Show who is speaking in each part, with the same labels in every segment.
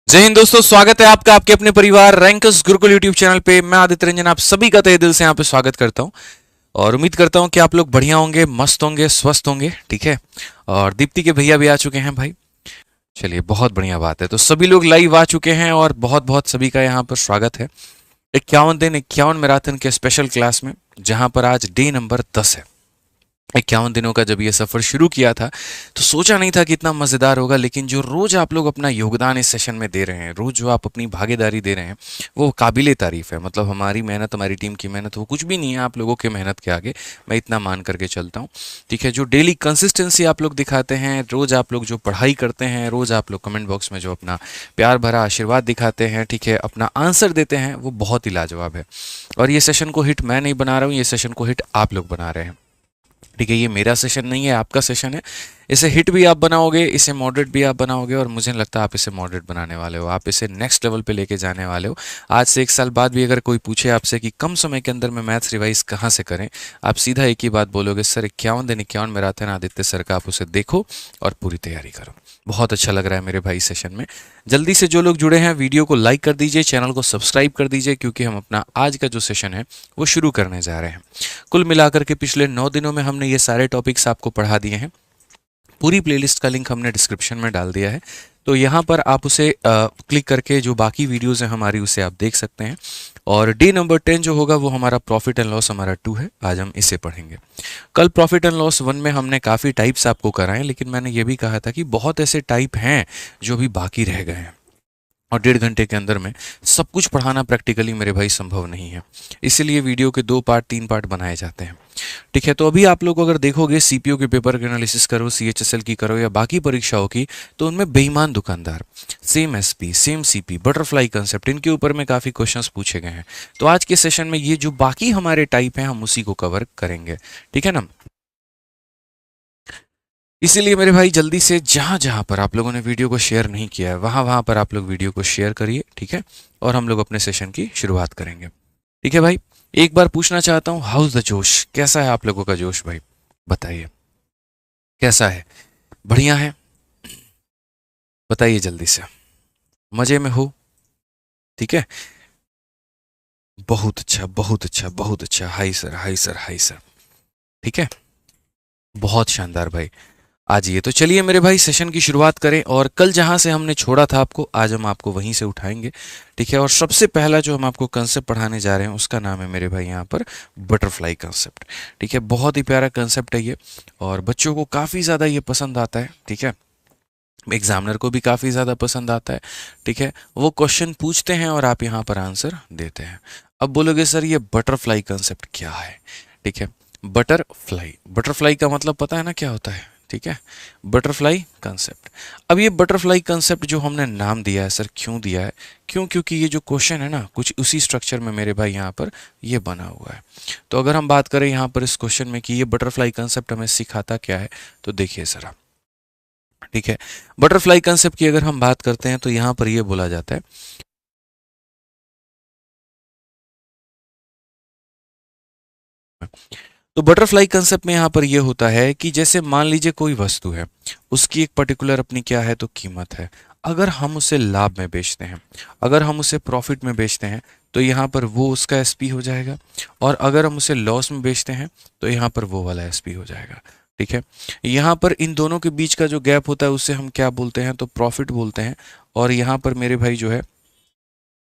Speaker 1: जय हिंद दोस्तों, स्वागत है आपका आपके अपने परिवार रैंकर्स गुरुकुल यूट्यूब चैनल पे। मैं आदित्य रंजन आप सभी का तहे दिल से यहाँ पे स्वागत करता हूँ और उम्मीद करता हूँ कि आप लोग बढ़िया होंगे, मस्त होंगे, स्वस्थ होंगे। ठीक है। और दीप्ति के भैया भी आ चुके हैं भाई। चलिए, बहुत बढ़िया बात है। तो सभी लोग लाइव आ चुके हैं और बहुत बहुत सभी का यहाँ पर स्वागत है 51 दिन 51 मैराथन के स्पेशल क्लास में, जहाँ पर आज डे नंबर 10 है। 51 दिनों का जब ये सफ़र शुरू किया था तो सोचा नहीं था कि इतना मज़ेदार होगा, लेकिन जो रोज़ आप लोग अपना योगदान इस सेशन में दे रहे हैं, रोज़ जो आप अपनी भागीदारी दे रहे हैं, वो काबिले तारीफ़ है। मतलब हमारी मेहनत, हमारी टीम की मेहनत वो कुछ भी नहीं है आप लोगों के मेहनत के आगे। मैं इतना मान करके चलता हूँ। ठीक है। जो डेली कंसिस्टेंसी आप लोग दिखाते हैं, रोज़ आप लोग जो पढ़ाई करते हैं, रोज़ आप लोग कमेंट बॉक्स में जो अपना प्यार भरा आशीर्वाद दिखाते हैं, ठीक है, अपना आंसर देते हैं, वो बहुत ही लाजवाब है। और ये सेशन को हिट मैं नहीं बना रहा हूँ, ये सेशन को हिट आप लोग बना रहे हैं। ठीक है। ये मेरा सेशन नहीं है, आपका सेशन है। इसे हिट भी आप बनाओगे, इसे मॉडरेट भी आप बनाओगे, और मुझे नहीं लगता आप इसे मॉडरेट बनाने वाले हो। आप इसे नेक्स्ट लेवल पे लेके जाने वाले हो। आज से 1 साल बाद भी अगर कोई पूछे आपसे कि कम समय के अंदर में मैथ्स रिवाइज कहाँ से करें, आप सीधा एक ही बात बोलोगे, सर 51 दिन 51 मैराथन आदित्य सर का, आप उसे देखो और पूरी तैयारी करो। बहुत अच्छा लग रहा है मेरे भाई सेशन में। जल्दी से जो लोग जुड़े हैं वीडियो को लाइक कर दीजिए, चैनल को सब्सक्राइब कर दीजिए, क्योंकि हम अपना आज का जो सेशन है वो शुरू करने जा रहे हैं। कुल मिलाकर के पिछले 9 दिनों में हमने ये सारे टॉपिक्स आपको पढ़ा दिए हैं। पूरी प्लेलिस्ट का लिंक हमने डिस्क्रिप्शन में डाल दिया है, तो यहाँ पर आप उसे क्लिक करके जो बाकी वीडियोस हैं हमारी, उसे आप देख सकते हैं। और डे नंबर 10 जो होगा वो हमारा प्रॉफिट एंड लॉस हमारा 2 है। आज हम इसे पढ़ेंगे। कल प्रॉफिट एंड लॉस 1 में हमने काफ़ी टाइप्स आपको कराए, लेकिन मैंने ये भी कहा था कि बहुत ऐसे टाइप हैं जो भी बाकी रह गए हैं, और 1.5 घंटे के अंदर में सब कुछ पढ़ाना प्रैक्टिकली मेरे भाई संभव नहीं है। इसीलिए वीडियो के 2 पार्ट 3 पार्ट बनाए जाते हैं। ठीक है। तो अभी आप लोग अगर देखोगे सीपीओ के पेपर के एनालिसिस करो, सीएचएसएल की करो या बाकी परीक्षाओं की, तो उनमें बेईमान दुकानदार, same SP, same CP, butterfly concept, इनके ऊपर में काफ़ी क्वेश्चंस पूछे गए हैं। तो आज के सेशन में ये जो बाकी हमारे टाइप हैं हम उसी को कवर करेंगे। ठीक है ना। इसीलिए मेरे भाई जल्दी से जहां जहां पर आप लोगों ने वीडियो को शेयर नहीं किया है, वहां वहां पर आप लोग वीडियो को शेयर करिए। ठीक है। और हम लोग अपने सेशन की शुरुआत करेंगे। ठीक है भाई। एक बार पूछना चाहता हूँ, हाउस द जोश, कैसा है आप लोगों का जोश भाई? बताइए कैसा है? बढ़िया है? बताइए जल्दी से। मजे में हो? ठीक है। बहुत अच्छा, बहुत अच्छा, बहुत अच्छा। High sir, high sir, high sir. ठीक है। बहुत शानदार भाई। आज ये तो चलिए मेरे भाई सेशन की शुरुआत करें, और कल जहां से हमने छोड़ा था आपको, आज हम आपको वहीं से उठाएंगे। ठीक है। और सबसे पहला जो हम आपको कंसेप्ट पढ़ाने जा रहे हैं उसका नाम है मेरे भाई यहाँ पर बटरफ्लाई कंसेप्ट। ठीक है। बहुत ही प्यारा कंसेप्ट है ये, और बच्चों को काफ़ी ज़्यादा ये पसंद आता है। ठीक है। एग्जामिनर को भी काफ़ी ज़्यादा पसंद आता है। ठीक है। वो क्वेश्चन पूछते हैं और आप यहाँ पर आंसर देते हैं। अब बोलोगे सर ये बटरफ्लाई कंसेप्ट क्या है? ठीक है। बटरफ्लाई, बटरफ्लाई का मतलब पता है ना क्या होता है? ठीक है। Butterfly concept. अब ये बटरफ्लाई कंसेप्ट जो हमने नाम दिया है सर, क्यों दिया है? क्यों? क्योंकि ये जो क्वेश्चन है ना, कुछ उसी स्ट्रक्चर में मेरे भाई यहाँ पर ये बना हुआ है। तो अगर हम बात करें यहाँ पर इस क्वेश्चन में कि ये बटरफ्लाई कंसेप्ट हमें सिखाता क्या है, तो देखिए ज़रा। ठीक है। बटरफ्लाई कंसेप्ट की अगर हम बात करते हैं तो यहां पर यह बोला जाता है, तो बटरफ्लाई कंसेप्ट में यहां पर यह होता है कि जैसे मान लीजिए कोई वस्तु है, उसकी एक पर्टिकुलर अपनी क्या है तो कीमत है। अगर हम उसे लाभ में बेचते हैं, अगर हम उसे प्रॉफिट में बेचते हैं, तो यहाँ पर वो उसका एसपी हो जाएगा। और अगर हम उसे लॉस में बेचते हैं तो यहाँ पर वो वाला एसपी हो जाएगा। ठीक है। यहाँ पर इन दोनों के बीच का जो गैप होता है उसे हम क्या बोलते हैं तो प्रॉफिट बोलते हैं। और यहाँ पर मेरे भाई जो है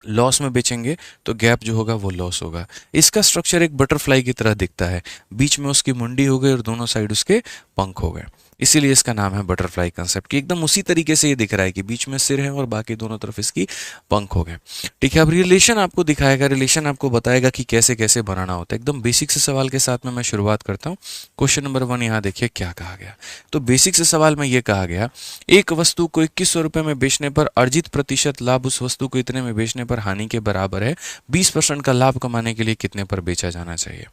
Speaker 1: लॉस में बेचेंगे तो गैप जो होगा वो लॉस होगा। इसका स्ट्रक्चर एक बटरफ्लाई की तरह दिखता है। बीच में उसकी मुंडी हो गई और दोनों साइड उसके पंख हो गए, इसीलिए इसका नाम है बटरफ्लाई कंसेप्ट। कि एकदम उसी तरीके से ये दिख रहा है कि बीच में सिर है और बाकी दोनों तरफ इसकी पंख हो गए। ठीक है। अब रिलेशन आपको दिखाएगा, रिलेशन आपको बताएगा कि कैसे कैसे बनाना होता है। एकदम बेसिक से सवाल के साथ में मैं शुरुआत करता हूँ। क्वेश्चन नंबर 1 यहाँ देखिए क्या कहा गया। तो बेसिक से सवाल में ये कहा गया, एक वस्तु को 2100 रुपये में बेचने पर अर्जित प्रतिशत लाभ उस वस्तु को इतने में बेचने पर हानि के बराबर है। 20% का लाभ कमाने के लिए कितने पर बेचा जाना चाहिए?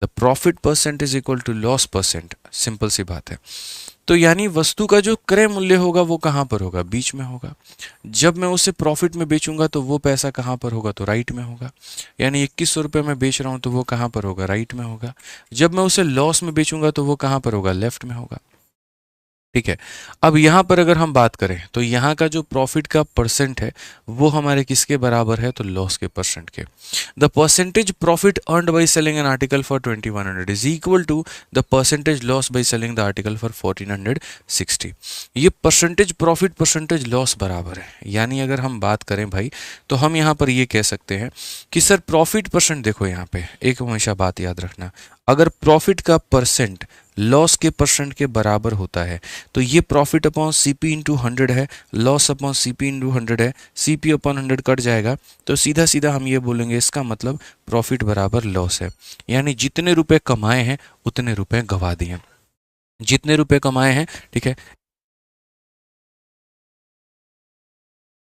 Speaker 1: The profit percent is equal to loss percent. Simple सी बात है। तो यानी वस्तु का जो क्रय मूल्य होगा वो कहाँ पर होगा? बीच में होगा। जब मैं उसे प्रॉफिट में बेचूंगा तो वो पैसा कहाँ पर होगा? तो राइट में होगा। यानी 2100 रुपये में बेच रहा हूँ तो वो कहाँ पर होगा? राइट में होगा। जब मैं उसे लॉस में बेचूंगा तो वो कहाँ पर होगा? लेफ्ट में होगा। ठीक है। अब यहाँ पर अगर हम बात करें तो यहाँ का जो प्रॉफिट का परसेंट है वो हमारे किसके बराबर है, तो लॉस के परसेंट के। The percentage profit earned by selling an article for 2100 is equal to the percentage loss by selling the article for 1460। ये परसेंटेज प्रॉफिट परसेंटेज लॉस बराबर है। यानी अगर हम बात करें भाई तो हम यहाँ पर ये कह सकते हैं कि सर प्रॉफिट परसेंट, देखो यहाँ पे एक हमेशा बात याद रखना, अगर प्रॉफिट का परसेंट लॉस के परसेंट के बराबर होता है तो ये प्रॉफिट अपॉन सीपी इंटू 100 है, लॉस अपॉन सीपी इंटू 100 है, सीपी अपॉन 100 कट जाएगा तो सीधा सीधा हम ये बोलेंगे इसका मतलब प्रॉफिट बराबर लॉस है। यानी जितने रुपए कमाए हैं उतने रुपए गवा दिए, जितने रुपए कमाए हैं, ठीक है,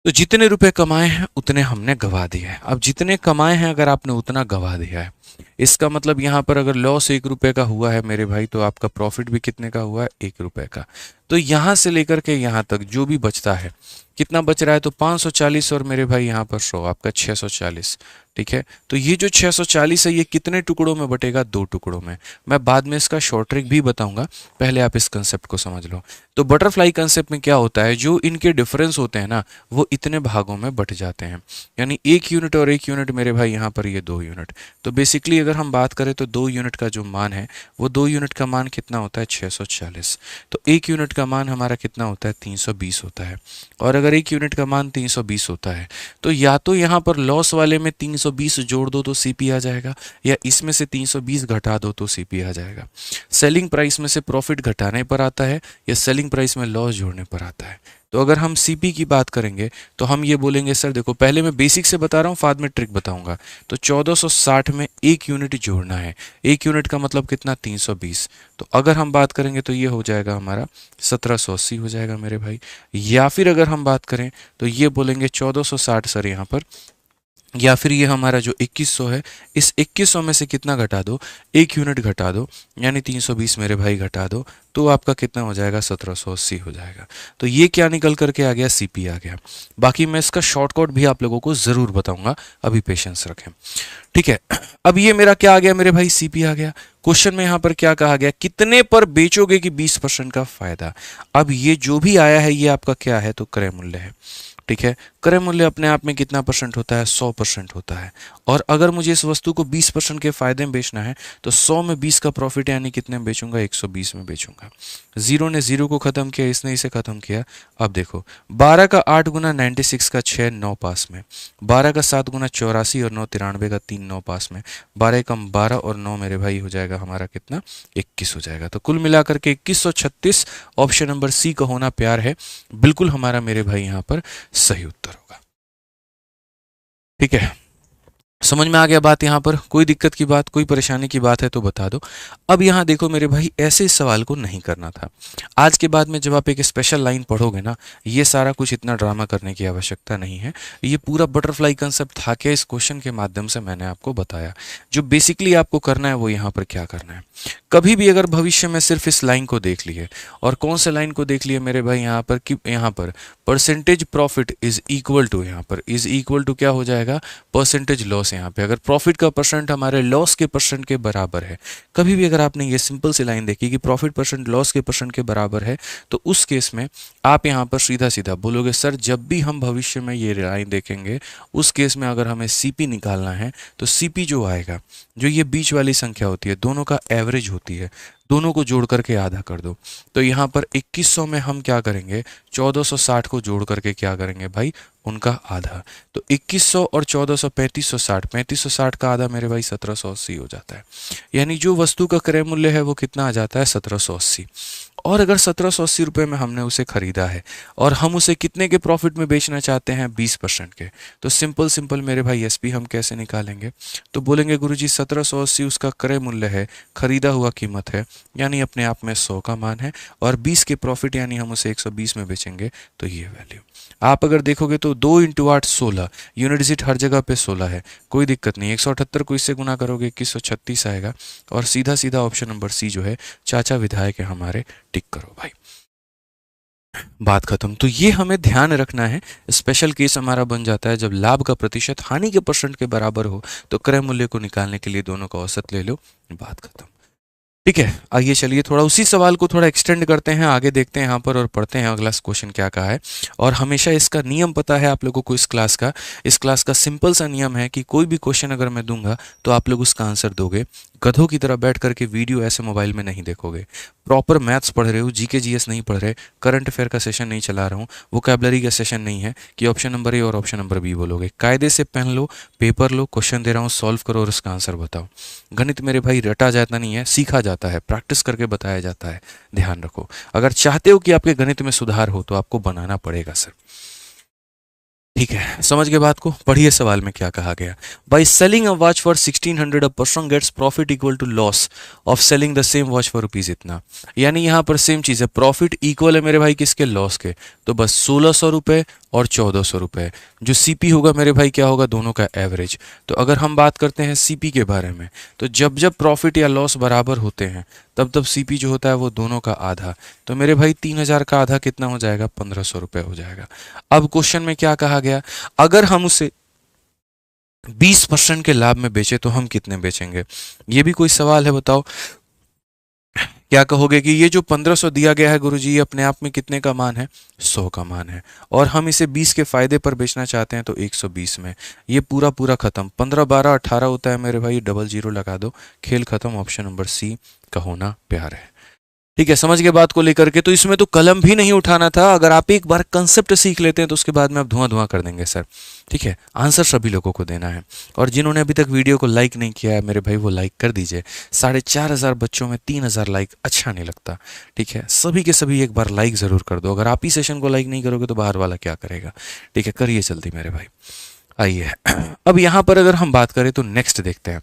Speaker 1: तो जितने रुपए कमाए हैं उतने हमने गवा दिए हैं। अब जितने कमाए हैं अगर आपने उतना गवा दिया है, इसका मतलब यहाँ पर अगर लॉस 1 रुपए का हुआ है मेरे भाई तो आपका प्रॉफिट भी कितने का हुआ है, 1 रुपए का। तो यहाँ से लेकर के यहाँ तक जो भी बचता है, कितना बच रहा है, तो 540 और मेरे भाई यहाँ पर 100, आपका 640। ठीक है, तो ये जो 640 है ये कितने टुकड़ों में बटेगा, 2 टुकड़ों में। मैं बाद में इसका शॉर्ट ट्रिक भी बताऊंगा, पहले आप इस कंसेप्ट को समझ लो। तो बटरफ्लाई कंसेप्ट में क्या होता है, जो इनके डिफरेंस होते हैं ना वो इतने भागों में बट जाते हैं। यानी 1 यूनिट और 1 यूनिट मेरे भाई यहाँ पर ये 2 यूनिट। तो बेसिकली अगर हम बात करें तो 2 यूनिट का जो मान है वो 2 यूनिट का मान कितना होता है, 640। तो 1 यूनिट का मान हमारा कितना होता है, 320 होता है। और अगर 1 यूनिट का मान 320 होता है तो या तो यहाँ पर लॉस वाले में 320 जोड़ दो तो सीपी आ जाएगा, या इसमें से 320 घटा दो तो सीपी आ जाएगा। सेलिंग प्राइस में से प्रॉफिट घटाने पर आता है या सेलिंग प्राइस में लॉस जोड़ने पर आता है। तो अगर हम सीपी की बात करेंगे तो हम ये बोलेंगे, सर देखो पहले मैं बेसिक से बता रहा हूँ, बाद में ट्रिक बताऊंगा। तो 1460 में 1 यूनिट जोड़ना है, 1 यूनिट का मतलब कितना, 320। तो अगर हम बात करेंगे तो ये हो जाएगा हमारा 1780 हो जाएगा मेरे भाई। या फिर अगर हम बात करें तो ये बोलेंगे 1460 सर यहाँ पर, या फिर ये हमारा जो 2100 है, इस 2100 में से कितना घटा दो, 1 यूनिट घटा दो, यानी 320 मेरे भाई घटा दो, तो आपका कितना हो जाएगा, 1780 हो जाएगा। तो ये क्या निकल करके आ गया, सीपी आ गया। बाकी मैं इसका शॉर्टकट भी आप लोगों को ज़रूर बताऊंगा, अभी पेशेंस रखें। ठीक है, अब ये मेरा क्या आ गया मेरे भाई, सीपी आ गया। क्वेश्चन में यहाँ पर क्या कहा गया, कितने पर बेचोगे कि 20% का फायदा। अब ये जो भी आया है ये आपका क्या है, तो क्रय मूल्य है। ठीक है, क्रय मूल्य अपने आप में कितना परसेंट होता है, 100% होता है। और अगर मुझे इस वस्तु को 20% के फायदे में बेचना है तो 100 में 20 का प्रॉफिट यानी कितने में बेचूंगा, 120 में बेचूंगा। जीरो ने जीरो को खत्म किया, इसने इसे खत्म किया। अब देखो 12 का 8 गुना 96 का 6, 9 पास में। 12 का 7 गुना 84 और 9 93 का 3, 9 पास में। 12 कम 12 और 9 मेरे भाई हो जाएगा हमारा कितना, 21 हो जाएगा। तो कुल मिलाकर के 2136 ऑप्शन नंबर सी का होना प्यार है, बिल्कुल हमारा मेरे भाई यहाँ पर सही उत्तर होगा। ठीक है, समझ में आ गया बात। यहाँ पर कोई दिक्कत की बात, कोई परेशानी की बात है तो बता दो। अब यहाँ देखो मेरे भाई, ऐसे इस सवाल को नहीं करना था। आज के बाद में जब आप एक स्पेशल लाइन पढ़ोगे ना, ये सारा कुछ इतना ड्रामा करने की आवश्यकता नहीं है। ये पूरा बटरफ्लाई कंसेप्ट था क्या, इस क्वेश्चन के माध्यम से मैंने आपको बताया। जो बेसिकली आपको करना है वो यहाँ पर क्या करना है, कभी भी अगर भविष्य में सिर्फ इस लाइन को देख लिए, और कौन से लाइन को देख लिए मेरे भाई यहाँ पर, कि यहाँ पर percentage profit is equal to, यहाँ पर इज इक्वल टू क्या हो जाएगा, परसेंटेज लॉस। यहाँ पे अगर प्रॉफिट का परसेंट हमारे लॉस के परसेंट के बराबर है, कभी भी अगर आपने ये सिंपल सी लाइन देखी कि प्रॉफिट परसेंट लॉस के परसेंट के बराबर है, तो उस केस में आप यहाँ पर सीधा सीधा बोलोगे, सर जब भी हम भविष्य में ये लाइन देखेंगे उस केस में अगर हमें सीपी निकालना है तो सीपी जो आएगा, जो ये बीच वाली संख्या होती है, दोनों का एवरेज होती है, दोनों को जोड़ करके आधा कर दो। तो यहाँ पर 2100 में हम क्या करेंगे, 1460 को जोड़ करके क्या करेंगे भाई, उनका आधा। तो 2100 और 1400 3560, 3560 का आधा मेरे भाई 1780 हो जाता है। यानी जो वस्तु का क्रय मूल्य है वो कितना आ जाता है, 1780। और अगर 1780 रुपये में हमने उसे खरीदा है और हम उसे कितने के प्रॉफिट में बेचना चाहते हैं, 20% के, तो सिंपल सिंपल मेरे भाई एसपी हम कैसे निकालेंगे, तो बोलेंगे गुरुजी 1780 उसका क्रय मूल्य है, खरीदा हुआ कीमत है, यानी अपने आप में 100 का मान है, और 20 के प्रॉफिट यानी हम उसे 120 में बेचेंगे, तो ये वैल्यू। आप अगर देखोगे तो 2 × 8 16, यूनिट डिजिट हर जगह पे 16 है, कोई दिक्कत नहीं। 178 को इससे गुना करोगे 2136 आएगा, और सीधा सीधा ऑप्शन नंबर सी जो है चाचा विधायक है हमारे, टिक करो भाई, बात खत्म। तो ये हमें ध्यान रखना है। स्पेशल केस हमारा बन जाता है जब लाभ का प्रतिशत हानि के परसेंट के बराबर हो, तो क्रय मूल्य को निकालने के लिए दोनों का औसत ले लो, बात खत्म। ठीक है, आइए चलिए थोड़ा उसी सवाल को थोड़ा एक्सटेंड करते हैं, आगे देखते हैं यहाँ पर और पढ़ते हैं अगला क्वेश्चन क्या कहा है। और हमेशा इसका नियम पता है आप लोगों को इस क्लास का सिंपल सा नियम है कि कोई भी क्वेश्चन अगर मैं दूंगा तो आप लोग उसका आंसर दोगे। गधों की तरह बैठ करके वीडियो ऐसे मोबाइल में नहीं देखोगे। प्रॉपर मैथ्स पढ़ रहे हो, जीके जीएस नहीं पढ़ रहे, करंट अफेयर का सेशन नहीं चला रहा हूँ, वोकैबलरी का सेशन नहीं है कि ऑप्शन नंबर ए और ऑप्शन नंबर बी बोलोगे। कायदे से पेन लो, पेपर लो, क्वेश्चन दे रहा हूँ, सॉल्व करो और उसका आंसर बताओ। गणित मेरे भाई रटा जाता नहीं है, सीखा जाता है, प्रैक्टिस करके बताया जाता है। ध्यान रखो, अगर चाहते हो कि आपके गणित में सुधार हो तो आपको बनाना पड़ेगा सर। ठीक है, समझ गए बात को। पढ़िए सवाल में क्या कहा गया। By selling a watch for 1600 a person gets profit equal to loss of selling the same watch for rupees इतना। यानी यहाँ पर सेम चीज़ है, प्रॉफिट इक्वल है मेरे भाई किसके, लॉस के। तो बस 1600 रुपये और 1400 रुपये। जो सीपी होगा मेरे भाई क्या होगा, दोनों का एवरेज। तो अगर हम बात करते हैं सीपी के बारे में, तो जब जब प्रॉफिट या लॉस बराबर होते हैं तब तब सीपी जो होता है वो दोनों का आधा। तो मेरे भाई 3000 का आधा कितना हो जाएगा, 1500 रुपये हो जाएगा। अब क्वेश्चन में क्या कहा गया, अगर हम उसे 20% के लाभ में बेचे तो हम कितने बेचेंगे। ये भी कोई सवाल है, बताओ। क्या कहोगे कि ये जो 1500 दिया गया है गुरुजी, ये अपने आप में कितने का मान है, 100 का मान है। और हम इसे 20 के फायदे पर बेचना चाहते हैं तो 120 में। ये पूरा पूरा खत्म, 15 12 18 होता है मेरे भाई, डबल जीरो लगा दो, खेल खत्म। ऑप्शन नंबर सी का होना प्यार है। ठीक है, समझ गए बात को लेकर के। तो इसमें तो कलम भी नहीं उठाना था, अगर आप एक बार कंसेप्ट सीख लेते हैं तो उसके बाद में आप धुआं धुआं कर देंगे सर। ठीक है, आंसर सभी लोगों को देना है। और जिन्होंने अभी तक वीडियो को लाइक नहीं किया है मेरे भाई, वो लाइक कर दीजिए। 4500 बच्चों में 3000 लाइक अच्छा नहीं लगता। ठीक है, सभी के सभी एक बार लाइक ज़रूर कर दो। अगर आप ही सेशन को लाइक नहीं करोगे तो बाहर वाला क्या करेगा। ठीक है, करिए जल्दी मेरे भाई। आइए अब यहाँ पर अगर हम बात करें तो नेक्स्ट देखते हैं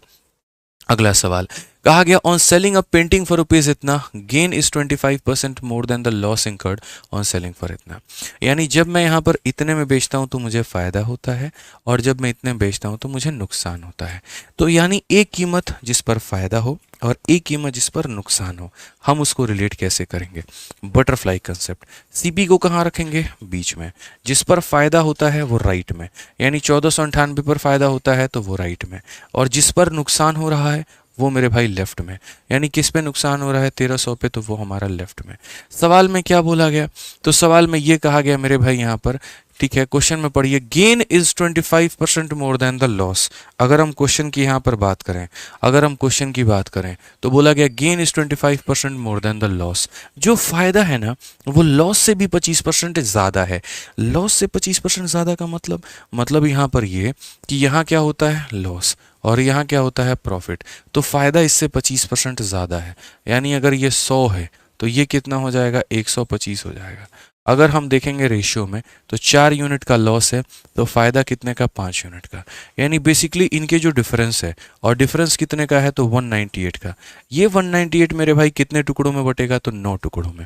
Speaker 1: अगला सवाल। कहा गया on selling a painting for rupees इतना, gain is 25% more than the loss incurred on selling for इतना। यानी जब मैं यहाँ पर इतने में बेचता हूँ तो मुझे फायदा होता है, और जब मैं इतने में बेचता हूँ तो मुझे नुकसान होता है। तो यानी एक कीमत जिस पर फायदा हो और एक कीमत जिस पर नुकसान हो, हम उसको रिलेट कैसे करेंगे, बटरफ्लाई कंसेप्ट। सीपी को कहाँ रखेंगे, बीच में। जिस पर फायदा होता है वो राइट में, यानी 1498 पर फायदा होता है तो वो राइट में। और जिस पर नुकसान हो रहा है वो मेरे भाई लेफ्ट में। यानी किस पे नुकसान हो रहा है, 1300 पे, तो वो हमारा लेफ्ट में। सवाल में क्या बोला गया, तो सवाल में ये कहा गया मेरे भाई यहाँ पर, ठीक है, क्वेश्चन में पढ़िए, gain is 25% more than the loss. अगर हम क्वेश्चन की यहाँ पर बात करें, अगर हम क्वेश्चन की बात करें तो बोला गया gain is 25% more than the loss. जो फायदा है ना वो लॉस से भी 25% ज़्यादा है। लॉस से 25% ज़्यादा का मतलब यहाँ पर ये कि यहाँ क्या होता है, लॉस, और यहाँ क्या होता है, प्रॉफिट। तो फायदा इससे 25% ज़्यादा है। यानी अगर ये 100 है तो ये कितना हो जाएगा, 125 हो जाएगा। अगर हम देखेंगे रेशियो में तो 4 यूनिट का लॉस है तो फायदा कितने का, 5 यूनिट का। यानी बेसिकली इनके जो डिफरेंस है, और डिफरेंस कितने का है, तो 198 का। ये 198 मेरे भाई कितने टुकड़ों में बटेगा, तो 9 टुकड़ों में।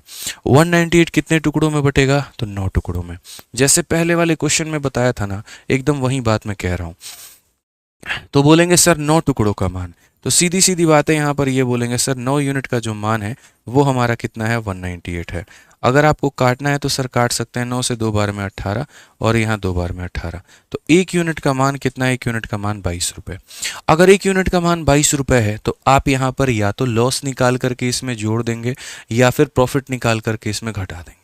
Speaker 1: 198 कितने टुकड़ों में बटेगा, तो 9 टुकड़ों में। जैसे पहले वाले क्वेश्चन में बताया था ना, एकदम वही बात मैं कह रहा हूँ। तो बोलेंगे सर 9 टुकड़ों का मान, तो सीधी सीधी बात है, यहाँ पर ये बोलेंगे सर 9 यूनिट का जो मान है वो हमारा कितना है, 198 है। अगर आपको काटना है तो सर काट सकते हैं, 9 से 2 बार में 18 और यहाँ 2 बार में 18। तो 1 यूनिट का मान कितना है, 1 यूनिट का मान 22 रुपये। अगर 1 यूनिट का मान 22 रुपये है तो आप यहाँ पर या तो लॉस निकाल करके इसमें जोड़ देंगे या फिर प्रॉफिट निकाल करके इसमें घटा देंगे।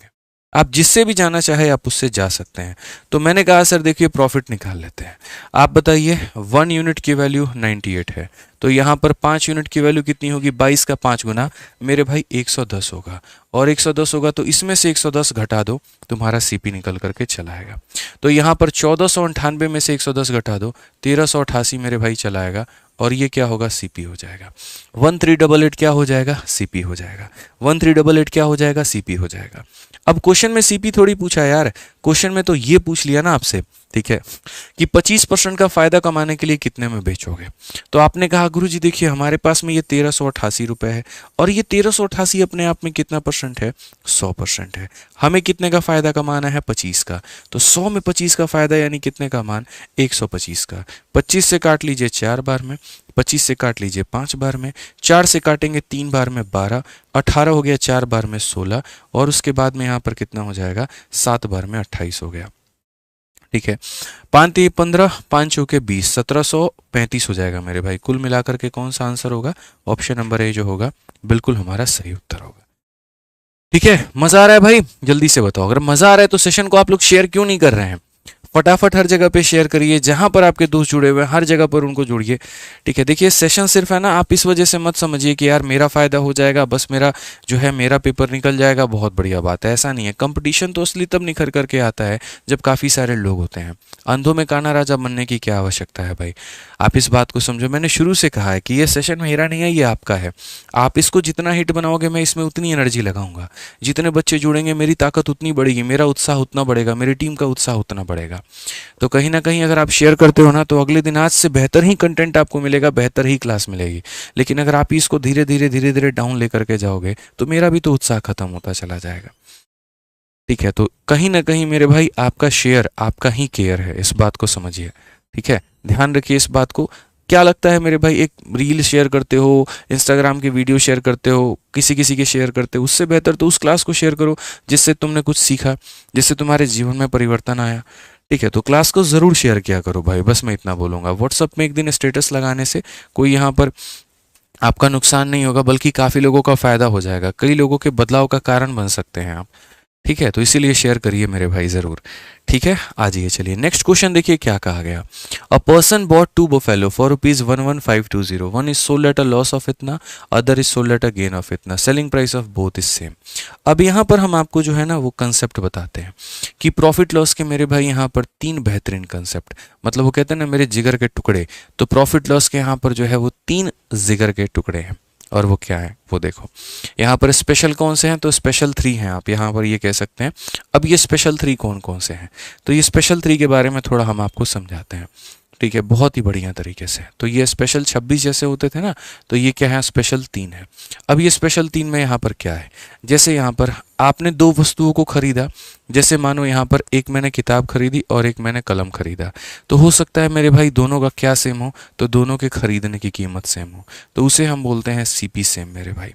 Speaker 1: आप जिससे भी जाना चाहे आप उससे जा सकते हैं। तो मैंने कहा सर देखिए प्रॉफिट निकाल लेते हैं। आप बताइए 1 यूनिट की वैल्यू 98 है, तो यहाँ पर 5 यूनिट की वैल्यू कितनी होगी, 22 का 5 गुना मेरे भाई 110 होगा। और 110 होगा तो इसमें से 110 घटा दो, तुम्हारा सीपी निकल करके चला आएगा। तो यहाँ पर 1498 में से 110 घटा दो, 1388 मेरे भाई चला आएगा। और ये क्या होगा, सीपी हो जाएगा। 1388 क्या हो जाएगा, सीपी हो जाएगा। 1388 क्या हो जाएगा, सीपी हो जाएगा। अब क्वेश्चन में सीपी थोड़ी पूछा यार, क्वेश्चन में तो ये पूछ लिया ना आपसे, ठीक है, कि 25% का फायदा कमाने के लिए कितने में बेचोगे। तो आपने कहा गुरुजी देखिए हमारे पास में ये 1388 रुपये है, और ये 1388 अपने आप में कितना परसेंट है, 100% है। हमें कितने का फायदा कमाना है, 25 का। तो 100 में 25 का फायदा यानी कितने का मान, 125 का। 25 से काट लीजिए 4 बार में, 25 से काट लीजिए 5 बार में, 4 से काटेंगे 3 बार में 12, 18 हो गया 4 बार में 16, और उसके बाद में यहाँ पर कितना हो जाएगा, 7 बार में 28 हो गया। ठीक है, 5×3 = 15, 5 चौके 20, 1735 हो जाएगा मेरे भाई। कुल मिलाकर के कौन सा आंसर होगा? ऑप्शन नंबर ए जो होगा बिल्कुल हमारा सही उत्तर होगा। ठीक है, मजा आ रहा है भाई? जल्दी से बताओ, अगर मजा आ रहा है तो सेशन को आप लोग शेयर क्यों नहीं कर रहे हैं? फटाफट हर जगह पे शेयर करिए, जहां पर आपके दोस्त जुड़े हुए हैं हर जगह पर उनको जोड़िए। ठीक है, देखिए सेशन सिर्फ है ना, आप इस वजह से मत समझिए कि यार मेरा फायदा हो जाएगा, बस मेरा जो है मेरा पेपर निकल जाएगा, बहुत बढ़िया बात है, ऐसा नहीं है। कंपटीशन तो असली तब निखर करके आता है जब काफी सारे लोग होते हैं। अंधों में काना राजा बनने की क्या आवश्यकता है भाई? आप इस बात को समझो, मैंने शुरू से कहा है कि ये सेशन मेरा नहीं है, ये आपका है। आप इसको जितना हिट बनाओगे मैं इसमें उतनी एनर्जी लगाऊंगा, जितने बच्चे जुड़ेंगे मेरी ताकत उतनी बढ़ेगी, मेरा उत्साह उतना बढ़ेगा, मेरी टीम का उत्साह उतना बढ़ेगा। तो कहीं ना कहीं अगर आप शेयर करते हो ना, तो अगले दिन आज से बेहतर ही कंटेंट आपको मिलेगा, बेहतर ही क्लास मिलेगी। लेकिन अगर आप इसको धीरे धीरे धीरे धीरे डाउन लेकर के जाओगे तो मेरा भी तो उत्साह खत्म होता चला जाएगा। ठीक है, तो कहीं ना कहीं मेरे भाई आपका शेयर आपका ही केयर है, इस बात को समझिए। ठीक है, ध्यान रखिए इस बात को। क्या लगता है मेरे भाई, एक रील शेयर करते हो, इंस्टाग्राम के वीडियो शेयर करते हो, किसी किसी के शेयर करते हो, उससे बेहतर तो उस क्लास को शेयर करो जिससे तुमने कुछ सीखा, जिससे तुम्हारे जीवन में परिवर्तन आया। ठीक है, तो क्लास को ज़रूर शेयर किया करो भाई, बस मैं इतना बोलूँगा। व्हाट्सअप में एक दिन स्टेटस लगाने से कोई यहाँ पर आपका नुकसान नहीं होगा, बल्कि काफ़ी लोगों का फ़ायदा हो जाएगा, कई लोगों के बदलाव का कारण बन सकते हैं आप। ठीक है, तो इसीलिए शेयर करिए मेरे भाई ज़रूर। ठीक है, आ जाइए, चलिए नेक्स्ट क्वेश्चन देखिए क्या कहा गया। A person bought 2 buffalo for ₹11520, one is sold at a loss of इतना, other is sold at a gain of इतना, selling price of both is same. अब यहाँ पर हम आपको जो है ना वो कंसेप्ट बताते हैं कि प्रॉफिट लॉस के मेरे भाई यहाँ पर 3 बेहतरीन कंसेप्ट, मतलब वो कहते हैं ना मेरे जिगर के टुकड़े, तो प्रॉफिट लॉस के यहाँ पर जो है वो 3 जिगर के टुकड़े हैं। और वो क्या है वो देखो, यहाँ पर स्पेशल कौन से हैं, तो स्पेशल 3 हैं, आप यहाँ पर ये कह सकते हैं। अब ये स्पेशल 3 कौन कौन से हैं, तो ये स्पेशल 3 के बारे में थोड़ा हम आपको समझाते हैं। ठीक है, बहुत ही बढ़िया तरीके से। तो ये स्पेशल 26 जैसे होते थे ना, तो ये क्या है, स्पेशल 3 है। अब ये स्पेशल 3 में यहाँ पर क्या है, जैसे यहाँ पर आपने 2 वस्तुओं को खरीदा, जैसे मानो यहाँ पर एक मैंने किताब खरीदी और एक मैंने कलम खरीदा, तो हो सकता है मेरे भाई दोनों का क्या सेम हो, तो दोनों के खरीदने की कीमत सेम हो, तो उसे हम बोलते हैं सीपी सेम मेरे भाई।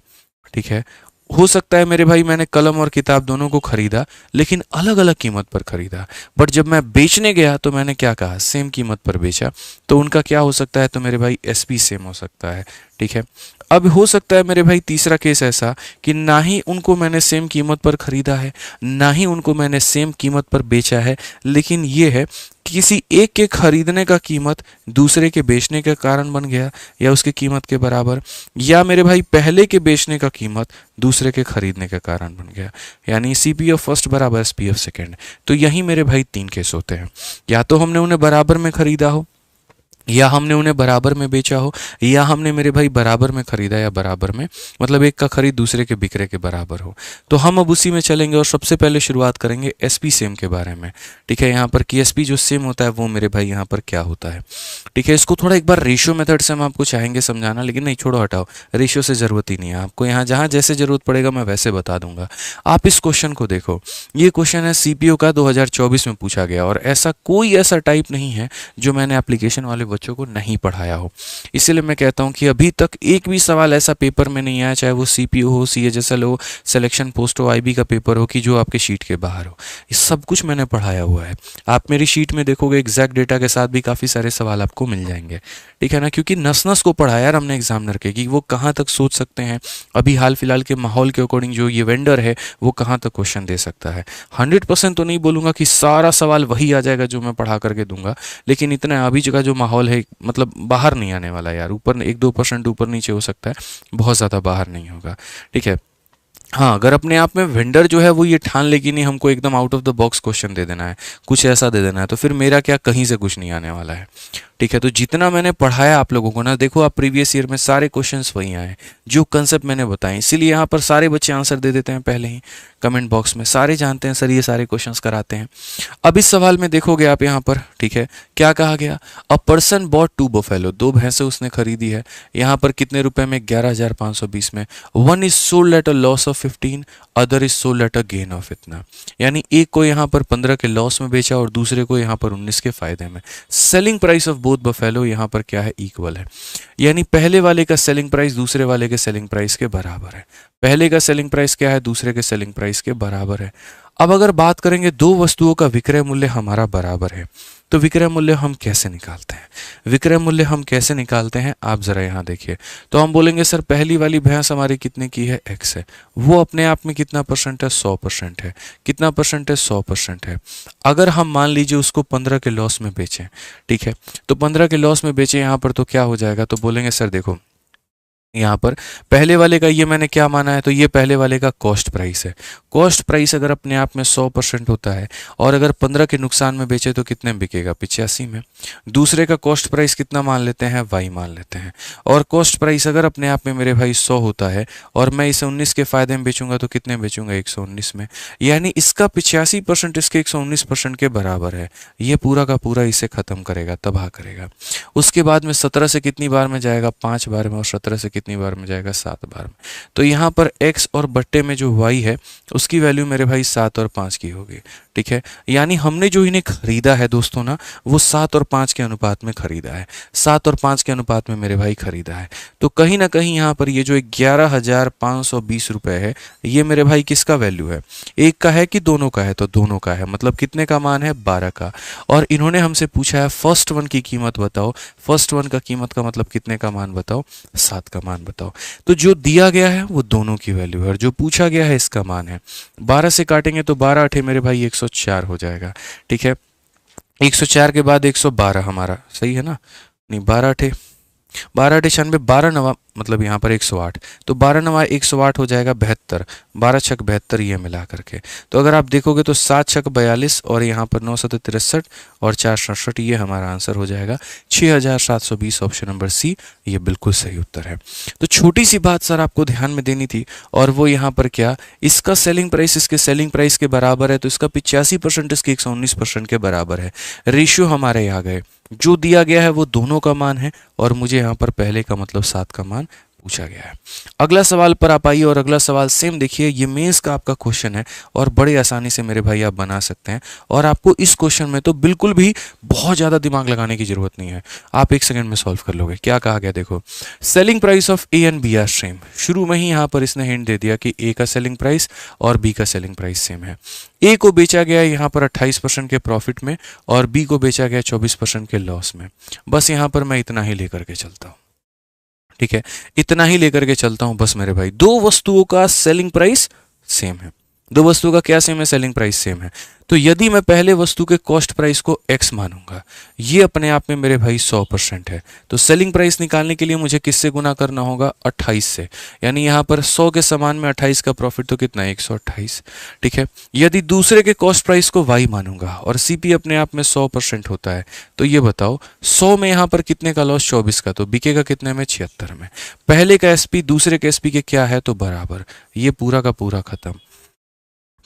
Speaker 1: ठीक है, हो सकता है मेरे भाई मैंने कलम और किताब दोनों को खरीदा लेकिन अलग अलग कीमत पर खरीदा, बट जब मैं बेचने गया तो मैंने क्या कहा, सेम कीमत पर बेचा, तो उनका क्या हो सकता है, तो मेरे भाई एसपी सेम हो सकता है। ठीक है, अब हो सकता है मेरे भाई तीसरा केस ऐसा कि ना ही उनको मैंने सेम कीमत पर खरीदा है, ना ही उनको मैंने सेम कीमत पर बेचा है, लेकिन ये है किसी एक के खरीदने का कीमत दूसरे के बेचने का कारण बन गया, या उसकी कीमत के बराबर, या मेरे भाई पहले के बेचने का कीमत दूसरे के खरीदने का कारण बन गया, यानी सीपी ऑफ फर्स्ट बराबर एसपी ऑफ सेकेंड। तो यही मेरे भाई 3 केस होते हैं, या तो हमने उन्हें बराबर में खरीदा हो, या हमने उन्हें बराबर में बेचा हो, या हमने मेरे भाई बराबर में खरीदा या बराबर में, मतलब एक का खरीद दूसरे के बिक्रे के बराबर हो। तो हम अब उसी में चलेंगे और सबसे पहले शुरुआत करेंगे एसपी सेम के बारे में। ठीक है, यहाँ पर कि एसपी जो सेम होता है वो मेरे भाई यहाँ पर क्या होता है। ठीक है, इसको थोड़ा एक बार रेशियो मेथड से हम आपको चाहेंगे समझाना, लेकिन नहीं छोड़ो हटाओ, रेशियो से ज़रूरत ही नहीं है आपको, यहाँ जहाँ जैसे ज़रूरत पड़ेगा मैं वैसे बता दूंगा। आप इस क्वेश्चन को देखो, ये क्वेश्चन है सीपीओ का, 2024 में पूछा गया, और ऐसा कोई ऐसा टाइप नहीं है जो मैंने एप्लीकेशन वाले बच्चों को नहीं पढ़ाया हो। इसलिए मैं कहता हूं कि अभी तक एक भी सवाल ऐसा पेपर में नहीं आया, चाहे वो सीपीओ हो, सीएचएसएल हो, सिलेक्शन पोस्ट हो, आईबी का पेपर हो, कि जो आपके शीट के बाहर हो। ये सब कुछ मैंने पढ़ाया हुआ है। आप मेरी शीट में देखोगे एग्जैक्ट डेटा के साथ भी काफ़ी सारे सवाल आपको मिल जाएंगे। ठीक है ना, क्योंकि नस नस को पढ़ाया यार हमने एग्जामिनर के, कि वो कहाँ तक सोच सकते हैं, अभी हाल फिलहाल के माहौल के अकॉर्डिंग जो ये वेंडर है वो कहाँ तक क्वेश्चन दे सकता है। 100% तो नहीं बोलूँगा कि सारा सवाल वही आ जाएगा जो मैं पढ़ा करके दूंगा, लेकिन इतना अभी जगह जो माहौल है, मतलब बाहर नहीं आने वाला यार, ऊपर 1-2% ऊपर नीचे हो सकता है, बहुत ज़्यादा बाहर नहीं होगा। ठीक है, हाँ, अगर अपने आप में वेंडर जो है वो ये ठान ले कि नहीं हमको एकदम out of the box question दे देना है, कुछ ऐसा दे देना है, तो फिर मेरा क्या, कहीं से कुछ नहीं आने वाला है। ठीक है, तो जितना मैंने पढ़ाया आप लोगों को ना, देखो आप प्रीवियस ईयर में सारे क्वेश्चंस वही आए जो कंसेप्ट मैंने बताए, इसीलिए यहाँ पर सारे बच्चे आंसर दे देते हैं पहले ही कमेंट बॉक्स में, सारे जानते हैं सर ये सारे क्वेश्चंस कराते हैं। अब इस सवाल में देखोगे आप यहाँ पर, ठीक है, क्या कहा गया, अ पर्सन बॉट 2 buffalo, 2 भैंसें उसने खरीदी है, यहाँ पर कितने रुपए में, 11,520 में, one is sold at a loss of 15, other is sold at a gain of इतना, यानी एक को यहाँ पर 15 के लॉस में बेचा और दूसरे को यहाँ पर 19 के फायदे में। Selling price of both buffalo यहाँ पर क्या है, इक्वल है, यानी पहले वाले का सेलिंग प्राइस दूसरे वाले के सेलिंग प्राइस के बराबर है। पहले का सेलिंग प्राइस क्या है, दूसरे के सेलिंग प्राइस के बराबर है। अब अगर बात करेंगे दो वस्तुओं का विक्रय मूल्य हमारा बराबर है, तो विक्रय मूल्य हम कैसे निकालते हैं? विक्रय मूल्य हम कैसे निकालते हैं आप जरा यहाँ देखिए। तो हम बोलेंगे सर पहली वाली भैंस हमारी कितने की है, x है, वो अपने आप में कितना परसेंट है, 100% है। कितना परसेंट है, 100% है। अगर हम मान लीजिए उसको 15 के लॉस में बेचें, ठीक है, तो 15 के लॉस में बेचें यहाँ पर, तो क्या हो जाएगा? तो बोलेंगे सर देखो यहाँ पर पहले वाले का ये मैंने क्या माना है, तो ये पहले वाले का कॉस्ट प्राइस है। कॉस्ट प्राइस अगर अपने आप में 100% होता है और अगर 15 के नुकसान में बेचे तो कितने में बिकेगा, 85 में। दूसरे का कॉस्ट प्राइस कितना मान लेते हैं, y मान लेते हैं। और कॉस्ट प्राइस अगर अपने आप में मेरे भाई 100 होता है और मैं इसे 19 के फायदे में बेचूंगा तो कितने में बेचूंगा, 119 में। यानी इसका 85% इसके 119% के बराबर है। ये पूरा का पूरा इसे खत्म करेगा, तबाह करेगा। उसके बाद में 17 से कितनी बार में जाएगा, 5 बार में, और 17 से कितनी बार में जाएगा, 7 बार में। तो यहाँ पर x और बट्टे में जो y है उसकी वैल्यू मेरे भाई 7 और 5 की होगी, ठीक है। यानी हमने जो इन्हें खरीदा है दोस्तों ना, वो 7 और 5 के अनुपात में खरीदा है, 7 और 5 के अनुपात में मेरे भाई खरीदा है। तो कहीं ना कहीं यहाँ पर ये जो 11,520 रुपए है, ये मेरे भाई किसका वैल्यू है, एक का है कि दोनों का है? तो दोनों का है। मतलब कितने का मान है, 12 का। और इन्होंने हमसे पूछा है फर्स्ट वन की कीमत बताओ। फर्स्ट वन का कीमत का मतलब कितने का मान बताओ, 7 का मान बताओ। तो जो दिया गया है वो दोनों की वैल्यू है और जो पूछा गया है इसका मान है। 12 से काटेंगे तो 12 अठे मेरे भाई 104 हो जाएगा, ठीक है। 104 के बाद 112 हमारा, सही है ना? नहीं, 12 अठे 96, 12 नवा मतलब यहाँ पर 108, तो 12 नवा 108 हो जाएगा 72, 12 छक 72 ये मिला करके। तो अगर आप देखोगे तो 7 छक 42 और यहाँ पर 9 7 63 और 4 67, ये हमारा आंसर हो जाएगा 6720। ऑप्शन नंबर सी ये बिल्कुल सही उत्तर है। तो छोटी सी बात सर आपको ध्यान में देनी थी, और वो यहाँ पर क्या, इसका सेलिंग प्राइस इसके सेलिंग प्राइस के बराबर है, तो इसका 85% इसके 119% के बराबर है। रेशियो हमारे आ गए, जो दिया गया है वो दोनों का मान है और मुझे यहाँ पर पहले का मतलब 7 का मान पूछा गया है। अगला सवाल पर आप आइए और अगला सवाल सेम देखिए, ये मेंस का आपका क्वेश्चन है और बड़े आसानी से मेरे भाई आप बना सकते हैं। और आपको इस क्वेश्चन में तो बिल्कुल भी बहुत ज़्यादा दिमाग लगाने की जरूरत नहीं है, आप 1 सेकंड में सॉल्व कर लोगे। क्या कहा गया देखो, selling price of A and B are same. शुरू में ही यहाँ पर इसने हिंट दे दिया कि ए का सेलिंग प्राइस और बी का सेलिंग प्राइस सेम है। ए को बेचा गया यहाँ पर 28% के प्रॉफिट में और बी को बेचा गया 24% के लॉस में। बस यहाँ पर मैं इतना ही लेकर के चलता हूँ, ठीक है, इतना ही लेकर के चलता हूं बस मेरे भाई। दो वस्तुओं का सेलिंग प्राइस सेम है, दो वस्तुओं का क्या सेम है, सेलिंग प्राइस सेम है। तो यदि मैं पहले वस्तु के कॉस्ट प्राइस को x मानूंगा, ये अपने आप में मेरे भाई 100% है, तो सेलिंग प्राइस निकालने के लिए मुझे किससे गुना करना होगा, 28 से। यानी यहाँ पर 100 के समान में 28 का प्रॉफिट तो कितना है, 128, ठीक है। यदि दूसरे के कॉस्ट प्राइस को y मानूंगा और CP अपने आप में 100% होता है, तो ये बताओ 100 में यहाँ पर कितने का लॉस, 24 का, तो बिकेगा कितने में, 76 में। पहले का SP दूसरे के SP के क्या है, तो बराबर। ये पूरा का पूरा खत्म,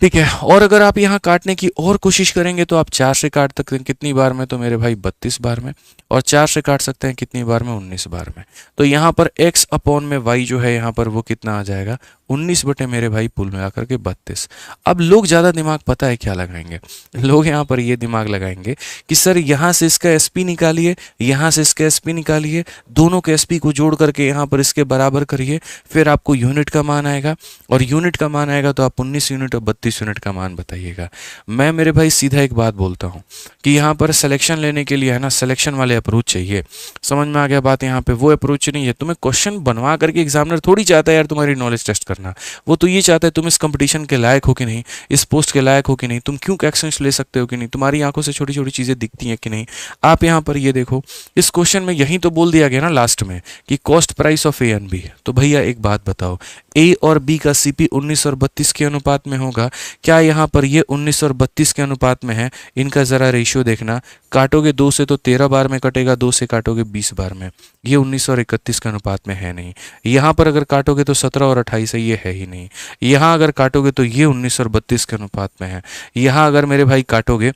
Speaker 1: ठीक है। और अगर आप यहाँ काटने की और कोशिश करेंगे तो आप 4 से काट सकते हैं, कितनी बार में, तो मेरे भाई 32 बार में। और 4 से काट सकते हैं कितनी बार में, 19 बार में। तो यहाँ पर x अपॉन में y जो है यहाँ पर वो कितना आ जाएगा, 19 बटे मेरे भाई पुल में आकर के 32। अब लोग ज़्यादा दिमाग पता है क्या लगाएंगे, लोग यहाँ पर ये दिमाग लगाएंगे कि सर यहाँ से इसका SP निकालिए, यहाँ से इसका SP निकालिए, दोनों के SP को जोड़ करके यहाँ पर इसके बराबर करिए, फिर आपको यूनिट का मान आएगा, और यूनिट का मान आएगा तो आप 19 यूनिट और 32 यूनिट का मान बताइएगा। मैं मेरे भाई सीधा एक बात बोलता हूँ कि यहाँ पर सिलेक्शन लेने के लिए है ना, सिलेक्शन वाले अप्रोच चाहिए। समझ में आ गया बात, यहाँ पे वो अप्रोच नहीं है। तुम्हें क्वेश्चन बनवा करके एग्जामिनर थोड़ी चाहता है यार तुम्हारी नॉलेज टेस्ट करना, वो तो ये चाहता है तुम इस कंपटीशन के लायक हो कि नहीं, इस पोस्ट के लायक हो कि नहीं, तुम क्यों एक्शंस ले सकते हो कि नहीं, तुम्हारी आंखों से छोटी छोटी चीज़ें दिखती हैं कि नहीं। आप यहाँ पर ये देखो, इस क्वेश्चन में यही तो बोल दिया गया ना लास्ट में कि cost price of A and B. तो भैया एक बात बताओ, ए और बी का CP 19 और 32 के अनुपात में होगा क्या? यहाँ पर ये 19 और 32 के अनुपात में है। इनका ज़रा रेशियो देखना, काटोगे 2 से तो 13 बार में कटेगा, 2 से काटोगे 20 बार में। ये 19 और 31 के अनुपात में है नहीं। यहाँ पर अगर काटोगे तो 17 और 28 है, ये है ही नहीं। यहाँ अगर काटोगे तो ये 19 और 32 के अनुपात में है। यहाँ अगर मेरे भाई काटोगे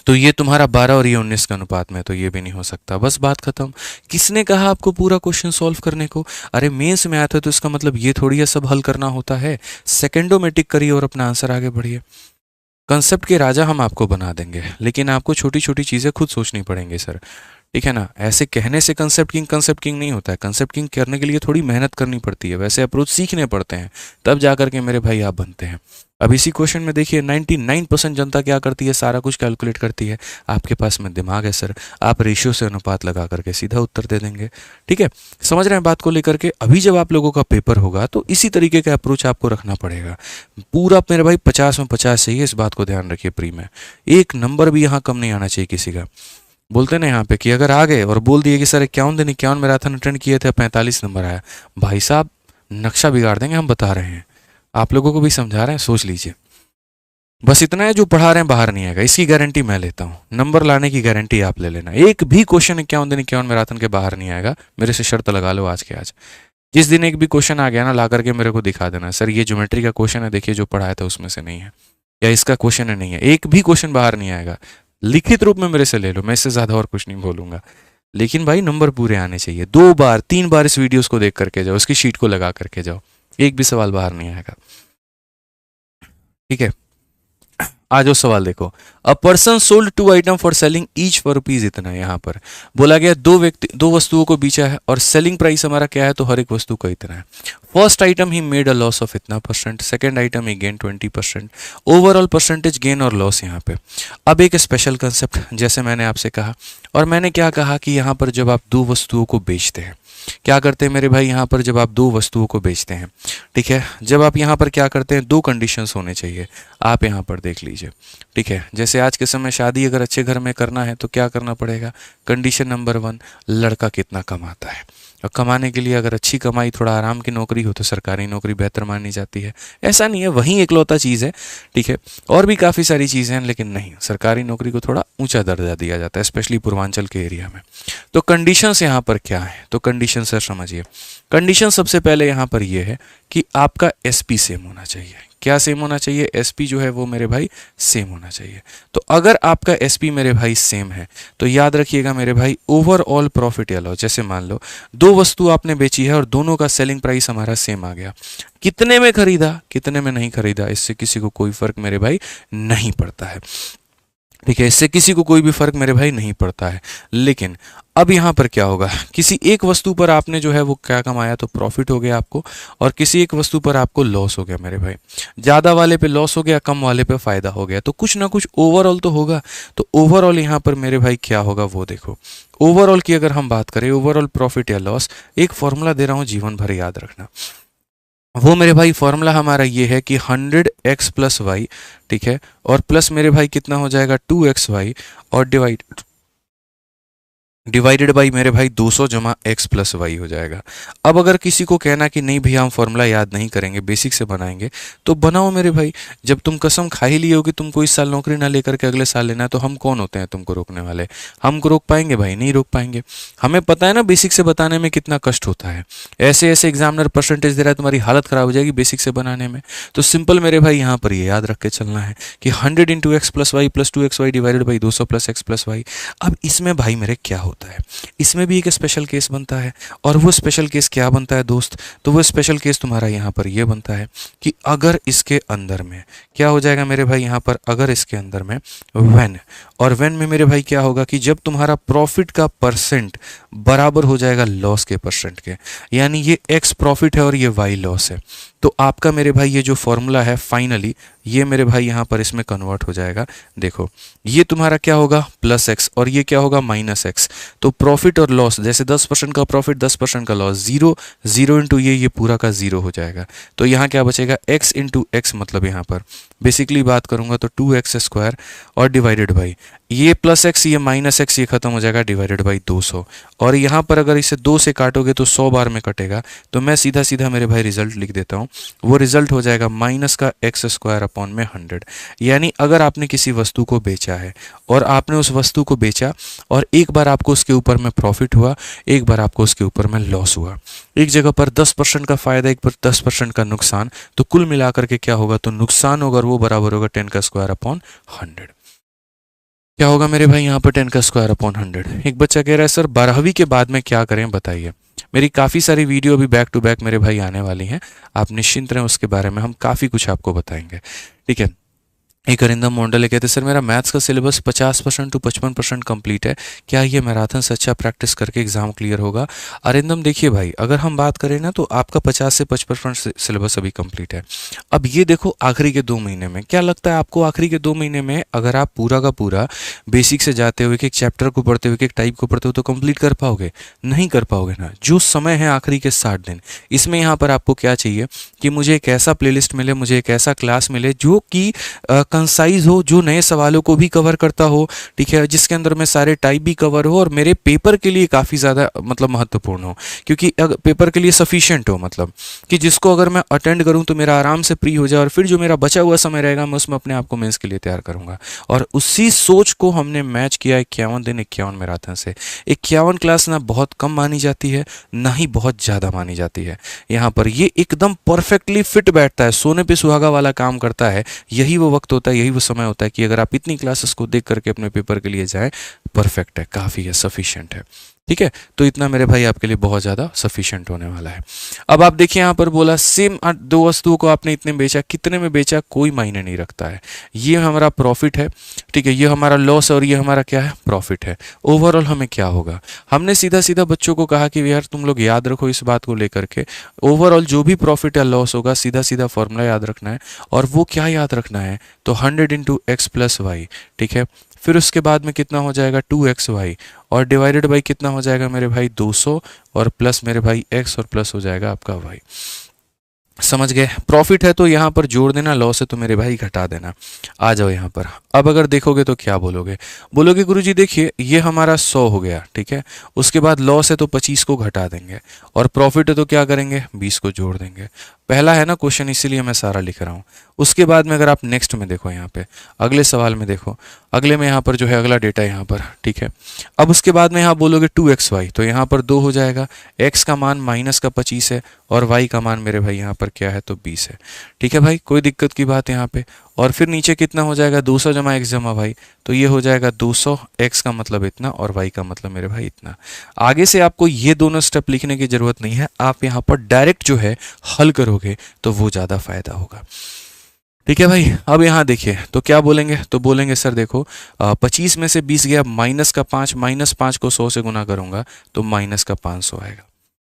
Speaker 1: तो ये तुम्हारा 12 और ये 19 के अनुपात में, तो ये भी नहीं हो सकता। बस बात खत्म। किसने कहा आपको पूरा क्वेश्चन सॉल्व करने को? अरे मेंस में आया था तो इसका मतलब ये थोड़ी है सब हल करना होता है। सेकेंडों में टिक करिए और अपना आंसर आगे बढ़िए। कंसेप्ट के राजा हम आपको बना देंगे, लेकिन आपको छोटी छोटी चीज़ें खुद सोचनी पड़ेंगी सर, ठीक है ना। ऐसे कहने से कंसेप्ट किंग नहीं होता है। कंसेप्ट किंग करने के लिए थोड़ी मेहनत करनी पड़ती है, वैसे अप्रोच सीखने पड़ते हैं, तब जा कर के मेरे भाई आप बनते हैं। अब इसी क्वेश्चन में देखिए 99% जनता क्या करती है, सारा कुछ कैलकुलेट करती है। आपके पास में दिमाग है सर, आप रेशियो से अनुपात लगा करके सीधा उत्तर दे देंगे। ठीक है, समझ रहे हैं बात को लेकर के। अभी जब आप लोगों का पेपर होगा तो इसी तरीके का अप्रोच आपको रखना पड़ेगा। पूरा मेरे भाई 50 में 50 चाहिए, इस बात को ध्यान रखिए। प्री में एक नंबर भी यहाँ कम नहीं आना चाहिए किसी का। बोलते ना यहाँ पे कि अगर आ गए और बोल दिए कि सर 51 दिन मैराथन अटेंड किए थे, 45 नंबर आया, भाई साहब नक्शा बिगाड़ देंगे। हम बता रहे हैं, आप लोगों को भी समझा रहे हैं, सोच लीजिए। बस इतना है, जो पढ़ा रहे हैं बाहर नहीं आएगा, इसकी गारंटी मैं लेता हूँ। नंबर लाने की गारंटी आप ले लेना। एक भी क्वेश्चन 51 दिन मैराथन के बाहर नहीं आएगा, मेरे से शर्त लगा लो आज के आज। जिस दिन एक भी क्वेश्चन आ गया ना, ला करके मेरे को दिखा देना, सर ये ज्योमेट्री का क्वेश्चन है, देखिए जो पढ़ाया था उसमें से नहीं है, या इसका क्वेश्चन है नहीं है। एक भी क्वेश्चन बाहर नहीं आएगा, लिखित रूप में मेरे से ले लो, मैं इससे ज्यादा और कुछ नहीं बोलूंगा। लेकिन भाई नंबर पूरे आने चाहिए। 2 बार 3 बार इस वीडियोस को देख करके जाओ, इसकी शीट को लगा करके जाओ, एक भी सवाल बाहर नहीं आएगा। ठीक है, आ जाओ सवाल देखो। A person sold 2 item for selling each for rupees इतना। यहाँ पर बोला गया दो वस्तुओं को बेचा है और सेलिंग प्राइस हमारा क्या है, तो हर एक वस्तु का इतना है। First item he made a loss of इतना परसेंट, सेकंड आइटम ही गेन 20%। ओवरऑल परसेंटेज गेन और लॉस यहाँ पे। अब एक स्पेशल कंसेप्ट, जैसे मैंने आपसे कहा, और मैंने क्या कहा कि यहाँ पर जब आप 2 वस्तुओं को बेचते हैं, क्या करते हैं मेरे भाई, यहाँ पर जब आप 2 वस्तुओं को बेचते हैं, ठीक है, जब आप यहाँ पर क्या करते हैं, 2 कंडीशंस होने चाहिए। आप यहाँ पर देख लीजिए। ठीक है, जैसे आज के समय शादी अगर अच्छे घर में करना है तो क्या करना पड़ेगा, कंडीशन नंबर 1, लड़का कितना कमाता है। और कमाने के लिए अगर अच्छी कमाई, थोड़ा आराम की नौकरी हो तो सरकारी नौकरी बेहतर मानी जाती है। ऐसा नहीं है वहीं एकलौता चीज़ है, ठीक है, और भी काफ़ी सारी चीज़ें हैं, लेकिन नहीं, सरकारी नौकरी को थोड़ा ऊंचा दर्जा दिया जाता है, स्पेशली पूर्वांचल के एरिया में। तो कंडीशंस यहाँ पर क्या है, तो कंडीशन सर समझिए। कंडीशन सबसे पहले यहाँ पर यह है कि आपका एसपी सेम होना चाहिए। क्या सेम होना चाहिए, एसपी जो है वो मेरे भाई सेम होना चाहिए। तो अगर आपका एसपी मेरे भाई सेम है तो याद रखिएगा मेरे भाई, ओवरऑल प्रॉफिट या लॉस, जैसे मान लो 2 वस्तु आपने बेची है और दोनों का सेलिंग प्राइस हमारा सेम आ गया, कितने में खरीदा कितने में नहीं खरीदा, इससे किसी को कोई फर्क मेरे भाई नहीं पड़ता है। ठीक है, इससे किसी को कोई भी फर्क मेरे भाई नहीं पड़ता है। लेकिन अब यहाँ पर क्या होगा, किसी एक वस्तु पर आपने जो है वो क्या कमाया, तो प्रॉफिट हो गया आपको, और किसी एक वस्तु पर आपको लॉस हो गया मेरे भाई। ज़्यादा वाले पे लॉस हो गया, कम वाले पे फायदा हो गया, तो कुछ ना कुछ ओवरऑल तो होगा। तो ओवरऑल यहाँ पर मेरे भाई क्या होगा वो देखो। ओवरऑल की अगर हम बात करें, ओवरऑल प्रॉफिट या लॉस, एक फॉर्मूला दे रहा हूँ, जीवन भर याद रखना। वो मेरे भाई फॉर्मूला हमारा ये है कि 100x + y, ठीक है, और प्लस मेरे भाई कितना हो जाएगा 2xy, और डिवाइडेड बाई मेरे भाई 200 जमा x + y हो जाएगा। अब अगर किसी को कहना कि नहीं भैया हम फॉर्मूला याद नहीं करेंगे, बेसिक से बनाएंगे, तो बनाओ मेरे भाई। जब तुम कसम खा ही लिए हो कि तुमको इस साल नौकरी ना लेकर के अगले साल लेना है, तो हम कौन होते हैं तुमको रोकने वाले। हमको रोक पाएंगे भाई, नहीं रोक पाएंगे। हमें पता है ना बेसिक से बताने में कितना कष्ट होता है। ऐसे ऐसे एग्जामिनर परसेंटेज दे रहा है, तुम्हारी हालत खराब हो जाएगी बेसिक से बनाने में। तो सिंपल मेरे भाई यहाँ पर ये याद रख के चलना है कि 100 × x + y + 2xy divided by 200 + x + y। अब इसमें भाई मेरे क्या होता है, इसमें भी एक स्पेशल केस बनता है। और वो स्पेशल केस क्या बनता है दोस्त, तो वो स्पेशल केस तुम्हारा यहाँ पर ये बनता है कि अगर इसके अंदर में क्या हो जाएगा मेरे भाई, यहाँ पर अगर इसके अंदर में व्हेन, और व्हेन में मेरे भाई क्या होगा कि जब तुम्हारा प्रॉफिट का परसेंट बराबर हो जाएगा लॉस के परसेंट के, यानी ये x प्रॉफिट है और ये y लॉस है, तो आपका मेरे भाई ये जो फॉर्मूला है फाइनली ये मेरे भाई यहाँ पर इसमें कन्वर्ट हो जाएगा। देखो ये तुम्हारा क्या होगा +x, और ये क्या होगा -x। तो प्रॉफिट और लॉस, जैसे 10% का प्रॉफिट 10% का लॉस, 0 0 इंटू ये पूरा का 0 हो जाएगा। तो यहाँ क्या बचेगा, x इंटू एक्स, मतलब यहाँ पर बेसिकली बात करूंगा तो 2x² और डिवाइडेड बाई ये +x, ये -x, ये खत्म हो जाएगा डिवाइडेड बाई 200। और यहाँ पर अगर इसे 2 से काटोगे तो 100 बार में कटेगा, तो मैं सीधा सीधा मेरे भाई रिजल्ट लिख देता हूँ। वो रिजल्ट हो जाएगा -x²/100। यानी अगर आपने किसी वस्तु को बेचा है और आपने उस वस्तु को बेचा और एक बार आपको उसके ऊपर में प्रॉफिट हुआ, एक बार आपको उसके ऊपर में लॉस हुआ, एक जगह पर 10% का फायदा, एक पर 10% का नुकसान, तो कुल मिलाकर के क्या होगा, तो नुकसान होगा वो बराबर होगा 10^² क्या होगा मेरे भाई यहाँ पर 10^²। एक बच्चा कह रहा है सर 12वीं के बाद में क्या करें बताइए। मेरी काफ़ी सारी वीडियो अभी बैक टू बैक मेरे भाई आने वाली हैं, आप निश्चिंत रहें, उसके बारे में हम काफ़ी कुछ आपको बताएंगे। ठीक है, एक अरिंदम मोंडले कहते सर मेरा मैथ्स का सिलेबस 50% टू 55% कंप्लीट है, क्या ये मैराथन से अच्छा प्रैक्टिस करके एग्जाम क्लियर होगा? अरिंदम देखिए भाई, अगर हम बात करें ना तो आपका 50 से 55% सिलेबस अभी कंप्लीट है। अब ये देखो आखिरी के 2 महीने में क्या लगता है आपको, आखिरी के 2 महीने में अगर आप पूरा का पूरा बेसिक से जाते हुए एक चैप्टर को पढ़ते हुए एक टाइप को पढ़ते हो तो कंप्लीट कर पाओगे? नहीं कर पाओगे ना। जो समय है आखिरी के 60 दिन, इसमें यहाँ पर आपको क्या चाहिए कि मुझे एक ऐसा प्लेलिस्ट मिले, मुझे एक ऐसा क्लास मिले जो कि कंसाइज हो, जो नए सवालों को भी कवर करता हो, ठीक है, जिसके अंदर में सारे टाइप भी कवर हो और मेरे पेपर के लिए काफ़ी ज़्यादा मतलब महत्वपूर्ण हो, क्योंकि अगर पेपर के लिए सफिशिएंट हो, मतलब कि जिसको अगर मैं अटेंड करूं तो मेरा आराम से फ्री हो जाए और फिर जो मेरा बचा हुआ समय रहेगा मैं उसमें अपने आप को मेंस के लिए तैयार करूंगा। और उसी सोच को हमने मैच किया 51 दिन 51 मैराथन से। 51 क्लास ना बहुत कम मानी जाती है, ना ही बहुत ज़्यादा मानी जाती है। यहाँ पर ये एकदम परफेक्टली फिट बैठता है, सोने पे सुहागा वाला काम करता है। यही वो वक्त होता है, यही वो समय होता है कि अगर आप इतनी क्लासेस को देख करके अपने पेपर के लिए जाएं, परफेक्ट है, काफ़ी है, सफिशिएंट है। ठीक है, तो इतना मेरे भाई आपके लिए बहुत ज़्यादा सफिशिएंट होने वाला है। अब आप देखिए यहाँ पर बोला सेम दो वस्तुओं को आपने इतने बेचा, कितने में बेचा कोई मायने नहीं रखता है। ये हमारा प्रॉफिट है, ठीक है, ये हमारा लॉस और ये हमारा क्या है, प्रॉफिट है। ओवरऑल हमें क्या होगा, हमने सीधा सीधा बच्चों को कहा कि यार तुम लोग याद रखो इस बात को लेकर के, ओवरऑल जो भी प्रॉफिट या लॉस होगा सीधा सीधा फॉर्मूला याद रखना है। और वो क्या याद रखना है, तो 100 इंटू एक्स प्लस वाई, ठीक है। फिर उसके बाद में कितना हो जाएगा 2xy और डिवाइडेड बाई कितना हो जाएगा मेरे भाई 200 और प्लस मेरे भाई x और प्लस हो जाएगा आपका y। समझ गए? प्रॉफिट है तो यहाँ पर जोड़ देना, लॉस है तो मेरे भाई घटा देना। आ जाओ यहाँ पर। अब अगर देखोगे तो क्या बोलोगे, बोलोगे गुरुजी देखिए ये हमारा 100 हो गया, ठीक है, उसके बाद लॉस है तो 25 को घटा देंगे और प्रॉफिट है तो क्या करेंगे 20 को जोड़ देंगे। पहला है ना क्वेश्चन, इसीलिए मैं सारा लिख रहा हूँ। उसके बाद में अगर आप नेक्स्ट में देखो, यहाँ पे अगले सवाल में देखो, अगले में यहाँ पर जो है अगला डेटा यहाँ पर, ठीक है। अब उसके बाद में यहाँ बोलोगे 2xy, तो यहाँ पर 2 हो जाएगा, x का मान माइनस का 25 है और y का मान मेरे भाई यहाँ पर क्या है तो 20 है, ठीक है भाई, कोई दिक्कत की बात यहाँ पे। और फिर नीचे कितना हो जाएगा 200 जमा x जमा y, तो ये हो जाएगा 200, x का मतलब इतना और y का मतलब मेरे भाई इतना। आगे से आपको ये दोनों स्टेप लिखने की जरूरत नहीं है, आप यहाँ पर डायरेक्ट जो है हल करोगे तो वो ज़्यादा फायदा होगा। ठीक है भाई, अब यहाँ देखिए तो क्या बोलेंगे, तो बोलेंगे सर देखो 25 में से 20 गया, माइनस का 5, माइनस 5 को 100 से गुना करूंगा तो माइनस का 500 आएगा,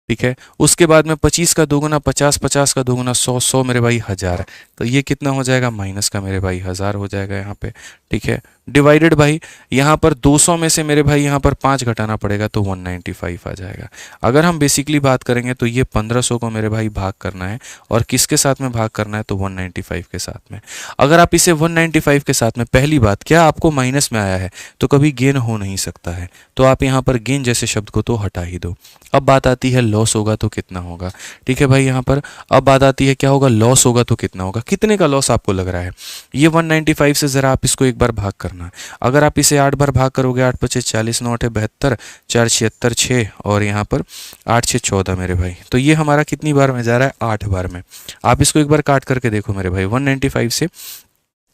Speaker 1: ठीक है। उसके बाद में 25 का दोगुना 50, 50 का दोगुना 100, 100 मेरे भाई 1000, तो ये कितना हो जाएगा माइनस का मेरे भाई 1000 हो जाएगा यहाँ पे, ठीक है। डिवाइडेड भाई यहाँ पर 200 में से मेरे भाई यहाँ पर 5 घटाना पड़ेगा तो 195 आ जाएगा। अगर हम बेसिकली बात करेंगे तो ये 1500 को मेरे भाई भाग करना है और किसके साथ में भाग करना है तो 195 के साथ में। अगर आप इसे 195 के साथ में, पहली बात क्या आपको माइनस में आया है तो कभी गेन हो नहीं सकता है, तो आप यहाँ पर गेन जैसे शब्द को तो हटा ही दो। अब बात आती है लॉस होगा तो कितना होगा, ठीक है भाई यहाँ पर। अब बात आती है क्या होगा, लॉस होगा तो कितना होगा, कितने का लॉस आपको लग रहा है। ये 195 से ज़रा आप इसको एक बार भाग करना। अगर आप इसे 8 बार भाग करोगे, 8 पचे 40, 9 8 72, 4 76 6 और यहाँ पर 8 6 14 मेरे भाई, तो ये हमारा कितनी बार में जा रहा है 8 बार में। आप इसको एक बार काट करके देखो मेरे भाई, 195 से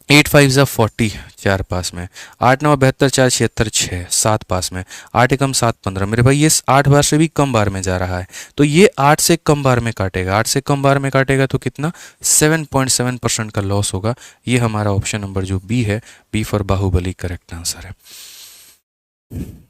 Speaker 1: 8 5 ज़ा 40, 4 पास में, 8 9 72, 4 76 6, 7 पास में, 8 एकम 7 15 मेरे भाई, ये 8 बार से भी कम बार में जा रहा है, तो ये 8 से कम बार में काटेगा, 8 से कम बार में काटेगा तो कितना 7.7% का लॉस होगा। ये हमारा ऑप्शन नंबर जो बी है, B for Baahubali, correct answer है।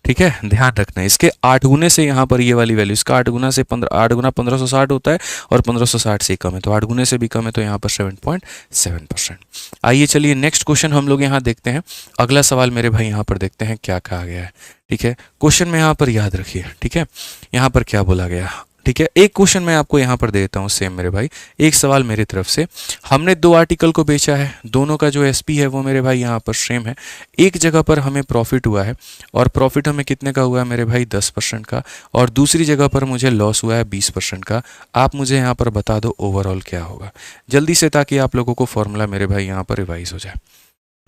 Speaker 1: ठीक है, ध्यान रखना है इसके 8 गुने से यहाँ पर ये वाली वैल्यू, इसका 8 गुना से 8 गुना 1560 होता है और 1560 से कम है, तो 8 गुने से भी कम है, तो यहाँ पर 7.7%। आइए चलिए नेक्स्ट क्वेश्चन हम लोग यहाँ देखते हैं। अगला सवाल मेरे भाई यहाँ पर देखते हैं क्या कहा गया है, ठीक है। क्वेश्चन में यहाँ पर याद रखिए, ठीक है, यहाँ पर क्या बोला गया, ठीक है। एक क्वेश्चन मैं आपको यहाँ पर दे देता हूँ सेम मेरे भाई, एक सवाल मेरी तरफ से। हमने 2 आर्टिकल को बेचा है, दोनों का जो एसपी है वो मेरे भाई यहाँ पर सेम है। एक जगह पर हमें प्रॉफिट हुआ है और प्रॉफिट हमें कितने का हुआ है मेरे भाई 10% का, और दूसरी जगह पर मुझे लॉस हुआ है 20% का। आप मुझे यहाँ पर बता दो ओवरऑल क्या होगा, जल्दी से, ताकि आप लोगों को फॉर्मूला मेरे भाई यहाँ पर रिवाइज हो जाए।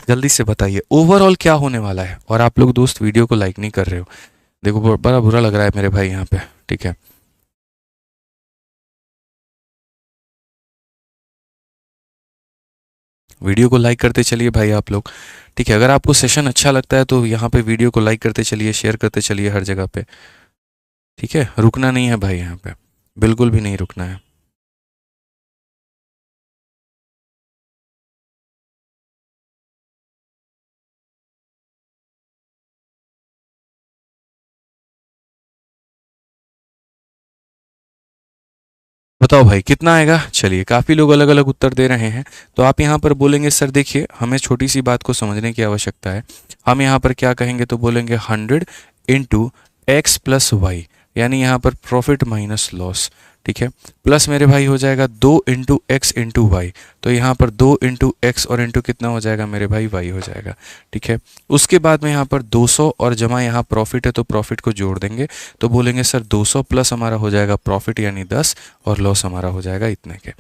Speaker 1: जल्दी से बताइए ओवरऑल क्या होने वाला है। और आप लोग दोस्त वीडियो को लाइक नहीं कर रहे हो, देखो बड़ा बुरा लग रहा है मेरे भाई यहाँ पे, ठीक है। वीडियो को लाइक करते चलिए भाई आप लोग, ठीक है। अगर आपको सेशन अच्छा लगता है तो यहाँ पे वीडियो को लाइक करते चलिए, शेयर करते चलिए हर जगह पे, ठीक है। रुकना नहीं है भाई यहाँ पे, बिल्कुल भी नहीं रुकना है। बताओ भाई कितना आएगा। चलिए काफ़ी लोग अलग अलग उत्तर दे रहे हैं। तो आप यहाँ पर बोलेंगे सर देखिए हमें छोटी सी बात को समझने की आवश्यकता है। हम यहाँ पर क्या कहेंगे, तो बोलेंगे 100 इंटू एक्स प्लस वाई, यानी यहाँ पर प्रॉफिट माइनस लॉस, ठीक है। प्लस मेरे भाई हो जाएगा 2 इंटू एक्स इंटू वाई, तो यहाँ पर 2 इंटू एक्स और इंटू कितना हो जाएगा मेरे भाई, वाई हो जाएगा, ठीक है। उसके बाद में यहाँ पर 200 और जमा यहाँ प्रॉफिट है तो प्रॉफिट को जोड़ देंगे, तो बोलेंगे सर 200 प्लस हमारा हो जाएगा प्रॉफिट यानी 10 और लॉस हमारा हो जाएगा इतने के।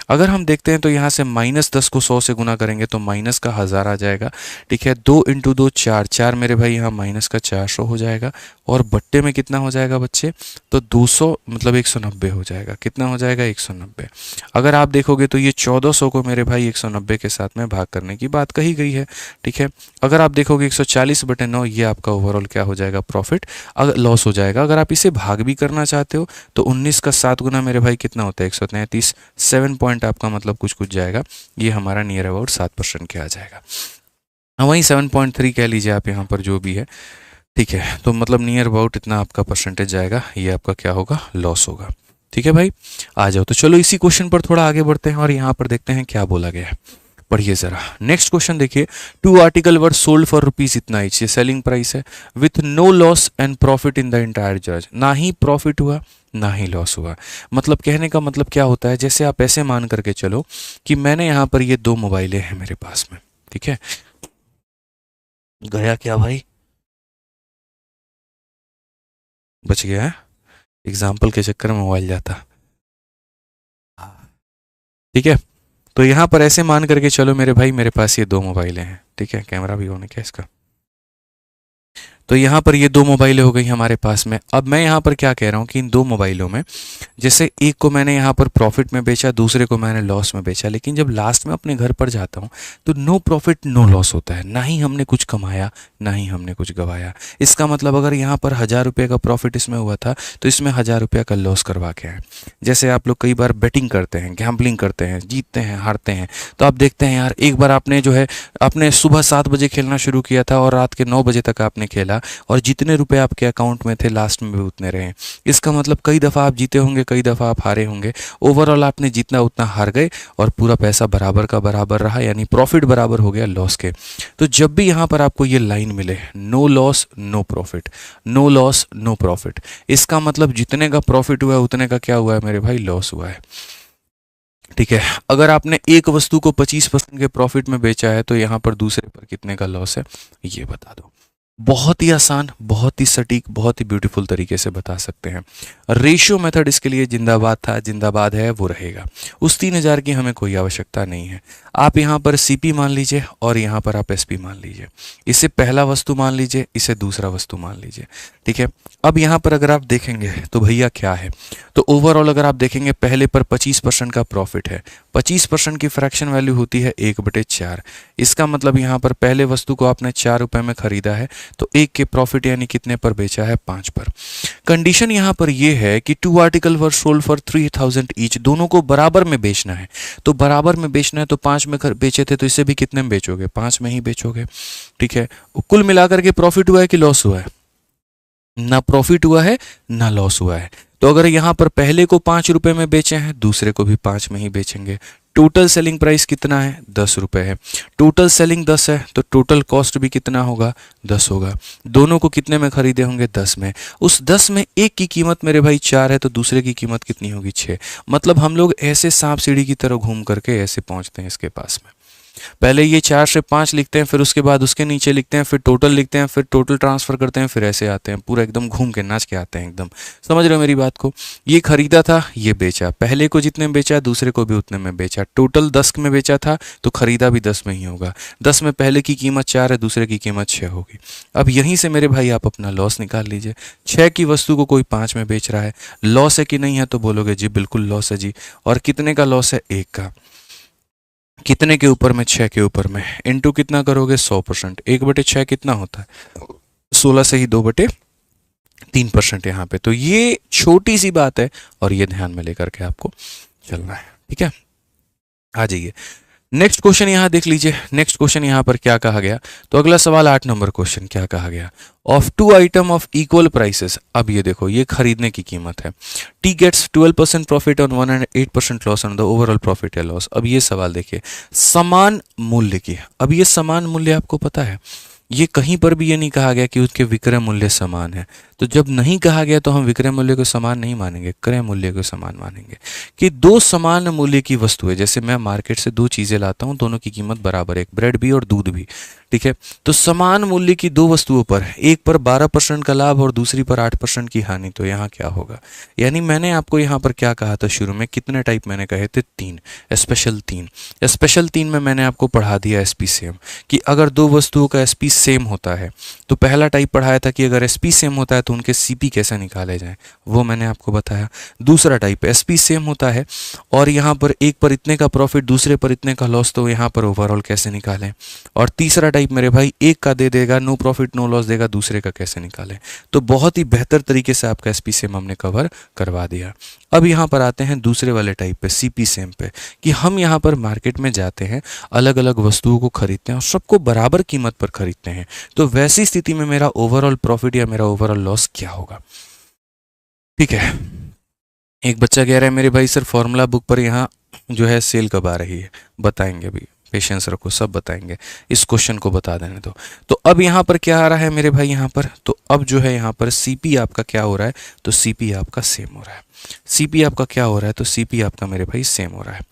Speaker 1: अगर हम देखते हैं तो यहाँ से -10 को 100 से गुना करेंगे तो माइनस का 1000 आ जाएगा, ठीक है। 2 इंटू 2 4, 4 मेरे भाई यहाँ माइनस का 400 हो जाएगा और बट्टे में कितना हो जाएगा बच्चे, तो 200 मतलब 190 हो जाएगा। कितना हो जाएगा 190। अगर आप देखोगे तो ये 1400 को मेरे भाई 190 के साथ में भाग करने की बात कही गई है, ठीक है। अगर आप देखोगे 140/9 ये आपका ओवरऑल क्या हो जाएगा, प्रॉफिट अगर लॉस हो जाएगा। अगर आप इसे भाग भी करना चाहते हो तो 19 का 7 गुना मेरे भाई कितना होता है 133, 7 पॉइंट आपका मतलब कुछ कुछ जाएगा, ये हमारा नियर अबाउट 7% के आ जाएगा। वहीं 7.3 कह लीजिए आप यहाँ पर जो भी है, ठीक है। तो मतलब नियर अबाउट इतना आपका परसेंटेज जाएगा, ये आपका क्या होगा, लॉस होगा, ठीक है भाई। आ जाओ तो चलो इसी क्वेश्चन पर थोड़ा आगे बढ़ते हैं और यहाँ पर देखते हैं क्या बोला गया है। पढ़िए जरा नेक्स्ट क्वेश्चन देखिए। 2 article were sold for rupees इतना इच, ये सेलिंग प्राइस है, with no loss and profit in the entire charge, ना ही प्रॉफिट हुआ ना ही लॉस हुआ। मतलब कहने का मतलब क्या होता है, जैसे आप ऐसे मान करके चलो कि मैंने यहाँ पर ये 2 मोबाइलें हैं मेरे पास में, ठीक है। गया क्या भाई, बच गया है, एग्जाम्पल के चक्कर में मोबाइल जाता, ठीक है। तो यहाँ पर ऐसे मान करके चलो मेरे भाई मेरे पास ये 2 मोबाइलें हैं, ठीक है। कैमरा भी होने क्या इसका, तो यहाँ पर ये 2 मोबाइलें हो गई हमारे पास में। अब मैं यहाँ पर क्या कह रहा हूँ कि इन 2 मोबाइलों में जैसे एक को मैंने यहाँ पर प्रॉफिट में बेचा, दूसरे को मैंने लॉस में बेचा, लेकिन जब लास्ट में अपने घर पर जाता हूँ तो नो प्रॉफिट नो लॉस होता है, ना ही हमने कुछ कमाया ना ही हमने कुछ गवाया। इसका मतलब अगर यहाँ पर 1000 रुपये का प्रॉफिट इसमें हुआ था तो इसमें 1000 रुपये का लॉस करवा के आए। जैसे आप लोग कई बार बेटिंग करते हैं, गैम्बलिंग करते हैं, जीतते हैं हारते हैं, तो आप देखते हैं यार एक बार आपने जो है आपने सुबह 7 बजे खेलना शुरू किया था और रात के 9 बजे तक आपने खेला और जितने रुपए आपके अकाउंट में थे लास्ट में भी उतने रहे। इसका मतलब कई दफ़ा आप जीते होंगे, कई दफ़ा आप हारे होंगे, ओवरऑल आपने जितना उतना हार गए और पूरा पैसा बराबर का बराबर रहा, यानी प्रॉफिट बराबर हो गया लॉस के। तो जब भी यहाँ पर आपको ये लाइन मिले no loss no profit, no loss no profit, इसका मतलब जितने का प्रॉफिट हुआ है उतने का क्या हुआ है मेरे भाई, लॉस हुआ है, ठीक है। अगर आपने एक वस्तु को 25% के प्रॉफिट में बेचा है तो यहाँ पर दूसरे पर कितने का लॉस है ये बता दो। बहुत ही आसान, बहुत ही सटीक, बहुत ही ब्यूटीफुल तरीके से बता सकते हैं। रेशियो मेथड इसके लिए जिंदाबाद था, जिंदाबाद है, वो रहेगा। उस 3000 की हमें कोई आवश्यकता नहीं है। आप यहाँ पर सीपी मान लीजिए और यहाँ पर आप एसपी मान लीजिए, इसे पहला वस्तु मान लीजिए, इसे दूसरा वस्तु मान लीजिए, ठीक है। अब यहाँ पर अगर आप देखेंगे तो भैया क्या है, तो ओवरऑल अगर आप देखेंगे पहले पर 25% का प्रॉफिट है, 25% की फ्रैक्शन वैल्यू होती है 1/4। इसका मतलब यहाँ पर पहले वस्तु को आपने 4 रुपए में खरीदा है तो 1 के प्रॉफिट यानी कितने पर बेचा है, 5 पर। कंडीशन यहाँ पर यह है कि 2 article were sold for 3000 each, दोनों को बराबर में बेचना है। तो बराबर में बेचना है तो 5 में बेचे थे तो इसे भी कितने में बेचोगे, 5 में ही बेचोगे, ठीक है। कुल मिलाकर के प्रॉफिट हुआ है कि लॉस हुआ है, ना प्रॉफिट हुआ है ना लॉस हुआ है। तो अगर यहाँ पर पहले को 5 रुपए में बेचे हैं दूसरे को भी 5 में ही बेचेंगे। टोटल सेलिंग प्राइस कितना है, 10 रुपए है। टोटल सेलिंग 10 है तो टोटल कॉस्ट भी कितना होगा, 10 होगा। दोनों को कितने में खरीदे होंगे, 10 में। उस 10 में एक की कीमत मेरे भाई 4 है तो दूसरे की कीमत कितनी होगी, 6। मतलब हम लोग ऐसे सांप सीढ़ी की तरह घूम करके ऐसे पहुंचते हैं इसके पास में। पहले ये 4 से 5 लिखते हैं, फिर उसके बाद उसके नीचे लिखते हैं, फिर टोटल लिखते हैं, फिर टोटल ट्रांसफर करते हैं, फिर ऐसे आते हैं, पूरा एकदम घूम के नाच के आते हैं एकदम। समझ रहे हो मेरी बात को। ये खरीदा था, ये बेचा, पहले को जितने में बेचा दूसरे को भी उतने में बेचा। टोटल 10 में बेचा था तो खरीदा भी 10 में ही होगा। 10 में पहले की कीमत 4 है, दूसरे की कीमत 6 होगी। अब यहीं से मेरे भाई आप अपना लॉस निकाल लीजिए। 6 की वस्तु को कोई 5 में बेच रहा है, लॉस है कि नहीं है, तो बोलोगे जी बिल्कुल लॉस है जी। और कितने का लॉस है, 1 का। कितने के ऊपर में, 6 के ऊपर में। इनटू कितना करोगे, 100%। 1/6 कितना होता है, 16 से ही 2/3% यहाँ पे। तो ये छोटी सी बात है और ये ध्यान में लेकर के आपको चलना है, ठीक है। आ जाइए नेक्स्ट क्वेश्चन यहाँ देख लीजिए, नेक्स्ट क्वेश्चन यहाँ पर क्या कहा गया। तो अगला सवाल 8 नंबर क्वेश्चन क्या कहा गया, of two item of equal prices. अब ये देखो, ये खरीदने की कीमत है। T gets 12% profit on one and 8% loss on the overall profit या लॉस। अब ये सवाल देखिए, समान मूल्य की। अब ये समान मूल्य आपको पता है, ये कहीं पर भी ये नहीं कहा गया कि उसके विक्रय मूल्य समान है। तो जब नहीं कहा गया तो हम विक्रय मूल्य को समान नहीं मानेंगे, क्रय मूल्य को समान मानेंगे। कि दो समान मूल्य की वस्तु है, जैसे मैं मार्केट से दो चीजें लाता हूं, दोनों की कीमत बराबर है, एक ब्रेड भी और दूध भी, ठीक है। तो समान मूल्य की दो वस्तुओं पर, एक पर 12% का लाभ और दूसरी पर 8% की हानि, तो यहाँ क्या होगा। यानी मैंने आपको यहाँ पर क्या कहा था शुरू में, कितने टाइप मैंने कहे थे, 3, स्पेशल 3। स्पेशल 3 में मैंने आपको पढ़ा दिया एसपी सेम, कि अगर दो वस्तुओं का एसपी सेम होता है तो पहला टाइप पढ़ाया था कि अगर एसपी सेम होता है तो उनके सीपी कैसे निकाले जाएं, वो मैंने आपको बताया। दूसरा टाइप एसपी सेम होता है और यहाँ पर एक पर इतने का प्रॉफिट दूसरे पर इतने का लॉस, तो यहाँ पर ओवरऑल कैसे निकालें। और तीसरा टाइप मेरे भाई एक का दे देगा, नो प्रॉफिट नो लॉस देगा, दूसरे का कैसे निकालें। तो बहुत ही बेहतर तरीके से आपका एसपी सेम हमने कवर करवा दिया। अब यहाँ पर आते हैं दूसरे वाले टाइप पे, सीपी सेम पे, कि हम यहाँ पर मार्केट में जाते हैं, अलग अलग वस्तुओं को खरीदते हैं और सबको बराबर कीमत पर खरीदते हैं। तो वैसी स्थिति में मेरा ओवरऑल प्रॉफिट या मेरा ओवरऑल लॉस क्या होगा। ठीक है, एक बच्चा कह रहा है मेरे भाई सर फॉर्मूला बुक पर यहाँ जो है सेल कब आ रही है, बताएंगे अभी, पेशेंस रखो, सब बताएंगे, इस क्वेश्चन को बता देने दो। तो अब यहाँ पर क्या आ रहा है मेरे भाई, यहाँ पर तो अब जो है यहाँ पर सीपी आपका क्या हो रहा है, तो सीपी आपका सेम हो रहा है। सीपी आपका क्या हो रहा है, तो सीपी आपका मेरे भाई सेम हो रहा है।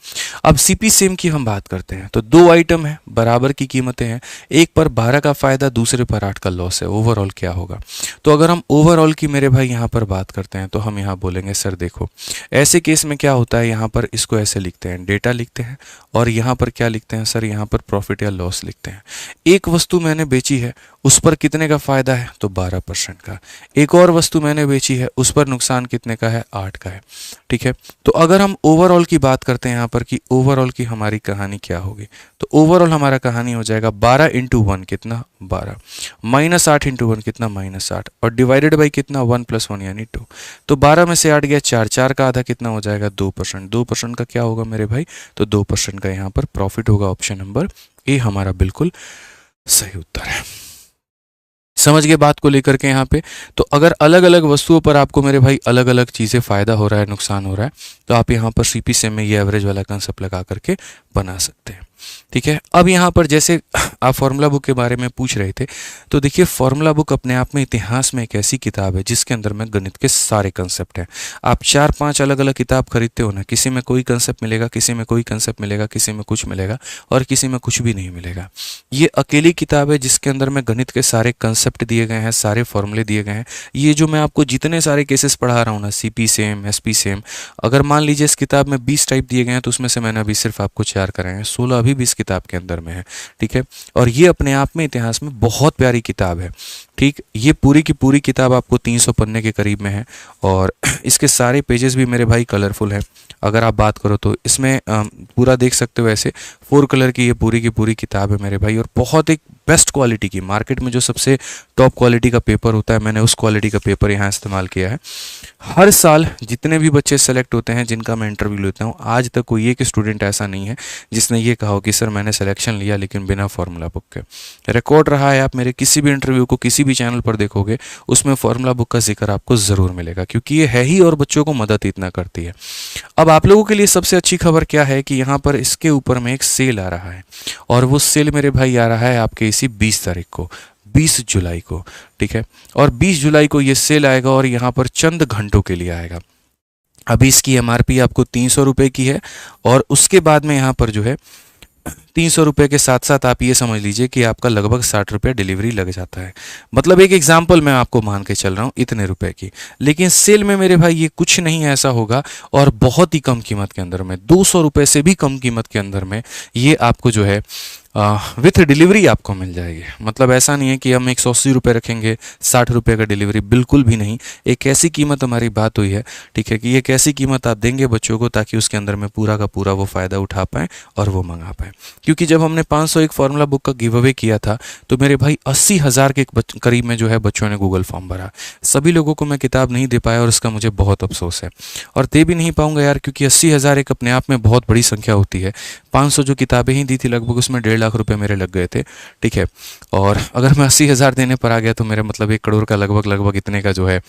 Speaker 1: अब सीपी सेम की हम बात करते हैं, तो दो आइटम है, बराबर की कीमतें हैं, एक पर 12 का फायदा दूसरे पर 8 का लॉस है, ओवरऑल क्या होगा। तो अगर हम ओवरऑल की मेरे भाई यहाँ पर बात करते हैं तो हम यहाँ बोलेंगे सर देखो, ऐसे केस में क्या होता है, यहाँ पर इसको ऐसे लिखते हैं, डेटा लिखते हैं और यहाँ पर क्या लिखते हैं सर, यहाँ पर प्रॉफिट या लॉस लिखते हैं। एक वस्तु मैंने बेची है, उस पर कितने का फायदा है, तो 12% का। एक और वस्तु मैंने बेची है, उस पर नुकसान कितने का है, 8 का है। ठीक है, तो अगर हम ओवरऑल की बात करते हैं यहाँ पर कि ओवरऑल की हमारी कहानी क्या होगी, तो ओवरऑल हमारा कहानी हो जाएगा 12 इंटू 1 कितना, 12, माइनस 8 इंटू 1 कितना, -8, और डिवाइडेड बाई कितना, 1 + 1 यानी 2। तो 12 में से 8 गया 4, 4 का आधा कितना हो जाएगा, 2%। 2% का क्या होगा मेरे भाई, तो 2% का यहाँ पर प्रॉफिट होगा। ऑप्शन नंबर ए हमारा बिल्कुल सही उत्तर है। समझ गए बात को लेकर के यहाँ पे। तो अगर अलग अलग वस्तुओं पर आपको मेरे भाई अलग अलग चीज़ें फ़ायदा हो रहा है, नुकसान हो रहा है, तो आप यहाँ पर सीपी सेम में ये एवरेज वाला कंसेप्ट लगा करके बना सकते हैं। ठीक है, अब यहाँ पर जैसे आप फॉर्मूला बुक के बारे में पूछ रहे थे, तो देखिए फॉर्मूला बुक अपने आप में इतिहास में एक ऐसी किताब है जिसके अंदर में गणित के सारे कंसेप्ट हैं। आप 4-5 अलग अलग किताब खरीदते हो ना, किसी में कोई कंसेप्ट मिलेगा, किसी में कोई कंसेप्ट मिलेगा, किसी में कुछ मिलेगा और किसी में कुछ भी नहीं मिलेगा। ये अकेली किताब है जिसके अंदर में गणित के सारे कंसेप्ट दिए गए हैं, सारे फॉर्मूले दिए गए हैं। ये जो मैं आपको जितने सारे केसेस पढ़ा रहा हूँ ना, सीपी सेम, एसपी सेम, अगर मान लीजिए इस किताब में 20 टाइप दिए गए हैं तो उसमें से मैंने अभी सिर्फ आपको 4 कराए हैं, 16 अभी भी इस किताब के अंदर में है। ठीक है, और ये अपने आप में इतिहास में बहुत प्यारी किताब है। ठीक, ये पूरी की पूरी किताब आपको 300 पन्ने के करीब में है और इसके सारे पेजेस भी मेरे भाई कलरफुल हैं। अगर आप बात करो तो इसमें पूरा देख सकते हो, ऐसे 4 कलर की ये पूरी की पूरी किताब है मेरे भाई, और बहुत एक बेस्ट क्वालिटी की, मार्केट में जो सबसे टॉप क्वालिटी का पेपर होता है, मैंने उस क्वालिटी का पेपर यहाँ इस्तेमाल किया है। हर साल जितने भी बच्चे सेलेक्ट होते हैं जिनका मैं इंटरव्यू लेता हूँ, आज तक कोई एक स्टूडेंट ऐसा नहीं है जिसने ये कहा हो कि सर मैंने सिलेक्शन लिया लेकिन बिना फॉर्मूला बुक के। रिकॉर्ड रहा है, आप मेरे किसी भी इंटरव्यू को किसी भी चैनल पर देखोगे उसमें फॉर्मूला बुक का जिक्र आपको ज़रूर मिलेगा, क्योंकि ये है ही और बच्चों को मदद इतना करती है। अब आप लोगों के लिए सबसे अच्छी खबर क्या है कि यहाँ पर इसके ऊपर में एक सेल आ रहा है, और वो सेल मेरे भाई आ रहा है आपके इसी 20 तारीख को, 20 जुलाई को। ठीक है, और 20 जुलाई को ये सेल आएगा और यहाँ पर चंद घंटों के लिए आएगा। अभी इसकी एमआरपी आपको 300 रुपये की है, और उसके बाद में यहाँ पर जो है 300 रुपये के साथ साथ आप ये समझ लीजिए कि आपका लगभग 60 रुपये डिलीवरी लग जाता है। मतलब एक एग्जाम्पल मैं आपको मान के चल रहा हूँ इतने रुपए की। लेकिन सेल में मेरे भाई ये कुछ नहीं ऐसा होगा, और बहुत ही कम कीमत के अंदर में, 200 रुपये से भी कम कीमत के अंदर में ये आपको जो है विथ डिलीवरी आपको मिल जाएगी। मतलब ऐसा नहीं है कि हम 180 रुपये रखेंगे, 60 रुपये का डिलीवरी, बिल्कुल भी नहीं। एक ऐसी कीमत हमारी बात हुई है, ठीक है, कि एक ऐसी कीमत आप देंगे बच्चों को ताकि उसके अंदर में पूरा का पूरा वो फ़ायदा उठा पाएँ और वो मंगा पाएँ। क्योंकि जब हमने 501 फार्मूला बुक का गिव अवे किया था तो मेरे भाई 80,000 के करीब में जो है बच्चों ने गूगल फॉर्म भरा। सभी लोगों को मैं किताब नहीं दे पाया और उसका मुझे बहुत अफसोस है, और दे भी नहीं पाऊंगा यार, क्योंकि 80,000 एक अपने आप में बहुत बड़ी संख्या होती है। 500 जो किताबें ही दी थी लगभग, उसमें 1.5 लाख रुपए मेरे लग गए थे, ठीक है। और अगर मैं 80,000 देने पर आ गया तो मेरे मतलब 1 करोड़ का लगभग इतने का जो है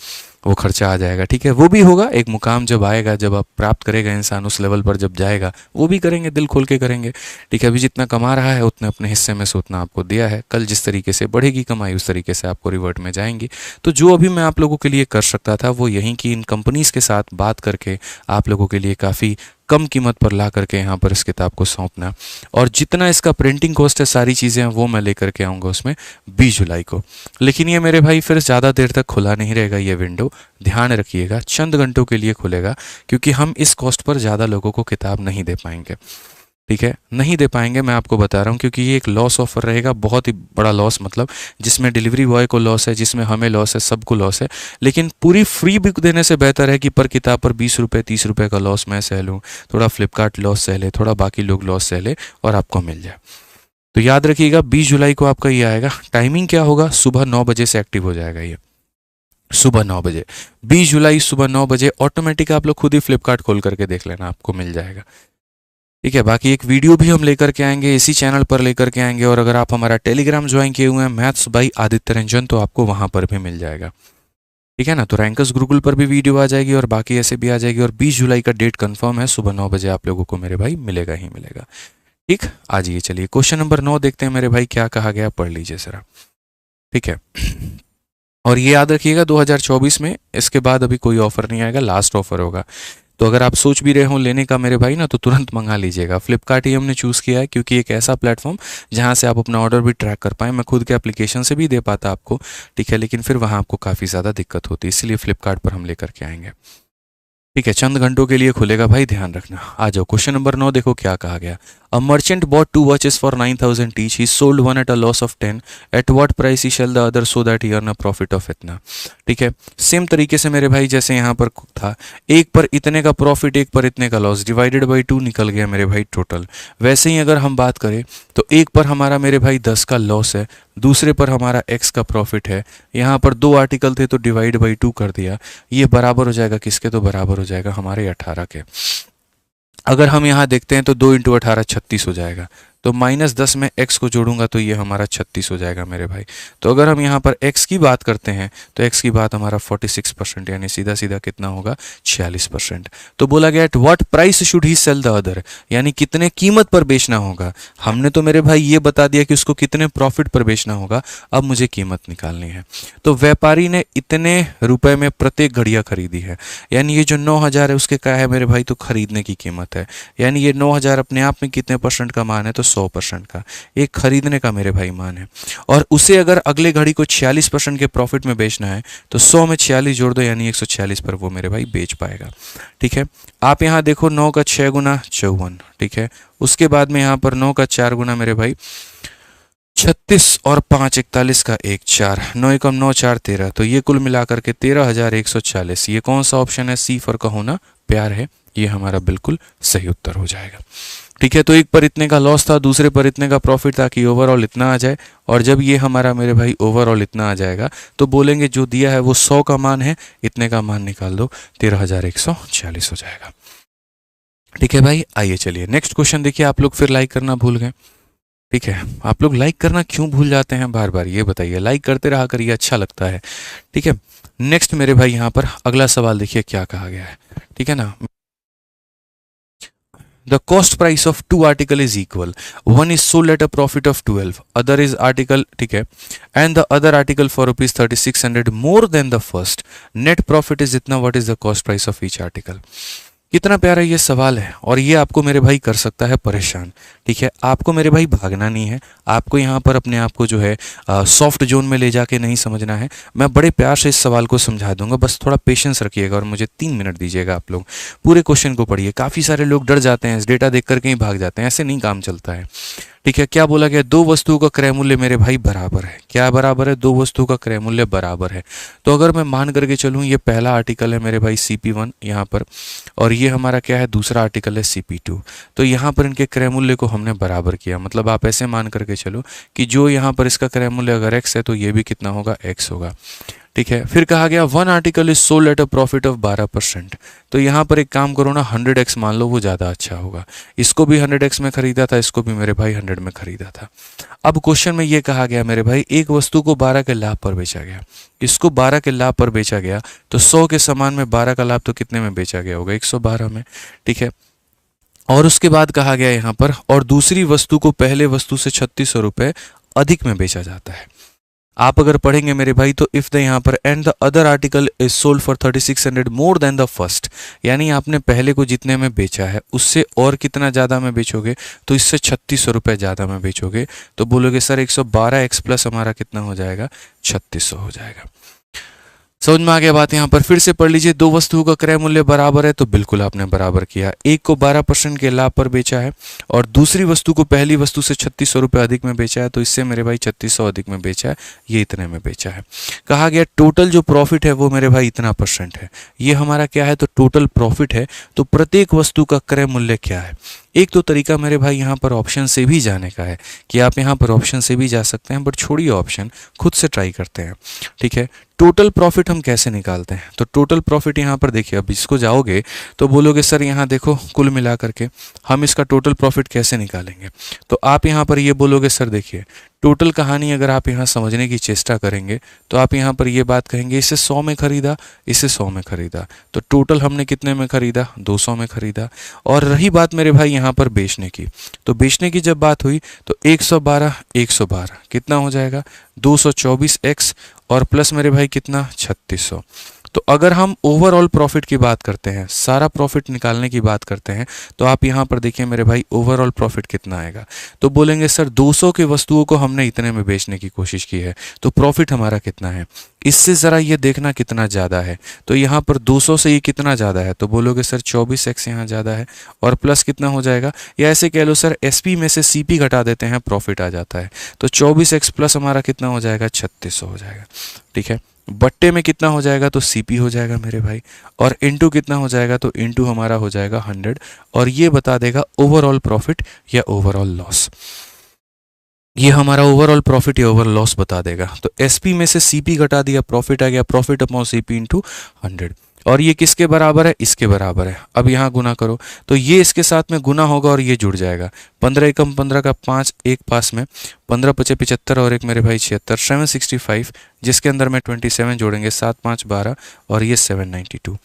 Speaker 1: वो खर्चा आ जाएगा, ठीक है। वो भी होगा, एक मुकाम जब आएगा, जब आप प्राप्त करेगा इंसान, उस लेवल पर जब जाएगा, वो भी करेंगे, दिल खोल के करेंगे, ठीक है। अभी जितना कमा रहा है उतने अपने हिस्से में से उतना आपको दिया है, कल जिस तरीके से बढ़ेगी कमाई उस तरीके से आपको रिवर्ट में जाएंगी। तो जो अभी मैं आप लोगों के लिए कर सकता था वो यहीं की इन कंपनीज़ के साथ बात करके आप लोगों के लिए काफ़ी कम कीमत पर ला करके यहाँ पर इस किताब को सौंपना, और जितना इसका प्रिंटिंग कॉस्ट है, सारी चीज़ें हैं, वो मैं लेकर के आऊँगा उसमें 20 जुलाई को। लेकिन ये मेरे भाई फिर ज़्यादा देर तक खुला नहीं रहेगा ये विंडो, ध्यान रखिएगा, चंद घंटों के लिए खुलेगा, क्योंकि हम इस कॉस्ट पर ज़्यादा लोगों को किताब नहीं दे पाएंगे, ठीक है, नहीं दे पाएंगे, मैं आपको बता रहा हूँ, क्योंकि ये एक लॉस ऑफर रहेगा, बहुत ही बड़ा लॉस, मतलब जिसमें डिलीवरी बॉय को लॉस है, जिसमें हमें लॉस है, सबको लॉस है। लेकिन पूरी फ्री बुक देने से बेहतर है कि पर किताब पर 20 रुपये 30 रुपये का लॉस मैं सह लूँ, थोड़ा फ्लिपकार्ट लॉस सह ले, थोड़ा बाकी लोग लॉस सह ले और आपको मिल जाए। तो याद रखिएगा 20 जुलाई को आपका ये आएगा। टाइमिंग क्या होगा, सुबह 9 बजे से एक्टिव हो जाएगा ये, सुबह 9 बजे, 20 जुलाई सुबह 9 बजे। ऑटोमेटिक आप लोग खुद ही फ्लिपकार्ट खोल करके देख लेना, आपको मिल जाएगा, ठीक है। बाकी एक वीडियो भी हम लेकर के आएंगे, इसी चैनल पर लेकर के आएंगे, और अगर आप हमारा टेलीग्राम ज्वाइन किए हुए हैं मैथ्स बाई आदित्य रंजन, तो आपको वहां पर भी मिल जाएगा, ठीक है ना। तो रैंकर्स गुरुकुल पर भी वीडियो आ जाएगी और बाकी ऐसे भी आ जाएगी, और 20 जुलाई का डेट कंफर्म है, सुबह 9 बजे आप लोगों को मेरे भाई मिलेगा ही मिलेगा, ठीक। आज ये चलिए क्वेश्चन नंबर 9 देखते हैं मेरे भाई, क्या कहा गया, पढ़ लीजिए जरा, ठीक है। और ये याद रखिएगा 2024 में इसके बाद अभी कोई ऑफर नहीं आएगा, लास्ट ऑफर होगा। तो अगर आप सोच भी रहे हो लेने का मेरे भाई ना, तो तुरंत मंगा लीजिएगा। फ्लिपकार्ट ही हमने चूज़ किया है क्योंकि एक ऐसा प्लेटफॉर्म जहां से आप अपना ऑर्डर भी ट्रैक कर पाएँ। मैं खुद के एप्लीकेशन से भी दे पाता आपको, ठीक है, लेकिन फिर वहां आपको काफ़ी ज़्यादा दिक्कत होती है, इसलिए फ्लिपकार्ट पर हम लेकर के आएंगे, ठीक है। चंद घंटों के लिए खुलेगा भाई, ध्यान रखना। आ जाओ क्वेश्चन नंबर 9, देखो क्या कहा गया। A merchant bought 2 watches for 9,000 each. He sold one at a loss of 10. At what price he sell the other so that he earn a profit of इतना, ठीक है। सेम तरीके से मेरे भाई जैसे यहाँ पर था, एक पर इतने का प्रॉफिट, एक पर इतने का लॉस, डिवाइडेड बाई 2 निकल गया मेरे भाई टोटल। वैसे ही अगर हम बात करें तो एक पर हमारा मेरे भाई 10 का लॉस है, दूसरे पर हमारा x का प्रॉफिट है। यहाँ पर 2 आर्टिकल थे तो डिवाइड बाई 2 कर दिया, ये बराबर हो जाएगा किसके, तो बराबर हो जाएगा हमारे 18 के। अगर हम यहाँ देखते हैं तो 2 इंटू 18 36 हो जाएगा, तो -10 में x को जोड़ूंगा तो ये हमारा 36 हो जाएगा मेरे भाई। तो अगर हम यहाँ पर x की बात करते हैं तो x की बात हमारा 46%, यानी सीधा सीधा कितना होगा, 46%। तो बोला गया at what price should he sell the other, यानी कितने कीमत पर बेचना होगा। हमने तो मेरे भाई ये बता दिया कि उसको कितने प्रॉफिट पर बेचना होगा, अब मुझे कीमत निकालनी है। तो व्यापारी ने इतने रुपए में प्रत्येक घड़िया खरीदी है, यानी ये जो 9,000 है उसके क्या है मेरे भाई, तो खरीदने की कीमत है। यानी ये 9,000 अपने आप में कितने परसेंट का मान है, तो 100% का, एक खरीदने का मेरे भाई मान है। और उसे अगर अगले घड़ी को 46% के प्रॉफिट में बेचना है तो 100 में 46 जोड़ दो, यानी 146 पर वो मेरे भाई बेच पाएगा, ठीक है। आप यहाँ देखो 9 का 6 गुना 54, ठीक है। उसके बाद में यहाँ पर 9 का 4 गुना मेरे भाई 36 और 5 41 का 1 4, 9 एकम 9 4 13, तो ये कुल मिलाकर के 13,140। ये कौन सा ऑप्शन है, सी फॉर कहो ना प्यार है, ये हमारा बिल्कुल सही उत्तर हो जाएगा, ठीक है। तो एक पर इतने का लॉस था, दूसरे पर इतने का प्रॉफिट था कि ओवरऑल इतना आ जाए, और जब ये हमारा मेरे भाई ओवरऑल इतना आ जाएगा तो बोलेंगे जो दिया है वो 100 का मान है, इतने का मान निकाल दो, 13,140 हो जाएगा, ठीक है भाई। आइए चलिए नेक्स्ट क्वेश्चन देखिए। आप लोग फिर लाइक करना भूल गए, ठीक है। आप लोग लाइक करना क्यों भूल जाते हैं बार बार, ये बताइए, लाइक करते रहा करिए, अच्छा लगता है, ठीक है। नेक्स्ट मेरे भाई यहाँ पर अगला सवाल देखिए क्या कहा गया है, ठीक है ना। The cost price of 2 article is equal. One is sold at a profit of 12. Other is article, ठीक है, and the other article for rupees 3,600 more than the first. Net profit is इतना. What is the cost price of each article? कितना प्यारा ये सवाल है, और ये आपको मेरे भाई कर सकता है परेशान। ठीक है, आपको मेरे भाई भागना नहीं है, आपको यहाँ पर अपने आप को जो है सॉफ्ट जोन में ले जाके नहीं समझना है। मैं बड़े प्यार से इस सवाल को समझा दूंगा, बस थोड़ा पेशेंस रखिएगा और मुझे 3 मिनट दीजिएगा। आप लोग पूरे क्वेश्चन को पढ़िए। काफ़ी सारे लोग डर जाते हैं, इस डेटा देख करके ही भाग जाते हैं, ऐसे नहीं काम चलता है। ठीक है, क्या बोला गया? दो वस्तुओं का क्रय मूल्य मेरे भाई बराबर है। क्या बराबर है? दो वस्तुओं का क्रय मूल्य बराबर है। तो अगर मैं मान करके चलूँ, ये पहला आर्टिकल है मेरे भाई CP1 यहाँ पर, और ये हमारा क्या है, दूसरा आर्टिकल है CP2। तो यहाँ पर इनके क्रय मूल्य को हमने बराबर किया। मतलब आप ऐसे मान करके चलो कि जो यहाँ पर इसका क्रय मूल्य अगर x है तो ये भी कितना होगा, x होगा। ठीक है, फिर कहा गया one article is sold at a profit of 12%। तो यहाँ पर एक काम करो ना, 100x मान लो, वो ज़्यादा अच्छा होगा। इसको भी 100x में खरीदा था, इसको भी मेरे भाई 100 में खरीदा था। अब क्वेश्चन में ये कहा गया मेरे भाई, एक वस्तु को 12 के लाभ पर बेचा गया, इसको 12 के लाभ पर बेचा गया, तो 100 के समान में 12 का लाभ तो कितने में बेचा गया होगा, 112 में। ठीक है, और उसके बाद कहा गया यहाँ पर, और दूसरी वस्तु को पहले वस्तु से 3600 रुपये अधिक में बेचा जाता है। आप अगर पढ़ेंगे मेरे भाई तो इफ द यहाँ पर and the other article is sold for 3600 more than the first, यानी आपने पहले को जितने में बेचा है उससे और कितना ज़्यादा में बेचोगे, तो इससे 3600 रुपये ज़्यादा में बेचोगे, तो बोलोगे सर 112x प्लस हमारा कितना हो जाएगा, 3600 हो जाएगा। समझ में आ गया बात? यहाँ पर फिर से पढ़ लीजिए, दो वस्तुओं का क्रय मूल्य बराबर है, तो बिल्कुल आपने बराबर किया। एक को 12% के लाभ पर बेचा है और दूसरी वस्तु को पहली वस्तु से 3600 रुपये अधिक में बेचा है, तो इससे मेरे भाई 3600 अधिक में बेचा है, ये इतने में बेचा है। कहा गया टोटल जो प्रॉफिट है वो मेरे भाई इतना % है। ये हमारा क्या है, तो टोटल प्रॉफिट है। तो प्रत्येक वस्तु का क्रय मूल्य क्या है? एक तो तरीका मेरे भाई यहाँ पर ऑप्शन से भी जाने का है कि आप यहाँ पर ऑप्शन से भी जा सकते हैं, बट छोड़िए ऑप्शन, खुद से ट्राई करते हैं। ठीक है, टोटल प्रॉफिट हम कैसे निकालते हैं? तो टोटल प्रॉफिट यहाँ पर देखिए, अब इसको जाओगे तो बोलोगे सर यहाँ देखो कुल मिला करके हम इसका टोटल प्रॉफिट कैसे निकालेंगे। तो आप यहाँ पर ये बोलोगे सर देखिए टोटल कहानी अगर आप यहाँ समझने की चेष्टा करेंगे तो आप यहाँ पर ये बात कहेंगे, इसे 100 में खरीदा, इसे 100 में खरीदा, तो टोटल हमने कितने में खरीदा, 200 में खरीदा। और रही बात मेरे भाई यहाँ पर बेचने की, तो बेचने की जब बात हुई तो 112 कितना हो जाएगा, 224x और प्लस मेरे भाई कितना, 3600। तो अगर हम ओवरऑल प्रॉफिट की बात करते हैं, सारा प्रॉफिट निकालने की बात करते हैं, तो आप यहाँ पर देखिए मेरे भाई ओवरऑल प्रॉफिट कितना आएगा। तो बोलेंगे सर 200 की वस्तुओं को हमने इतने में बेचने की कोशिश की है, तो प्रॉफिट हमारा कितना है, इससे ज़रा ये देखना कितना ज़्यादा है। तो यहाँ पर 200 से ये कितना ज़्यादा है, तो बोलोगे सर 24x यहाँ ज़्यादा है और प्लस कितना हो जाएगा, या ऐसे कह लो सर SP में से CP घटा देते हैं, प्रॉफिट आ जाता है। तो 24x प्लस हमारा कितना हो जाएगा, 3600 हो जाएगा। ठीक है, बट्टे में कितना हो जाएगा, तो CP हो जाएगा मेरे भाई, और इनटू कितना हो जाएगा, तो इनटू हमारा हो जाएगा 100, और ये बता देगा ओवरऑल प्रॉफिट या ओवरऑल लॉस। ये हमारा ओवरऑल प्रॉफिट या ओवरऑल लॉस बता देगा। तो SP में से CP घटा दिया, प्रॉफिट आ गया, प्रॉफिट अपॉन CP इंटू 100। और ये किसके बराबर है, इसके बराबर है। अब यहाँ गुना करो तो ये इसके साथ में गुना होगा और ये जुड़ जाएगा। 15 एकम 15 का 5 एक पास में, 15 पचे 75 और एक मेरे भाई 76, 765, जिसके अंदर में 27 जोड़ेंगे, 7 5 12 और ये 792।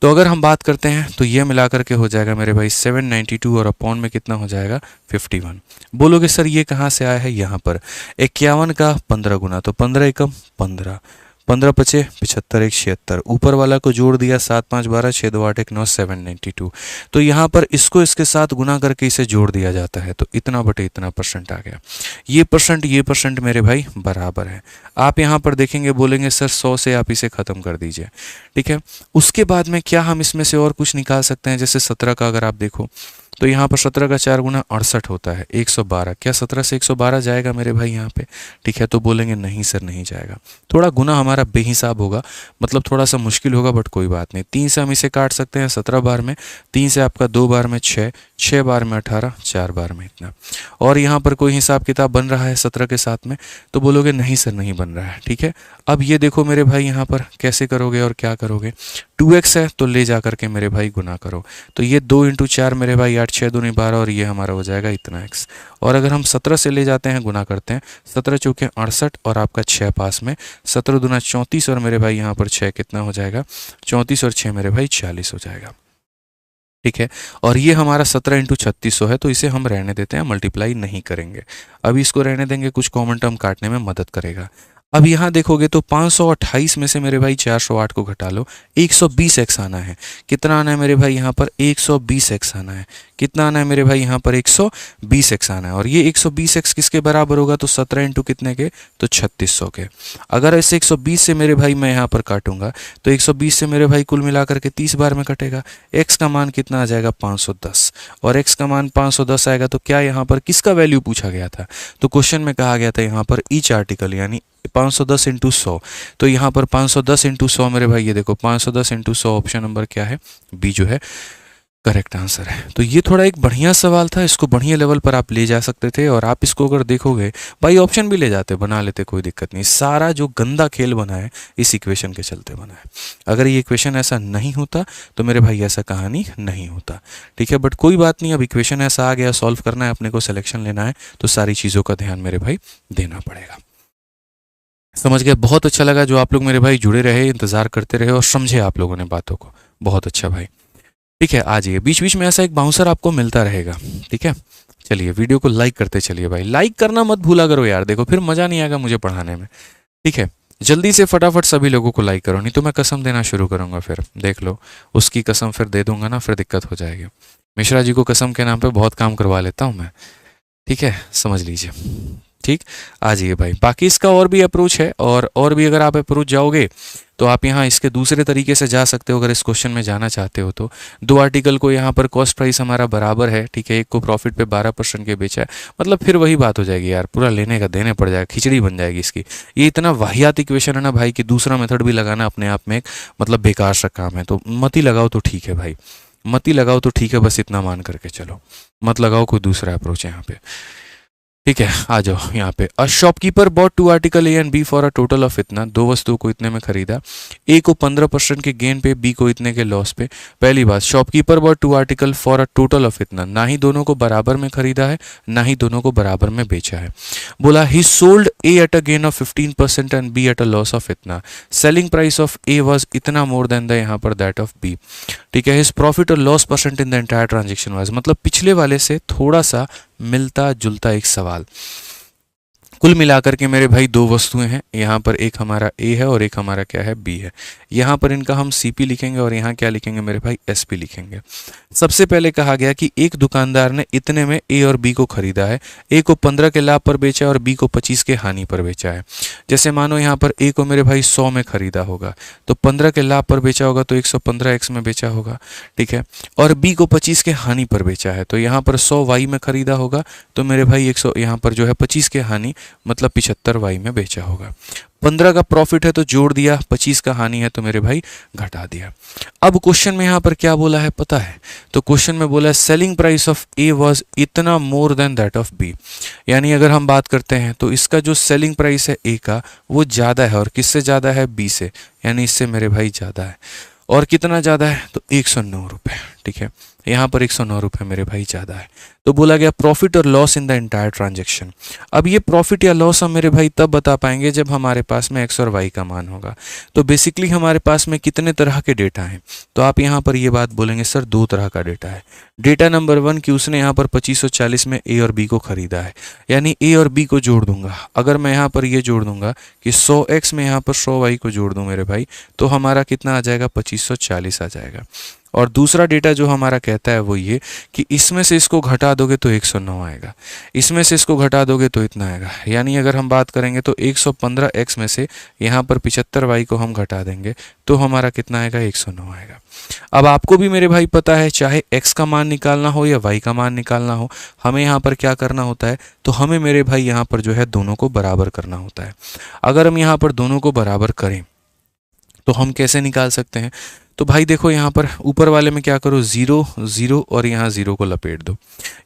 Speaker 1: तो अगर हम बात करते हैं तो ये मिला करके हो जाएगा मेरे भाई 792 और अपॉन में कितना हो जाएगा, 51। बोलोगे सर ये कहाँ से आया है, यहाँ पर 51 का 15 गुना, तो 15 एकम 15, 15 पचे 75 एक 76, ऊपर वाला को जोड़ दिया, 7 5 12 6 2 8 1 9 792। तो यहाँ पर इसको इसके साथ गुना करके इसे जोड़ दिया जाता है, तो इतना बटे इतना % आ गया। ये % मेरे भाई बराबर है। आप यहाँ पर देखेंगे, बोलेंगे सर 100 से आप इसे ख़त्म कर दीजिए। ठीक है, उसके बाद में क्या हम इसमें से और कुछ निकाल सकते हैं, जैसे 17 का अगर आप देखो तो यहाँ पर 17 का 4 गुना 68 होता है, 112। क्या 17 से 112 जाएगा मेरे भाई यहाँ पे? ठीक है, तो बोलेंगे नहीं सर नहीं जाएगा। थोड़ा गुना हमारा बेहिसाब होगा, मतलब थोड़ा सा मुश्किल होगा, बट कोई बात नहीं। 3 से हम इसे काट सकते हैं 17 बार में, 3 से आपका 2 बार में 6, 6 बार में 18, 4 बार में इतना। और यहाँ पर कोई हिसाब किताब बन रहा है 17 के साथ में, तो बोलोगे नहीं सर नहीं बन रहा है। ठीक है, अब ये देखो मेरे भाई यहाँ पर कैसे करोगे और क्या करोगे, 2x है तो ले जा करके मेरे भाई गुना करो, तो ये 2 × 4 मेरे भाई 8 6 दूनी 12 और ये हमारा हो जाएगा इतना x। और अगर हम 17 से ले जाते हैं गुना करते हैं, 17 चौके 68 और आपका 6 पास में, 17 दूना 34 और मेरे भाई यहाँ पर 6 कितना हो जाएगा, 34 और 6 मेरे भाई 40 हो जाएगा। ठीक है, और ये हमारा 17 × 3600 है, तो इसे हम रहने देते हैं, मल्टीप्लाई नहीं करेंगे। अभी इसको रहने देंगे, कुछ कॉमन टर्म काटने में मदद करेगा। अब यहाँ देखोगे तो 528 में से मेरे भाई 408 को घटा लो, 120x आना है। कितना आना है मेरे भाई यहाँ पर? 120x आना है। कितना आना है मेरे भाई यहाँ पर? 120x आना है। और ये 120x किसके बराबर होगा? तो 17 इंटू कितने के? तो 3600 के। अगर इस 120 से मेरे भाई मैं यहाँ पर काटूंगा तो 120 से मेरे भाई कुल मिलाकर के 30 बार में कटेगा। x का मान कितना आ जाएगा? 510। और x का मान 510 आएगा तो क्या यहाँ पर किसका वैल्यू पूछा गया था? तो क्वेश्चन में कहा गया था यहाँ पर ईच आर्टिकल यानी 510 इंटू 100। तो यहाँ पर 510 इंटू 100 मेरे भाई, ये देखो 510 इंटू 100 ऑप्शन नंबर क्या है? बी जो है करेक्ट आंसर है। तो ये थोड़ा एक बढ़िया सवाल था, इसको बढ़िया लेवल पर आप ले जा सकते थे। और आप इसको अगर देखोगे भाई ऑप्शन भी ले जाते, बना लेते, कोई दिक्कत नहीं। सारा जो गंदा खेल बना है इस इक्वेशन के चलते बना है। अगर ये इक्वेशन ऐसा नहीं होता तो मेरे भाई ऐसा कहानी नहीं होता, ठीक है। बट कोई बात नहीं, अब इक्वेशन ऐसा आ गया, सॉल्व करना है अपने को, सिलेक्शन लेना है, तो सारी चीज़ों का ध्यान मेरे भाई देना पड़ेगा। समझ गए? बहुत अच्छा लगा जो आप लोग मेरे भाई जुड़े रहे, इंतजार करते रहे और समझे आप लोगों ने बातों को, बहुत अच्छा भाई। ठीक है, आ जाइए, बीच बीच में ऐसा एक बाउंसर आपको मिलता रहेगा, ठीक है। चलिए वीडियो को लाइक करते चलिए भाई, लाइक करना मत भूला करो यार, देखो फिर मज़ा नहीं आएगा मुझे पढ़ाने में, ठीक है। जल्दी से फटाफट सभी लोगों को लाइक करो, नहीं तो मैं कसम देना शुरू करूंगा, फिर देख लो उसकी कसम फिर दे दूंगा ना, फिर दिक्कत हो जाएगी। मिश्रा जी को कसम के नाम पे बहुत काम करवा लेता हूँ मैं, ठीक है, समझ लीजिए। ठीक, आ जाइए भाई। बाकी इसका और भी अप्रोच है, और भी अगर आप अप्रोच जाओगे तो आप यहाँ इसके दूसरे तरीके से जा सकते हो। अगर इस क्वेश्चन में जाना चाहते हो तो दो आर्टिकल को यहाँ पर कॉस्ट प्राइस हमारा बराबर है, ठीक है, एक को प्रॉफिट पे 12% के बेचा है, मतलब फिर वही बात हो जाएगी यार, पूरा लेने का देने पड़ जाएगा, खिचड़ी बन जाएगी इसकी। ये इतना वाहियात इक्वेशन है ना भाई कि दूसरा मेथड भी लगाना अपने आप में एक मतलब बेकार सा काम है। तो मत ही लगाओ तो ठीक है भाई, मत ही लगाओ तो ठीक है, बस इतना मान करके चलो, मत लगाओ कोई दूसरा अप्रोच यहाँ पे, ठीक है। आ जाओ यहाँ पे। A shopkeeper bought two article A and B for a total of इतना, दो वस्तुओं को इतने में खरीदा, ए को 15% के गेन पे, बी को इतने के लॉस पे। पहली बात, shopkeeper bought two article for a total of इतना, ना ही दोनों को बराबर में खरीदा है ना ही दोनों को बराबर में बेचा है। बोला he sold A at a gain of 15% and B at a loss of इतना, selling price of A was इतना मोर देन द यहाँ पर दैट ऑफ बी, ठीक है। हिज प्रॉफिट और loss percent in the entire transaction wise, मतलब पिछले वाले से थोड़ा सा मिलता जुलता एक सवाल। कुल मिलाकर के मेरे भाई दो वस्तुएं हैं, यहाँ पर एक हमारा ए है और एक हमारा क्या है? बी है। यहाँ पर इनका हम सीपी लिखेंगे और यहाँ क्या लिखेंगे मेरे भाई? एसपी लिखेंगे। सबसे पहले कहा गया कि एक दुकानदार ने इतने में ए और बी को खरीदा है, ए को 15 के लाभ पर बेचा है और बी को 25 के हानि पर बेचा है। जैसे मानो यहाँ पर ए को मेरे भाई 100 में खरीदा होगा तो 15 के लाभ पर बेचा होगा तो 115x में बेचा होगा, ठीक है। और बी को 25 के हानि पर बेचा है तो यहाँ पर 100y में खरीदा होगा तो मेरे भाई 100 यहाँ पर जो है 25 के हानि मतलब 75y में बेचा होगा। 15 का प्रॉफिट है तो जोड़ दिया, 25 का हानि है तो मेरे भाई घटा दिया। अब क्वेश्चन में यहाँ पर क्या बोला है पता है? तो क्वेश्चन में बोला है selling price of A was इतना more than that of B, यानी अगर हम बात करते हैं तो इसका जो सेलिंग प्राइस है ए का वो ज़्यादा है, और किससे ज़्यादा है? बी से, यानी इससे मेरे भाई ज़्यादा है। और कितना ज़्यादा है? तो 109 रुपये, ठीक है। यहाँ पर 109 रुपये मेरे भाई ज़्यादा है। तो बोला गया प्रॉफिट और loss in the entire transaction. अब ये प्रॉफिट या लॉस हम मेरे भाई तब बता पाएंगे जब हमारे पास में एक्स और वाई का मान होगा। तो बेसिकली हमारे पास में कितने तरह के डेटा हैं? तो आप यहाँ पर ये बात बोलेंगे सर 2 तरह का डेटा है। डेटा नंबर 1 कि उसने यहाँ पर 2540 में ए और बी को खरीदा है, यानी ए और बी को जोड़ दूंगा। अगर मैं यहाँ पर ये जोड़ दूंगा कि 100x में यहाँ पर 100y को जोड़ दूँ मेरे भाई, तो हमारा कितना आ जाएगा? 2540 आ जाएगा। और दूसरा डेटा जो हमारा कहता है वो ये कि इसमें से इसको घटा दोगे तो 109 आएगा, इसमें से इसको घटा दोगे तो इतना आएगा। यानी अगर हम बात करेंगे तो 115x में से यहाँ पर 75y को हम घटा देंगे तो हमारा कितना आएगा? 109 आएगा। अब आपको भी मेरे भाई पता है चाहे x का मान निकालना हो या y का मान निकालना हो, हमें यहाँ पर क्या करना होता है? तो हमें मेरे भाई यहाँ पर जो है दोनों को बराबर करना होता है। अगर हम यहाँ पर दोनों को बराबर करें तो हम कैसे निकाल सकते हैं? तो भाई देखो यहाँ पर ऊपर वाले में क्या करो? 0 0 और यहाँ 0 को लपेट दो,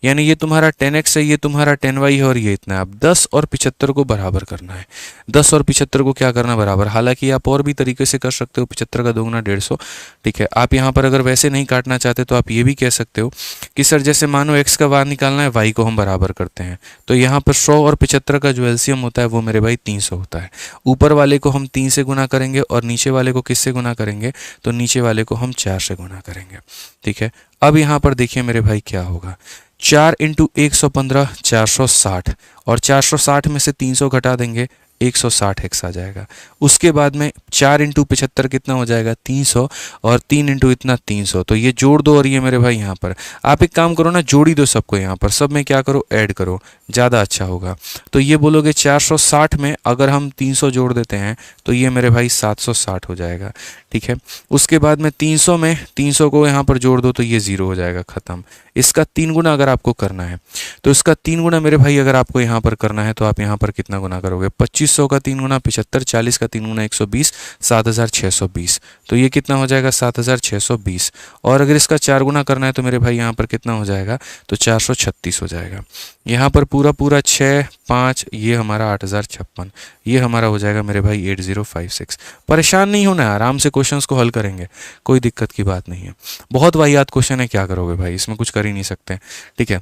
Speaker 1: यानी ये तुम्हारा 10x है, ये तुम्हारा 10y है और ये इतना है। अब 10 और 75 को बराबर करना है। 10 और 75 को क्या करना? बराबर। हालांकि आप और भी तरीके से कर सकते हो, 75 का दोगुना 150, ठीक है। आप यहाँ पर अगर वैसे नहीं काटना चाहते तो आप ये भी कह सकते हो कि सर जैसे मानो x का मान निकालना है, y को हम बराबर करते हैं, तो यहाँ पर 100 और 75 का जो एलसीएम होता है वो मेरे भाई 300 होता है। ऊपर वाले को हम 3 से गुना करेंगे और नीचे वाले को किससे गुना करेंगे? तो नीचे वाले को हम 4 से गुना करेंगे, ठीक है। अब यहाँ पर देखिए मेरे भाई क्या होगा? 4 × 115 460, और 460 में से 300 घटा देंगे 160 एक्स आ जाएगा। उसके बाद में 4 इंटू 75 कितना हो जाएगा 300, और 3 इंटू इतना 300, तो ये जोड़ दो और ये मेरे भाई यहाँ पर आप एक काम करो ना, जोड़ी दो सबको, यहाँ पर सब में क्या करो ऐड करो, ज़्यादा अच्छा होगा। तो ये बोलोगे 460 में अगर हम 300 जोड़ देते हैं तो ये मेरे भाई 760 हो जाएगा, ठीक है। उसके बाद में 300 में 300 को यहाँ पर जोड़ दो तो ये 0 हो जाएगा, ख़त्म। इसका 3 गुना अगर आपको करना है तो इसका 3 गुना मेरे भाई अगर आपको यहाँ पर करना है तो आप यहाँ पर कितना गुना करोगे, 2500 का 3 गुना 75, 40 का 3 गुना 120, 7620, तो ये कितना हो जाएगा 7620। और अगर इसका 4 गुना करना है तो मेरे भाई यहाँ पर कितना हो जाएगा, तो 436 हो जाएगा। यहाँ पर पूरा पूरा 6 5, ये हमारा 8056, ये हमारा हो जाएगा मेरे भाई 8056। परेशान नहीं होना है, आराम से क्वेश्चंस को हल करेंगे, कोई दिक्कत की बात नहीं है। बहुत वाहियात क्वेश्चन है, क्या करोगे भाई, इसमें कुछ कर ही नहीं सकते, ठीक है।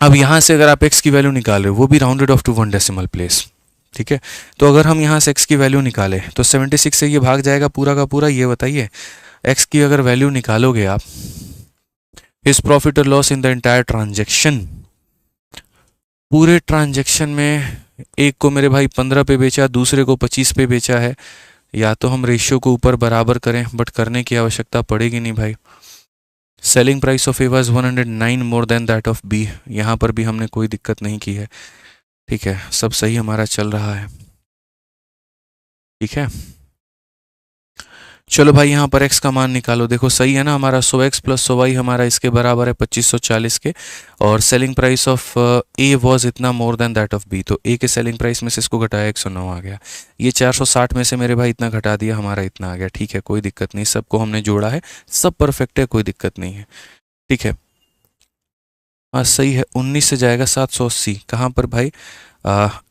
Speaker 1: अब यहाँ से अगर आप x की वैल्यू निकाल रहे हो, वो भी rounded off to 1 decimal place, ठीक है। तो अगर हम यहाँ से x की वैल्यू निकालें तो 76 से ये भाग जाएगा पूरा का पूरा। ये बताइए x की अगर वैल्यू निकालोगे आप, हिज प्रॉफिट और loss in the entire transaction, पूरे ट्रांजेक्शन में एक को मेरे भाई 15 पे बेचा, दूसरे को 25 पे बेचा है। या तो हम रेशियो को ऊपर बराबर करें, बट करने की आवश्यकता पड़ेगी नहीं भाई। Selling price of A was 109 more than that of B, यहाँ पर भी हमने कोई दिक्कत नहीं की है, ठीक है, सब सही हमारा चल रहा है, ठीक है। चलो भाई यहाँ पर x का मान निकालो, देखो सही है ना हमारा, 100x प्लस 100y हमारा इसके बराबर है 2540 के, और selling price of a was इतना more than that of b, तो a के सेलिंग प्राइस में से इसको घटाया 109 आ गया। ये 460 में से मेरे भाई इतना घटा दिया, हमारा इतना आ गया, ठीक है, कोई दिक्कत नहीं, सबको हमने जोड़ा है, सब परफेक्ट है, कोई दिक्कत नहीं है, ठीक है। हाँ सही है, 19 से जाएगा 780, कहाँ पर भाई,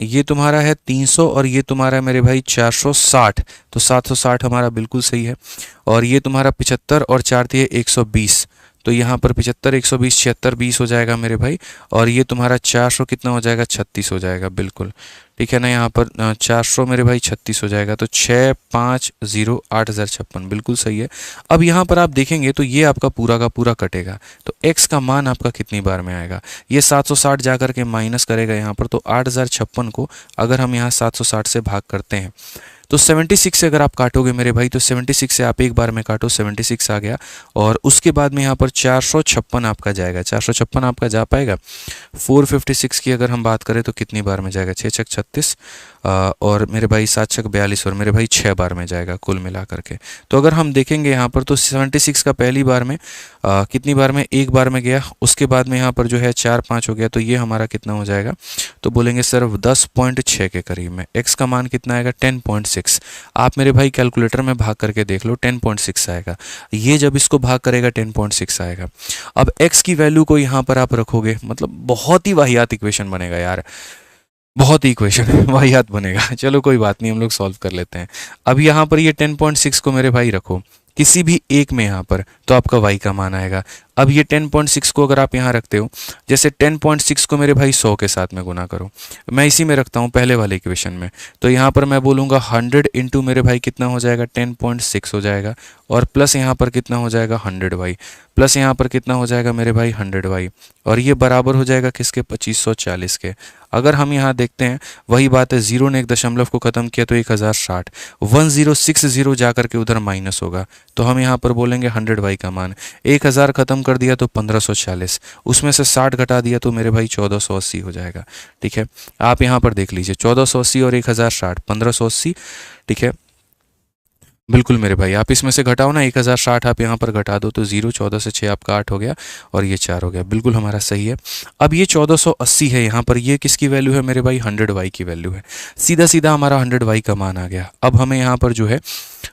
Speaker 1: ये तुम्हारा है 300 और ये तुम्हारा है मेरे भाई 460, तो 760 हमारा बिल्कुल सही है। और ये तुम्हारा 75 और 4 दिए 120, तो यहाँ पर 75 120 76 20 हो जाएगा मेरे भाई। और ये तुम्हारा 400 कितना हो जाएगा 36 हो जाएगा, बिल्कुल ठीक है ना। यहाँ पर 400 मेरे भाई 36 हो जाएगा, तो 650 8056 बिल्कुल सही है। अब यहाँ पर आप देखेंगे तो ये आपका पूरा का पूरा कटेगा, तो x का मान आपका कितनी बार में आएगा, ये 760 जा कर के माइनस करेगा यहाँ पर, तो 8056 को अगर हम यहाँ 760 से भाग करते हैं तो 76 से अगर आप काटोगे मेरे भाई, तो 76 से आप एक बार में काटो, 76 आ गया। और उसके बाद में यहाँ पर 456 आपका जाएगा, 456 आपका जा पाएगा। 456 की अगर हम बात करें तो कितनी बार में जाएगा, 6 छक 36 और मेरे भाई 7 छक 42 और मेरे भाई 6 बार में जाएगा कुल मिला करके। तो अगर हम देखेंगे यहाँ पर तो 76 का पहली बार में कितनी बार में, एक बार में गया, उसके बाद में यहाँ पर जो है 4 5 हो गया, तो ये हमारा कितना हो जाएगा, तो बोलेंगे सर 10.6 के करीब में। x का मान कितना आएगा 10.6, आप मेरे भाई कैलकुलेटर में भाग करके देख लो, 10.6 आएगा। ये जब इसको भाग करेगा 10.6 आएगा। अब x की वैल्यू को यहाँ पर आप रखोगे, मतलब बहुत ही वाहियात इक्वेशन बनेगा यार, बहुत ही इक्वेशन वाहियात बनेगा। चलो कोई बात नहीं, हम लोग सॉल्व कर लेते हैं। अब यहाँ पर ये 10.6 को मेरे भाई रखो किसी भी एक में यहाँ पर, तो आपका y का मान आएगा। अब ये 10.6 को अगर आप यहाँ रखते हो, जैसे 10.6 को मेरे भाई 100 के साथ में गुना करो, मैं इसी में रखता हूँ पहले वाले इक्वेशन में, तो यहाँ पर मैं बोलूँगा 100 इंटू मेरे भाई कितना हो जाएगा 10.6 हो जाएगा, और प्लस यहाँ पर कितना हो जाएगा 100y, प्लस यहाँ पर कितना हो जाएगा मेरे भाई 100y, और ये बराबर हो जाएगा किसके 2540 के। अगर हम यहाँ देखते हैं वही बात है, 0 ने एक दशमलव को ख़त्म किया तो 1060, 1060 जा कर के उधर माइनस होगा, तो हम यहाँ पर बोलेंगे 100y का मान, 1000 ख़त्म कर दिया तो 1540, उसमें से 60 घटा दिया तो मेरे भाई 1480 हो जाएगा। ठीक है, आप यहाँ पर देख लीजिए 1480 और 1060 1580, ठीक है बिल्कुल मेरे भाई, आप इसमें से घटाओ ना, 1060 आप यहाँ पर घटा दो तो 0, 14 से 6 आपका 8 हो गया और ये 4 हो गया, बिल्कुल हमारा सही है। अब ये 1480 है यहाँ पर, ये किसकी वैल्यू है मेरे भाई 100y की वैल्यू है, सीधा सीधा हमारा 100y का मान आ गया। अब हमें यहाँ पर जो है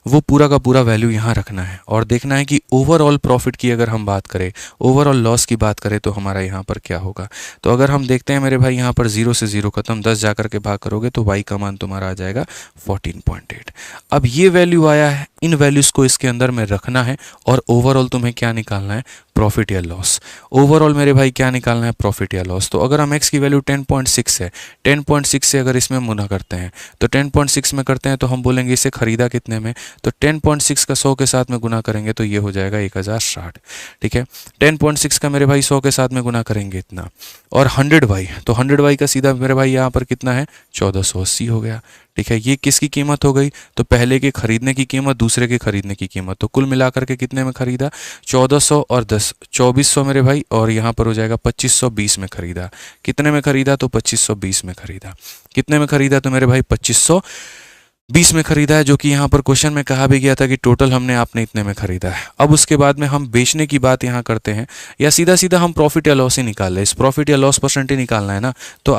Speaker 1: वो पूरा का पूरा वैल्यू यहाँ रखना है और देखना है कि ओवरऑल प्रॉफिट की अगर हम बात करें, ओवरऑल लॉस की बात करें तो हमारा यहाँ पर क्या होगा। तो अगर हम देखते हैं मेरे भाई यहाँ पर 0 से 0 खत्म, 10 जाकर के भाग करोगे तो y का मान तुम्हारा आ जाएगा 14.8। अब ये वैल्यू आया है इन वैल्यूज़ को इसके अंदर में रखना है और ओवरऑल तुम्हें क्या निकालना है, प्रॉफिट या लॉस। ओवरऑल मेरे भाई क्या निकालना है, प्रॉफिट या लॉस। तो अगर हम x की वैल्यू 10.6 है, 10.6 से अगर इसमें गुना करते हैं तो 10.6 में करते हैं तो हम बोलेंगे इसे खरीदा कितने में, तो 10.6 का 100 के साथ में गुना करेंगे तो ये हो जाएगा 1060। ठीक है, 10.6 का मेरे भाई 100 के साथ में गुना करेंगे इतना, और 100y, तो 100y का सीधा मेरे भाई यहाँ पर कितना है, 1480 हो गया। ठीक है, ये किसकी कीमत हो गई, तो पहले के खरीदने की कीमत, दूसरे के खरीदने की कीमत, तो कुल मिलाकर के कितने में खरीदा, 1400 और 10 2400 मेरे भाई, और यहाँ पर हो जाएगा 2520 में खरीदा। कितने में खरीदा, तो 2520 में खरीदा। कितने में खरीदा, तो मेरे भाई 2520 में खरीदा है, जो कि यहाँ पर क्वेश्चन में कहा भी गया था कि टोटल हमने आपने इतने में खरीदा है। अब उसके बाद में हम बेचने की बात यहाँ करते हैं, या सीधा सीधा हम प्रॉफिट या लॉस ही निकाल लें। इस प्रॉफिट या लॉस परसेंटेज निकालना है ना, तो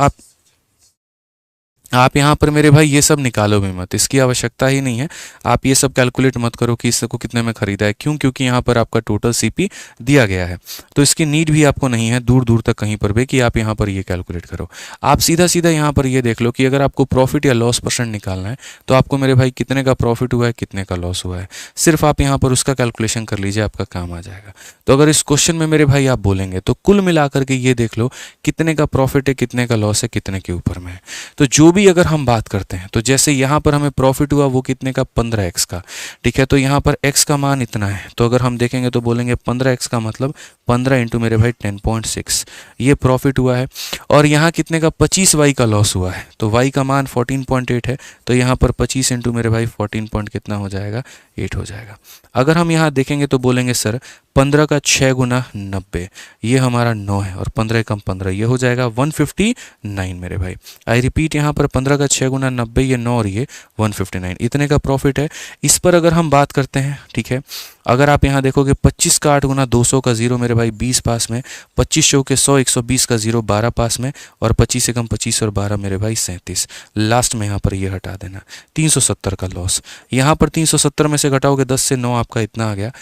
Speaker 1: आप यहाँ पर मेरे भाई ये सब निकालो भी मत, इसकी आवश्यकता ही नहीं है। आप ये सब कैलकुलेट मत करो कि इसको कितने में खरीदा है, क्यों, क्योंकि यहाँ पर आपका टोटल सीपी दिया गया है, तो इसकी नीड भी आपको नहीं है दूर दूर तक कहीं पर भी कि आप यहाँ पर ये कैलकुलेट करो। आप सीधा सीधा यहाँ पर ये देख लो कि अगर आपको प्रॉफिट या लॉस परसेंट निकालना है तो आपको मेरे भाई कितने का प्रॉफिट हुआ है, कितने का लॉस हुआ है, सिर्फ आप यहाँ पर उसका कैलकुलेशन कर लीजिए, आपका काम आ जाएगा। तो अगर इस क्वेश्चन में मेरे भाई आप बोलेंगे तो कुल मिलाकर के ये देख लो कितने का प्रॉफिट है, कितने का लॉस है, कितने के ऊपर में है। तो जो भी अगर हम बात करते हैं, तो जैसे यहाँ पर हमें प्रॉफिट हुआ वो कितने का, 15x का। ठीक है, तो यहाँ पर x का मान इतना है, तो अगर हम देखेंगे तो बोलेंगे 15x का मतलब 15 इंटू मेरे भाई 10.6, ये प्रॉफिट हुआ है। और यहाँ कितने का, 25y का लॉस हुआ है, तो y का मान 14.8 है, तो यहाँ पर 25 इंटू मेरे भाई 14 पॉइंट कितना हो जाएगा, 8 हो जाएगा। अगर हम यहाँ देखेंगे तो बोलेंगे सर 15 का 6 गुना 90, ये हमारा 9 है, और 15 कम 15, ये हो जाएगा 159 मेरे भाई। आई रिपीट, यहाँ पर 15 का 6 गुना 90, ये 9 और ये 159, इतने का प्रॉफिट है। इस पर अगर हम बात करते हैं, ठीक है, अगर आप यहाँ देखोगे 25 का 8 गुना 200 का 0 मेरे भाई 20 पास में, 25 चौके 100, 120 का 0 12 पास में, और 25 से कम 25 और 12 मेरे भाई 37, लास्ट में यहाँ पर ये हटा देना, 370 का लॉस। यहाँ पर 370 में से घटाओगे 10 से 9 आपका इतना आ गया।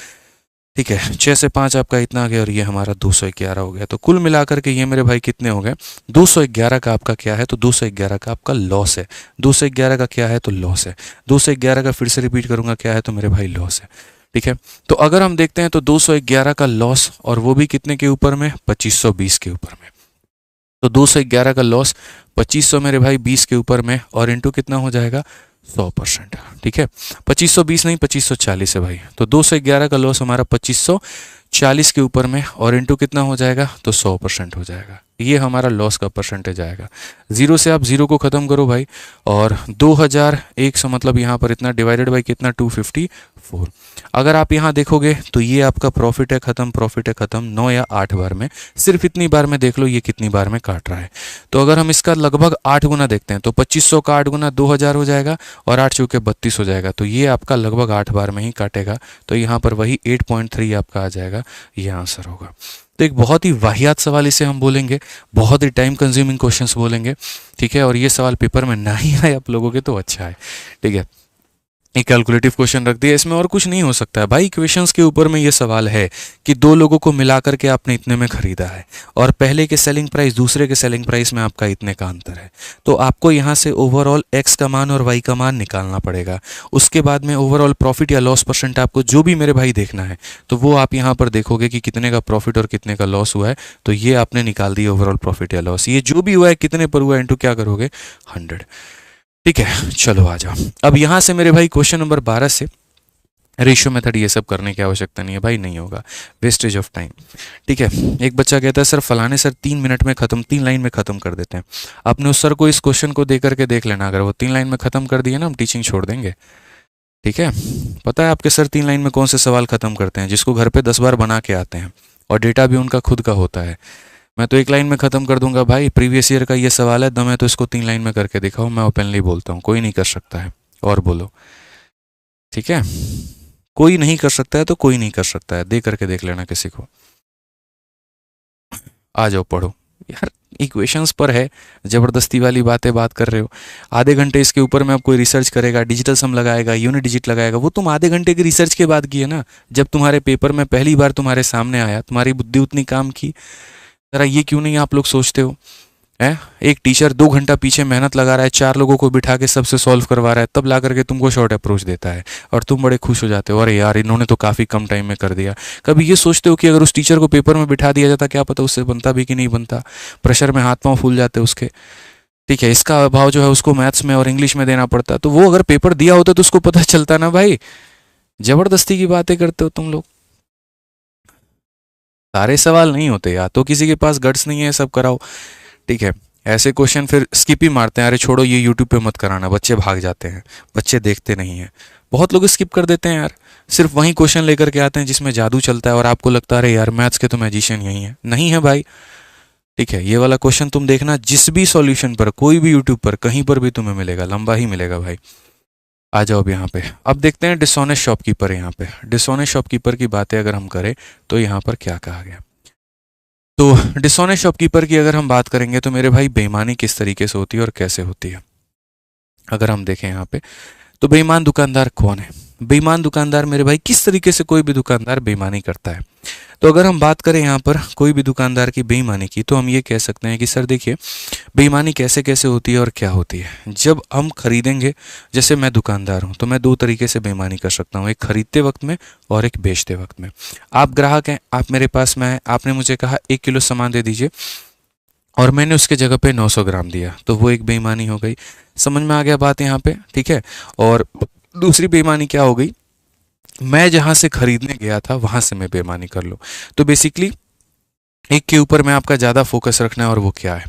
Speaker 1: ठीक है, 6 से 5 आपका इतना आ गया, और ये हमारा 211 हो गया। तो कुल मिलाकर के ये मेरे भाई कितने हो गए, 211 का आपका क्या है, तो 211 का आपका लॉस है। 211 का क्या है, तो लॉस है। 211 का फिर से रिपीट करूंगा क्या है, तो मेरे भाई लॉस है। ठीक है, तो अगर हम देखते हैं तो 211 का लॉस, और वो भी कितने के ऊपर में, 2520 के ऊपर में। तो 211 का लॉस 2500 मेरे भाई 20 के ऊपर में, और इंटू कितना हो जाएगा, 100%। ठीक है, 2520 नहीं 2540 है भाई, तो 211 का लॉस हमारा 2540 के ऊपर में, और इंटू कितना हो जाएगा, तो 100% हो जाएगा। ये हमारा लॉस का परसेंटेज आएगा। जीरो से आप जीरो को ख़त्म करो भाई, और 2100 मतलब यहाँ पर इतना डिवाइडेड बाई कितना, 254। अगर आप यहाँ देखोगे तो ये आपका प्रॉफिट है ख़त्म, प्रॉफिट है ख़त्म 9 या 8 बार में, सिर्फ इतनी बार में देख लो ये कितनी बार में काट रहा है। तो अगर हम इसका लगभग 8 गुना देखते हैं तो 2500 का 8 गुना 2000 हो जाएगा, और 8 चौके 32 हो जाएगा, तो ये आपका लगभग 8 बार में ही काटेगा। तो यहाँ पर वही 8.3 आपका आ जाएगा, ये आंसर होगा। तो एक बहुत ही वाहियात सवाल इसे हम बोलेंगे, बहुत ही टाइम कंज्यूमिंग क्वेश्चंस बोलेंगे। ठीक है, और ये सवाल पेपर में ना ही आए आप लोगों के तो अच्छा है। ठीक है, एक कैलकुलेटिव क्वेश्चन रख दिया, इसमें और कुछ नहीं हो सकता है भाई। इक्वेशंस के ऊपर में ये सवाल है कि दो लोगों को मिलाकर के आपने इतने में खरीदा है, और पहले के सेलिंग प्राइस दूसरे के सेलिंग प्राइस में आपका इतने का अंतर है। तो आपको यहाँ से ओवरऑल एक्स का मान और वाई का मान निकालना पड़ेगा। उसके बाद में ओवरऑल प्रॉफिट या लॉस परसेंट आपको जो भी मेरे भाई देखना है, तो वो आप यहाँ पर देखोगे कि कितने का प्रॉफिट और कितने का लॉस हुआ है। तो ये आपने निकाल दिया ओवरऑल प्रॉफिट या लॉस, ये जो भी हुआ है कितने पर हुआ है इंटू क्या करोगे, 100। ठीक है, चलो आ जाओ। अब यहाँ से मेरे भाई क्वेश्चन नंबर 12 से रेशियो मेथड ये सब करने की आवश्यकता नहीं है भाई, नहीं होगा, वेस्टेज ऑफ टाइम। ठीक है, एक बच्चा कहता है सर फलाने सर 3 मिनट में ख़त्म, 3 लाइन में ख़त्म कर देते हैं। आपने उस सर को इस क्वेश्चन को दे करके देख लेना, अगर वो 3 लाइन में ख़त्म कर दिए ना, हम टीचिंग छोड़ देंगे। ठीक है, पता है आपके सर 3 लाइन में कौन से सवाल ख़त्म करते हैं, जिसको घर पर 10 बार बना के आते हैं, और डेटा भी उनका खुद का होता है। मैं तो 1 लाइन में ख़त्म कर दूंगा भाई, प्रीवियस ईयर का ये सवाल है, दम है तो इसको 3 लाइन में करके दिखाओ। मैं ओपनली बोलता हूँ, कोई नहीं कर सकता है, और बोलो। ठीक है, कोई नहीं कर सकता है तो कोई नहीं कर सकता है, दे करके देख लेना किसी को। आ जाओ पढ़ो यार, इक्वेशंस पर है, ज़बरदस्ती वाली बातें बात कर रहे हो। आधे घंटे इसके ऊपर में अब कोई रिसर्च करेगा, डिजिटल सम लगाएगा, यूनिट डिजिट लगाएगा, वो तुम आधे घंटे की रिसर्च के बाद किए ना, जब तुम्हारे पेपर में पहली बार तुम्हारे सामने आया, तुम्हारी बुद्धि उतनी काम की। जरा ये क्यों नहीं आप लोग सोचते हो है। एक टीचर 2 घंटा पीछे मेहनत लगा रहा है, 4 लोगों को बिठा के सबसे सॉल्व करवा रहा है, तब ला करके तुमको शॉर्ट अप्रोच देता है और तुम बड़े खुश हो जाते हो, अरे यार इन्होंने तो काफ़ी कम टाइम में कर दिया। कभी ये सोचते हो कि अगर उस टीचर को पेपर में बिठा दिया जाता, क्या पता उससे बनता भी कि नहीं बनता। प्रेशर में हाथ पाँव फूल जाते उसके, ठीक है। इसका अभाव जो है उसको मैथ्स में और इंग्लिश में देना पड़ता, तो वो अगर पेपर दिया होता तो उसको पता चलता ना भाई। जबरदस्ती की बातें करते हो तुम लोग। सारे सवाल नहीं होते, या तो किसी के पास गट्स नहीं है सब कराओ, ठीक है। ऐसे क्वेश्चन फिर स्किप ही मारते हैं, अरे छोड़ो ये यूट्यूब पे मत कराना, बच्चे भाग जाते हैं, बच्चे देखते नहीं हैं। बहुत लोग स्किप कर देते हैं यार, सिर्फ वही क्वेश्चन लेकर के आते हैं जिसमें जादू चलता है और आपको लगता है अरे यार मैथ्स के तो मैजिशियन यही है। नहीं है भाई, ठीक है। ये वाला क्वेश्चन तुम देखना जिस भी सॉल्यूशन पर, कोई भी यूट्यूब पर कहीं पर भी तुम्हें मिलेगा, लंबा ही मिलेगा भाई। आ जाओ अब यहाँ पे, अब देखते हैं डिसऑनेस्ट शॉपकीपर। यहाँ पे डिसऑनेस्ट शॉपकीपर की बातें अगर हम करें तो यहाँ पर क्या कहा गया। तो डिसऑनेस्ट शॉपकीपर की अगर हम बात करेंगे तो मेरे भाई बेईमानी किस तरीके से होती है और कैसे होती है, अगर हम देखें यहाँ पे, तो बेईमान दुकानदार कौन है। बेईमान दुकानदार मेरे भाई किस तरीके से कोई भी दुकानदार बेईमानी करता है। तो अगर हम बात करें यहाँ पर कोई भी दुकानदार की बेईमानी की, तो हम ये कह सकते हैं कि सर देखिए बेईमानी कैसे कैसे होती है और क्या होती है। जब हम खरीदेंगे, जैसे मैं दुकानदार हूँ तो मैं 2 तरीके से बेईमानी कर सकता हूँ, एक खरीदते वक्त में और एक बेचते वक्त में। आप ग्राहक हैं, आप मेरे पास में आए, आपने मुझे कहा 1 किलो सामान दे दीजिए और मैंने उसके जगह पे 900 ग्राम दिया, तो वो एक बेईमानी हो गई। समझ में आ गया बात यहाँ पे, ठीक है। और दूसरी बेईमानी क्या हो गई, मैं जहां से खरीदने गया था वहां से मैं बेईमानी कर लूं। तो बेसिकली एक के ऊपर मैं आपका ज़्यादा फोकस रखना है, और वो क्या है।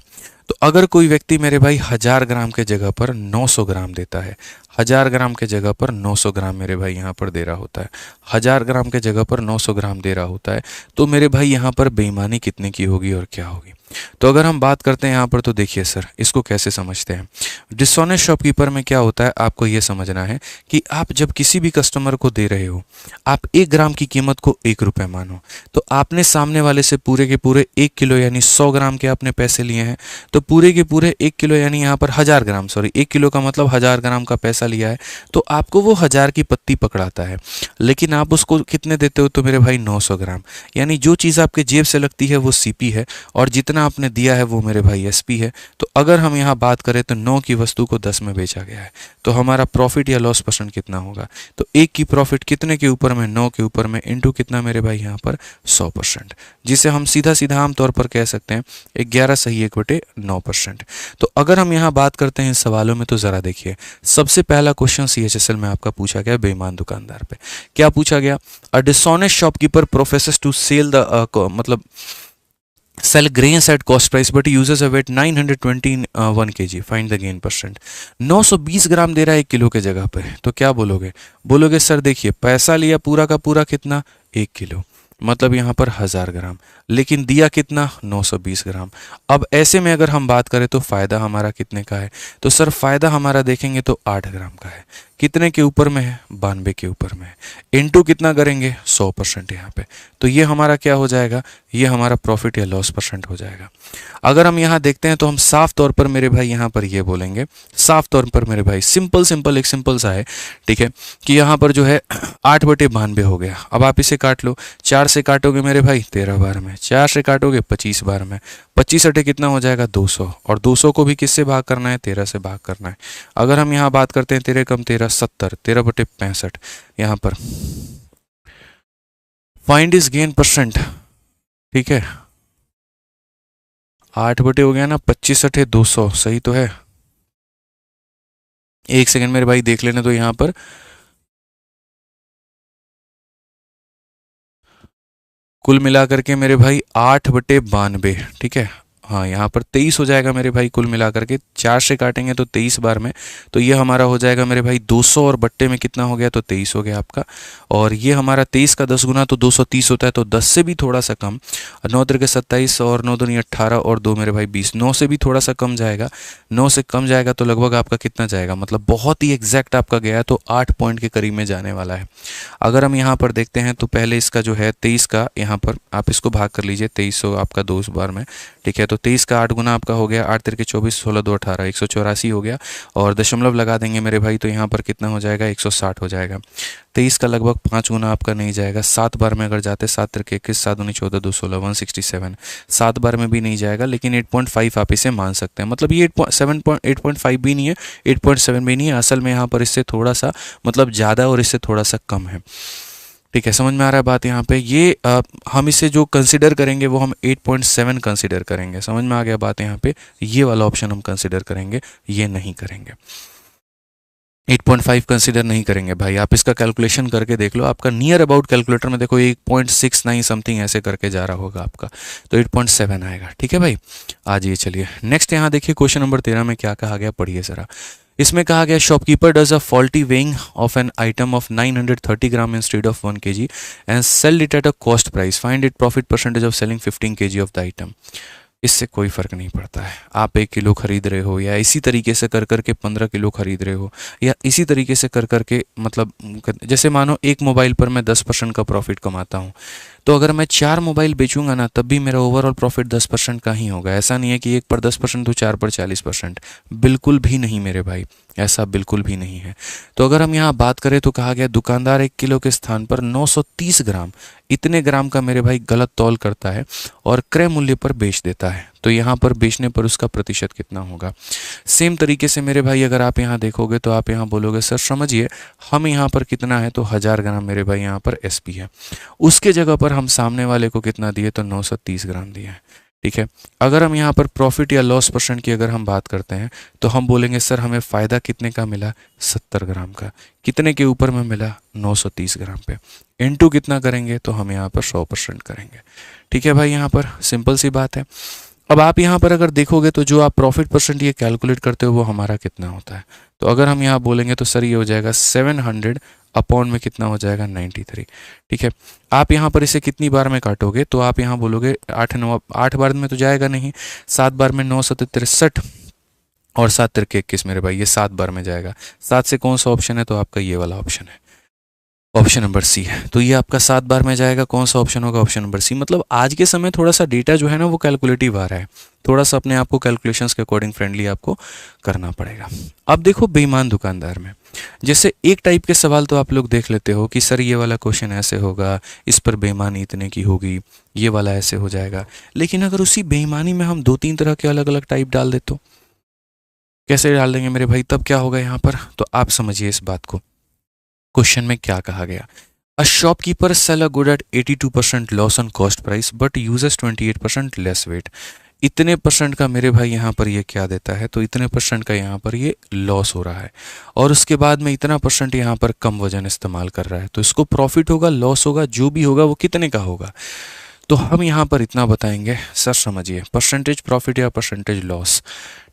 Speaker 1: तो अगर कोई व्यक्ति मेरे भाई 1000 ग्राम के जगह पर 900 ग्राम देता है, 1000 ग्राम के जगह पर 900 ग्राम मेरे भाई यहाँ पर दे रहा होता है, 1000 ग्राम के जगह पर 900 ग्राम दे रहा होता है, तो मेरे भाई यहाँ पर बेईमानी कितने की होगी और क्या होगी। तो अगर हम बात करते हैं यहाँ पर, तो देखिए सर इसको कैसे समझते हैं। डिसऑनेस्ट शॉपकीपर में क्या होता है, आपको ये समझना है कि आप जब किसी भी कस्टमर को दे रहे हो, आप 1 ग्राम की कीमत को 1 रुपये मानो, तो आपने सामने वाले से पूरे के पूरे 1 किलो यानी 100 ग्राम के आपने पैसे लिए हैं, तो पूरे के पूरे 1 किलो यानी यहाँ पर 1000 ग्राम, सॉरी 1 किलो का मतलब 1000 ग्राम का पैसा लिया है, तो आपको वो 1000 की पत्ती पकड़ाता है। लेकिन आप उसको कितने देते हो, तो मेरे भाई 900 ग्राम, यानी जो चीज़ आपके जेब से लगती है वो सीपी है और जितना आपने दिया है वो मेरे भाई एसपी है। तो अगर हम यहाँ बात करें तो 9 की वस्तु को 10 में बेचा गया है, तो हमारा प्रॉफिट या लॉस परसेंट कितना होगा, तो 1 की प्रॉफिट कितने के ऊपर में, 9 के ऊपर में, इंटू कितना मेरे भाई यहाँ पर 100%, जिसे हम सीधा सीधा आमतौर पर कह सकते हैं 11 सही 1/9%। तो अगर हम यहाँ बात करते हैं इन सवालों में, तो ज़रा देखिए सबसे पहला क्वेश्चन CHSL में आपका पूछा गया बेईमान दुकानदार पे। क्या पूछा गया, a dishonest shopkeeper professes to sell the मतलब sell grains at cost price but uses a weight 921 kg, find the gain percent। 920 ग्राम दे रहा है 1 किलो के जगह पे, तो क्या बोलोगे, बोलोगे सर देखिए पैसा लिया पूरा का पूरा कितना, 1 किलो, मतलब यहाँ पर 1000 ग्राम, लेकिन दिया कितना, 920 ग्राम। अब ऐसे में अगर हम बात करें तो फ़ायदा हमारा कितने का है, तो सर फ़ायदा हमारा देखेंगे तो 8 ग्राम का है। कितने के ऊपर में है, 92 के ऊपर में है, इनटू कितना करेंगे, 100% यहाँ पे, तो ये हमारा क्या हो जाएगा, ये हमारा प्रॉफिट या लॉस परसेंट हो जाएगा। अगर हम यहाँ देखते हैं तो हम साफ तौर पर मेरे भाई यहाँ पर ये बोलेंगे, साफ तौर पर मेरे भाई सिंपल सिंपल एक सिंपल सा है, ठीक है, कि यहाँ पर जो है 8/92 हो गया। अब आप इसे काट लो, 4 से काटोगे मेरे भाई 13 बार में, 4 से काटोगे 25 बार में, 25 अटे कितना हो जाएगा 200, और 200 को भी किससे भाग करना है, 13 से भाग करना है। अगर हम यहाँ बात करते हैं 13 कम 13 70, 13/65 यहाँ पर फाइंड इज गेन परसेंट, ठीक है, 8 बटे हो गया ना, 25 अठे 200, सही तो है। एक सेकंड मेरे भाई देख लेने, तो यहाँ पर कुल मिलाकर के मेरे भाई 8/92, ठीक है, हाँ यहाँ पर 23 हो जाएगा मेरे भाई कुल मिलाकर के, 4 से काटेंगे तो 23 बार में, तो ये हमारा हो जाएगा मेरे भाई 200, और बट्टे में कितना हो गया, तो 23 हो गया आपका। और ये हमारा 23 का 10 गुना तो 230 होता है, तो 10 से भी थोड़ा सा कम, 9 तिरके 27 और 9 दूनी 18 और 2 मेरे भाई 20, 9 से भी थोड़ा सा कम जाएगा, 9 से कम जाएगा तो लगभग आपका कितना जाएगा, मतलब बहुत ही एग्जैक्ट आपका गया है, तो 8 पॉइंट के करीब में जाने वाला है। अगर हम यहाँ पर देखते हैं तो पहले इसका जो है 23 का, यहाँ पर आप इसको भाग कर लीजिए, 2300 आपका 2 बार में, ठीक है, तो 23 का 8 गुना आपका हो गया, 8 तिरके 24, 16 2 18, 184 हो गया। और दशमलव लगा देंगे मेरे भाई, तो यहाँ पर कितना हो जाएगा, 160 हो जाएगा। 23 का लगभग 5 गुना आपका नहीं जाएगा। 7 बार में अगर जाते, 7 तिरके 21, 7 दूनी 14, 2 16, 167, 7 बार में भी नहीं जाएगा, लेकिन 8.5 आप इसे मान सकते हैं। मतलब ये 8.5 भी नहीं है, 8.7 भी नहीं है, असल में यहाँ पर इससे थोड़ा सा मतलब ज़्यादा और इससे थोड़ा सा कम है। ठीक है, समझ में आ रहा है बात यहाँ पे। ये हम इसे जो कंसिडर करेंगे वो हम 8.7 कंसिडर करेंगे। समझ में आ गया बात यहाँ पे। ये वाला ऑप्शन हम कंसिडर करेंगे, ये नहीं करेंगे। 8.5 कंसिडर नहीं करेंगे भाई। आप इसका कैलकुलेशन करके देख लो, आपका नियर अबाउट कैलकुलेटर में देखो 8.69 समथिंग ऐसे करके जा रहा होगा आपका, तो 8.7 आएगा। ठीक है भाई, आ जाइए चलिए नेक्स्ट। यहाँ देखिए क्वेश्चन नंबर 13 में क्या कहा गया, पढ़िए जरा। इसमें कहा गया shopkeeper does a faulty weighing of an item of 930 gram instead of 1 kg and sell it at a cost price, find it profit percentage of selling 15 kg of the item. इससे कोई फ़र्क नहीं पड़ता है, आप 1 किलो खरीद रहे हो या इसी तरीके से कर करके 15 किलो खरीद रहे हो, या इसी तरीके से कर करके मतलब जैसे मानो एक मोबाइल पर मैं 10% का प्रॉफिट कमाता हूँ, तो अगर मैं 4 मोबाइल बेचूंगा ना, तब भी मेरा ओवरऑल प्रॉफिट 10% का ही होगा। ऐसा नहीं है कि एक पर 10% तो 4 पर 40%, बिल्कुल भी नहीं मेरे भाई, ऐसा बिल्कुल भी नहीं है। तो अगर हम यहाँ बात करें तो कहा गया दुकानदार 1 किलो के स्थान पर 930 ग्राम, इतने ग्राम का मेरे भाई गलत तौल करता है और क्रय मूल्य पर बेच देता है। तो यहाँ पर बेचने पर उसका प्रतिशत कितना होगा। सेम तरीके से मेरे भाई अगर आप यहाँ देखोगे तो आप यहाँ बोलोगे सर समझिए, हम यहाँ पर कितना है, तो 1000 ग्राम मेरे भाई यहाँ पर एसपी है, उसके जगह पर हम सामने वाले को कितना दिए, तो 930 ग्राम दिए हैं। ठीक है, अगर हम यहाँ पर प्रॉफिट या लॉस परसेंट की अगर हम बात करते हैं तो हम बोलेंगे सर हमें फ़ायदा कितने का मिला, 70 ग्राम का। कितने के ऊपर में मिला, 930 ग्राम पे। इनटू कितना करेंगे, तो हम यहाँ पर 100% करेंगे। ठीक है भाई, यहाँ पर सिंपल सी बात है। अब आप यहाँ पर अगर देखोगे तो जो आप प्रॉफिट परसेंट ये कैलकुलेट करते हो वो हमारा कितना होता है, तो अगर हम यहाँ बोलेंगे तो सर ये हो जाएगा 700 अपॉन में कितना हो जाएगा, 93। ठीक है, आप यहाँ पर इसे कितनी बार में काटोगे, तो आप यहाँ बोलोगे 8 बार में तो जाएगा नहीं, 7 बार में 9 7 63 और 7 तिरके 21 मेरे भाई, ये 7 बार में जाएगा। 7 से कौन सा ऑप्शन है, तो आपका ये वाला ऑप्शन है, ऑप्शन नंबर सी है। तो ये आपका 7 बार में जाएगा, कौन सा ऑप्शन होगा, ऑप्शन नंबर सी। मतलब आज के समय थोड़ा सा डेटा जो है ना वो कैलकुलेटिव आ रहा है, थोड़ा सा अपने आप को कैलकुलेशंस के अकॉर्डिंग फ्रेंडली आपको करना पड़ेगा। अब देखो बेईमान दुकानदार में, जैसे एक टाइप के सवाल तो आप लोग देख लेते हो कि सर ये वाला क्वेश्चन ऐसे होगा, इस पर बेईमानी इतने की होगी, ये वाला ऐसे हो जाएगा। लेकिन अगर उसी बेईमानी में हम 2-3 तरह के अलग अलग टाइप डाल दे तो कैसे डाल देंगे मेरे भाई, तब क्या होगा यहाँ पर, तो आप समझिए इस बात को। क्वेश्चन में क्या कहा गया, a shopkeeper sell a good at 82% loss on cost price but uses 28% less weight. इतने परसेंट का मेरे भाई यहाँ पर ये क्या देता है, तो इतने परसेंट का यहाँ पर ये लॉस हो रहा है, और उसके बाद में इतना परसेंट यहाँ पर कम वजन इस्तेमाल कर रहा है, तो इसको प्रॉफिट होगा, लॉस होगा, जो भी होगा वो कितने का होगा। तो हम यहाँ पर इतना बताएंगे, सर समझिए परसेंटेज प्रॉफिट या परसेंटेज लॉस।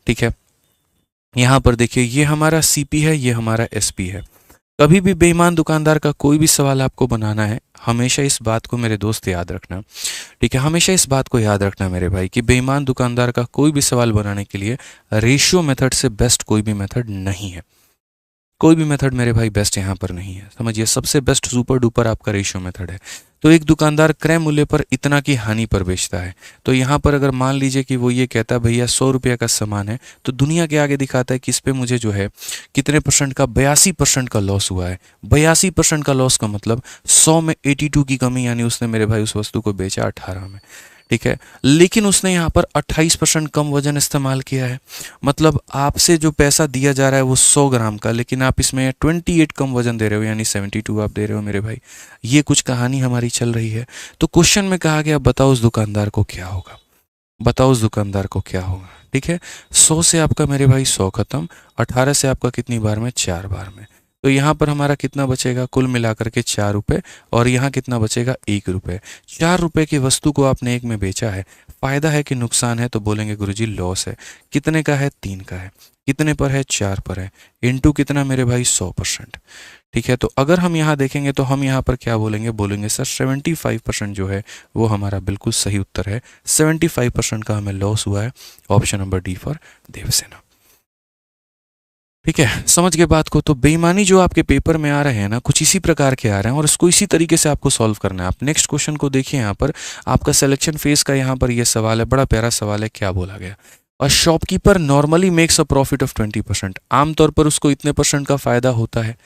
Speaker 1: ठीक है, यहाँ पर देखिए ये हमारा सीपी है, ये हमारा एसपी है। कभी भी बेईमान दुकानदार का कोई भी सवाल आपको बनाना है, हमेशा इस बात को मेरे दोस्त याद रखना। ठीक है, हमेशा इस बात को याद रखना मेरे भाई कि बेईमान दुकानदार का कोई भी सवाल बनाने के लिए रेशियो मेथड से बेस्ट कोई भी मेथड नहीं है। कोई भी मेथड मेरे भाई बेस्ट यहाँ पर नहीं है, समझिए। सबसे बेस्ट सुपर डुपर आपका रेशियो मेथड है। तो एक दुकानदार क्रय मूल्य पर इतना की हानि पर बेचता है, तो यहाँ पर अगर मान लीजिए कि वो ये कहता है भैया 100 रुपये का सामान है, तो दुनिया के आगे दिखाता है कि इस पर मुझे जो है कितने परसेंट का, 82% का लॉस हुआ है। 82% का लॉस का मतलब 100 में 82 की कमी, यानी उसने मेरे भाई उस वस्तु को बेचा 18 में। ठीक है, लेकिन उसने यहाँ पर 28% कम वजन इस्तेमाल किया है। मतलब आपसे जो पैसा दिया जा रहा है वो 100 ग्राम का, लेकिन आप इसमें 28 कम वजन दे रहे हो, यानी 72 आप दे रहे हो मेरे भाई। ये कुछ कहानी हमारी चल रही है। तो क्वेश्चन में कहा गया बताओ उस दुकानदार को क्या होगा, बताओ उस दुकानदार को क्या होगा। ठीक है, 100 से आपका मेरे भाई 100 खत्म, 18 से आपका कितनी बार में, 4 बार में। तो यहाँ पर हमारा कितना बचेगा, कुल मिलाकर के 4 रुपये, और यहाँ कितना बचेगा, 1 रुपये। 4 रुपये की वस्तु को आपने 1 में बेचा है, फायदा है कि नुकसान है, तो बोलेंगे गुरुजी लॉस है। कितने का है, 3 का है। कितने पर है, 4 पर है। इनटू कितना मेरे भाई, 100%। ठीक है, तो अगर हम यहाँ देखेंगे तो हम यहाँ पर क्या बोलेंगे, बोलेंगे सर 75% जो है वो हमारा बिल्कुल सही उत्तर है। 75% का हमें लॉस हुआ है। Option number D for Devasena. ठीक है, समझ गए बात को। तो बेईमानी जो आपके पेपर में आ रहे हैं ना, कुछ इसी प्रकार के आ रहे हैं और इसको इसी तरीके से आपको सॉल्व करना है। आप नेक्स्ट क्वेश्चन को देखिए, यहाँ पर आपका सिलेक्शन फेज का यहाँ पर ये सवाल है, बड़ा प्यारा सवाल है। क्या बोला गया? A shopkeeper normally makes a profit of 20%। आमतौर पर उसको इतने परसेंट का फायदा होता है,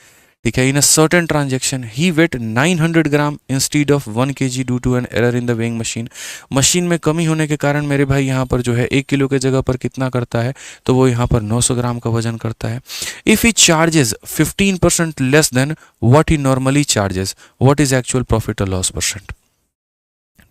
Speaker 1: ठीक है। In a certain transaction he weight 900 gram instead of 1 kg due to an error in the weighing machine. Machine में कमी होने के कारण मेरे भाई यहाँ पर जो है 1 किलो के जगह पर कितना करता है, तो वो यहाँ पर 900 ग्राम का वजन करता है। If he charges 15% less than what he normally charges, what is actual profit और लॉस परसेंट।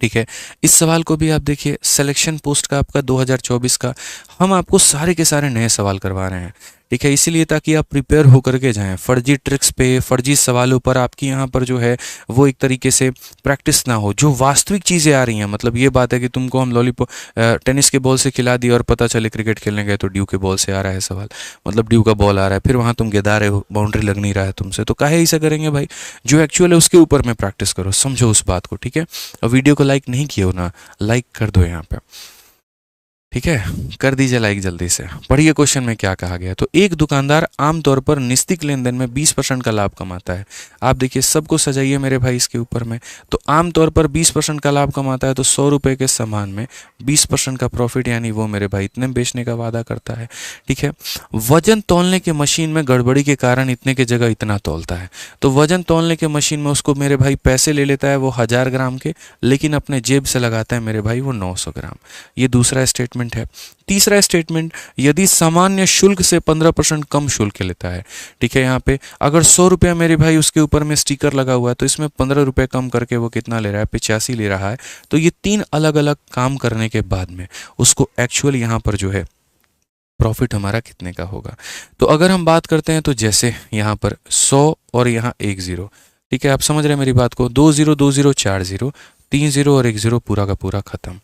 Speaker 1: ठीक है, इस सवाल को भी आप देखिए, सिलेक्शन पोस्ट का आपका 2024 का। हम आपको सारे के सारे नए सवाल करवा रहे हैं, ठीक है, इसीलिए ताकि आप प्रिपेयर होकर के जाएं। फर्जी ट्रिक्स पे, फर्जी सवालों पर आपकी यहाँ पर जो है वो एक तरीके से प्रैक्टिस ना हो। जो वास्तविक चीज़ें आ रही हैं, मतलब ये बात है कि तुमको हम लॉलीपॉप टेनिस के बॉल से खिला दिया और पता चले क्रिकेट खेलने गए तो ड्यू के बॉल से आ रहा है सवाल, मतलब ड्यू का बॉल आ रहा है, फिर वहाँ तुम गिरा रहे हो, बाउंड्री लग नहीं रहा है तुमसे, तो काहे ऐसा करेंगे भाई? जो एक्चुअल है उसके ऊपर में प्रैक्टिस करो, समझो उस बात को, ठीक है। और वीडियो को लाइक नहीं किए हो ना, लाइक कर दो यहाँ पे, ठीक है, कर दीजिए लाइक जल्दी से। पढ़िए क्वेश्चन में क्या कहा गया। तो एक दुकानदार आमतौर पर निश्चित लेन देन में 20% का लाभ कमाता है। आप देखिए, सबको सजाइए मेरे भाई इसके ऊपर में। तो आमतौर पर 20% का लाभ कमाता है, तो 100 रुपये के सामान में 20% का प्रॉफिट, यानी वो मेरे भाई इतने में बेचने का वादा करता है, ठीक है। वजन तौलने के मशीन में गड़बड़ी के कारण इतने के जगह इतना तौलता है। तो वजन तौलने के मशीन में उसको मेरे भाई पैसे ले लेता है वो 1000 ग्राम के, लेकिन अपने जेब से लगाता है मेरे भाई वो 900 ग्राम। ये दूसरा स्टेटमेंट है। तीसरा स्टेटमेंट, यदि सामान्य शुल्क से 15% कम शुल्क लेता है, ठीक है। यहाँ पे अगर 100 रुपया मेरे भाई उसके ऊपर में स्टिकर लगा हुआ है, तो इसमें 15 रुपये कम करके वो कितना ले रहा है, 85 ले रहा है। तो ये 3 अलग अलग काम करने के बाद में उसको एक्चुअल यहाँ पर जो है प्रॉफिट हमारा कितने का होगा। तो अगर हम बात करते हैं, तो जैसे यहाँ पर 100 और यहाँ 1 0, ठीक है, आप समझ रहे हैं मेरी बात को। 2 0 2 0 4 0, 3 0 और 1 0, पूरा का पूरा खत्म।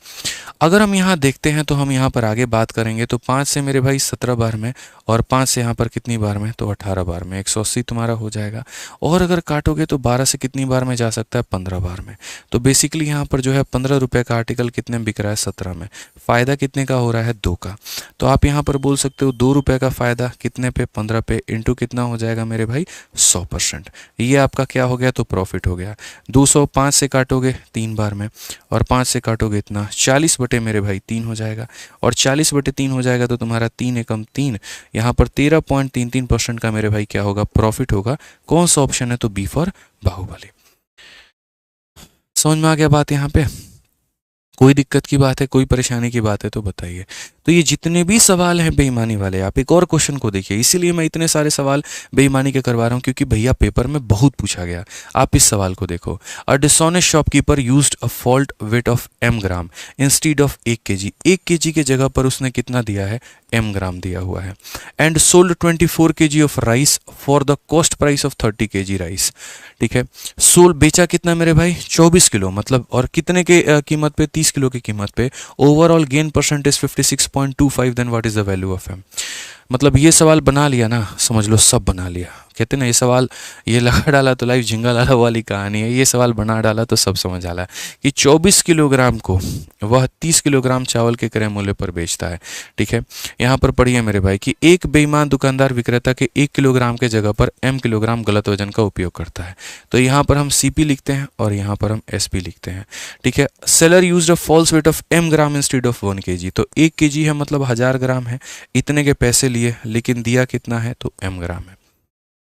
Speaker 1: अगर हम यहाँ देखते हैं तो हम यहाँ पर आगे बात करेंगे, तो 5 से मेरे भाई 17 बार में, और 5 से यहाँ पर कितनी बार में, तो 18 बार में, 180 तुम्हारा हो जाएगा। और अगर काटोगे तो 12 से कितनी बार में जा सकता है, 15 बार में। तो बेसिकली यहाँ पर जो है 15 रुपये का आर्टिकल कितने में बिक रहा है, 17 में। फ़ायदा कितने का हो रहा है, 2 का। तो आप यहाँ पर बोल सकते हो 2 रुपये का फ़ायदा कितने पे, 15 पे, इंटू कितना हो जाएगा मेरे भाई, 100%। ये आपका क्या हो गया, तो प्रॉफिट हो गया। 205 से काटोगे 3 बार में, और 5 से काटोगे इतना, 40 बटे मेरे भाई 3 हो जाएगा। और 40 बटे 3 हो जाएगा तो तुम्हारा 3 एकम 3, यहाँ पर 13.33% का मेरे भाई क्या होगा, प्रॉफिट होगा। कौन सा ऑप्शन है, तो बी फॉर बाहुबली। समझ में आ गया बात यहाँ पे? कोई दिक्कत की बात है, कोई परेशानी की बात है तो बताइए। तो ये जितने भी सवाल हैं बेईमानी वाले, आप एक और क्वेश्चन को देखिए। इसीलिए मैं इतने सारे सवाल बेईमानी के करवा रहा हूँ, क्योंकि भैया पेपर में बहुत पूछा गया। आप इस सवाल को देखो। A dishonest shopkeeper used a fault weight of m gram instead of 1 kg। 1 kg के जगह पर उसने कितना दिया है, m ग्राम दिया हुआ है। And sold 24 kg of rice for the cost price of 30 kg rice, ठीक है। सोल्ड, बेचा कितना मेरे भाई, 24 किलो, मतलब, और कितने के कीमत पे, 30 किलो की कीमत पे। Overall gain percentage 56.25, then what is the value of M. मतलब ये सवाल बना लिया ना, समझ लो सब बना लिया। कहते ना, ये सवाल ये लगा डाला तो लाइफ झिंगा लाला वाली कहानी है। ये सवाल बना डाला तो सब समझ आला कि 24 किलोग्राम को वह 30 किलोग्राम चावल के क्रय मूल्य पर बेचता है, ठीक है। यहाँ पर पढ़िए मेरे भाई कि एक बेईमान दुकानदार विक्रेता के 1 किलोग्राम के जगह पर m किलोग्राम गलत वजन का उपयोग करता है। तो यहाँ पर हम CP लिखते हैं और यहाँ पर हम SP लिखते हैं, ठीक है। Seller used a false weight of m gram instead of 1 kg। तो 1 kg है, मतलब 1000 ग्राम है, इतने के पैसे लिए, लेकिन दिया कितना है, तो m ग्राम है,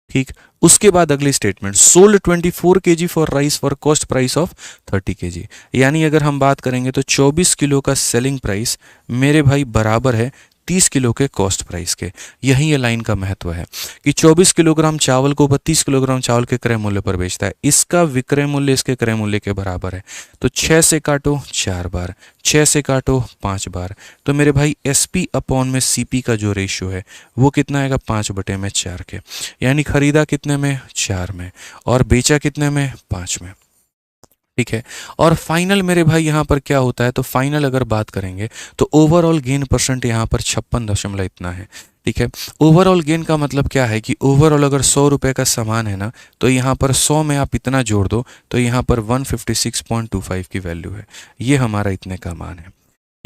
Speaker 1: ठीक। उसके बाद अगली statement, sold 24 kg for rice for cost price of 30 kg। यानी अगर हम बात करेंगे तो 24 किलो का सेलिंग प्राइस मेरे भाई बराबर है 30 किलो के कॉस्ट प्राइस के। यही ये लाइन का महत्व है कि 24 किलोग्राम चावल को 32 किलोग्राम चावल के क्रय मूल्य पर बेचता है। इसका विक्रय मूल्य इसके क्रय मूल्य के बराबर है। तो 6 से काटो 4 बार, 6 से काटो 5 बार, तो मेरे भाई SP अपॉन में CP का जो रेशियो है वो कितना आएगा, 5 बटे में 4 के। यानी खरीदा कितने में, 4 में, और बेचा कितने में, 5 में, ठीक है। और फाइनल मेरे भाई यहाँ पर क्या होता है, तो फाइनल अगर बात करेंगे तो ओवरऑल गेन परसेंट यहाँ पर 56 दशमलव इतना है, ठीक है। ओवरऑल गेन का मतलब क्या है कि ओवरऑल अगर 100 रुपये का सामान है ना, तो यहाँ पर 100 में आप इतना जोड़ दो तो यहाँ पर 156.25 की वैल्यू है। ये हमारा इतने का मान है,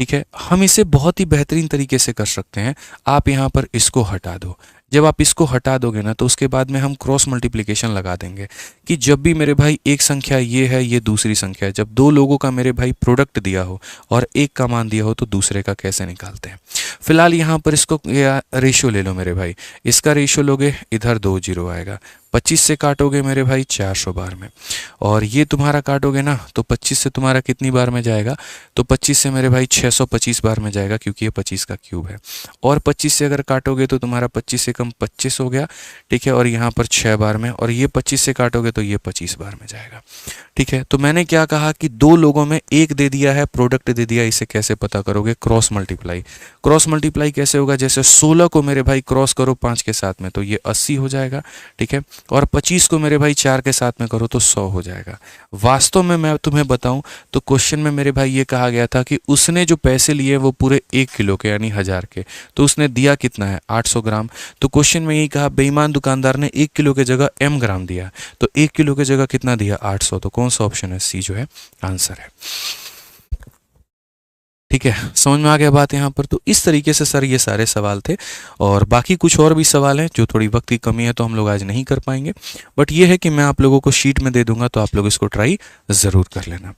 Speaker 1: ठीक है। हम इसे बहुत ही बेहतरीन तरीके से कर सकते हैं। आप यहाँ पर इसको हटा दो। जब आप इसको हटा दोगे ना तो उसके बाद में हम क्रॉस मल्टीप्लिकेशन लगा देंगे कि जब भी मेरे भाई एक संख्या ये है, ये दूसरी संख्या है, जब दो लोगों का मेरे भाई प्रोडक्ट दिया हो और एक का मान दिया हो तो दूसरे का कैसे निकालते हैं। फिलहाल यहाँ पर इसको रेशियो ले लो मेरे भाई, इसका रेशियो लोगे इधर 2 जीरो आएगा, 25 से काटोगे मेरे भाई 400 बार में, और ये तुम्हारा काटोगे ना तो 25 से तुम्हारा कितनी बार में जाएगा, तो 25 से मेरे भाई 625 बार में जाएगा क्योंकि ये 25 का क्यूब है। और 25 से अगर काटोगे तो तुम्हारा 25 से कम 25 हो गया, ठीक है, और यहाँ पर 6 बार में, और ये 25 से काटोगे तो ये 25 बार में जाएगा, ठीक है। तो मैंने क्या कहा कि दो लोगों में एक दे दिया है, प्रोडक्ट दे दिया, इसे कैसे पता करोगे, क्रॉस मल्टीप्लाई। क्रॉस मल्टीप्लाई कैसे होगा, जैसे 16 को मेरे भाई क्रॉस करो 5 के साथ में तो ये 80 हो जाएगा, ठीक है, और 25 को मेरे भाई 4 के साथ में करो तो 100 हो जाएगा। वास्तव में मैं तुम्हें बताऊं तो क्वेश्चन में मेरे भाई ये कहा गया था कि उसने जो पैसे लिए वो पूरे 1 किलो के यानी 1000 के, तो उसने दिया कितना है 800 ग्राम। तो क्वेश्चन में यही कहा बेईमान दुकानदार ने 1 किलो की जगह m ग्राम दिया, तो 1 किलो की जगह कितना दिया 800, तो कौन सा ऑप्शन है, सी जो है आंसर है। ठीक है, समझ में आ गया बात यहाँ पर। तो इस तरीके से सर ये सारे सवाल थे, और बाकी कुछ और भी सवाल हैं जो थोड़ी वक्त की कमी है तो हम लोग आज नहीं कर पाएंगे, बट ये है कि मैं आप लोगों को शीट में दे दूंगा तो आप लोग इसको ट्राई ज़रूर कर लेना।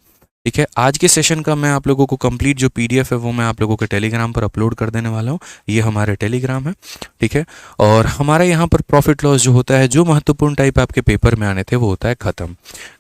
Speaker 1: ठीक है, आज के सेशन का मैं आप लोगों को कंप्लीट जो पीडीएफ है वो मैं आप लोगों के टेलीग्राम पर अपलोड कर देने वाला हूँ। ये हमारे टेलीग्राम है, ठीक है, और हमारे यहाँ पर प्रॉफिट लॉस जो होता है, जो महत्वपूर्ण टाइप आपके पेपर में आने थे वो होता है ख़त्म।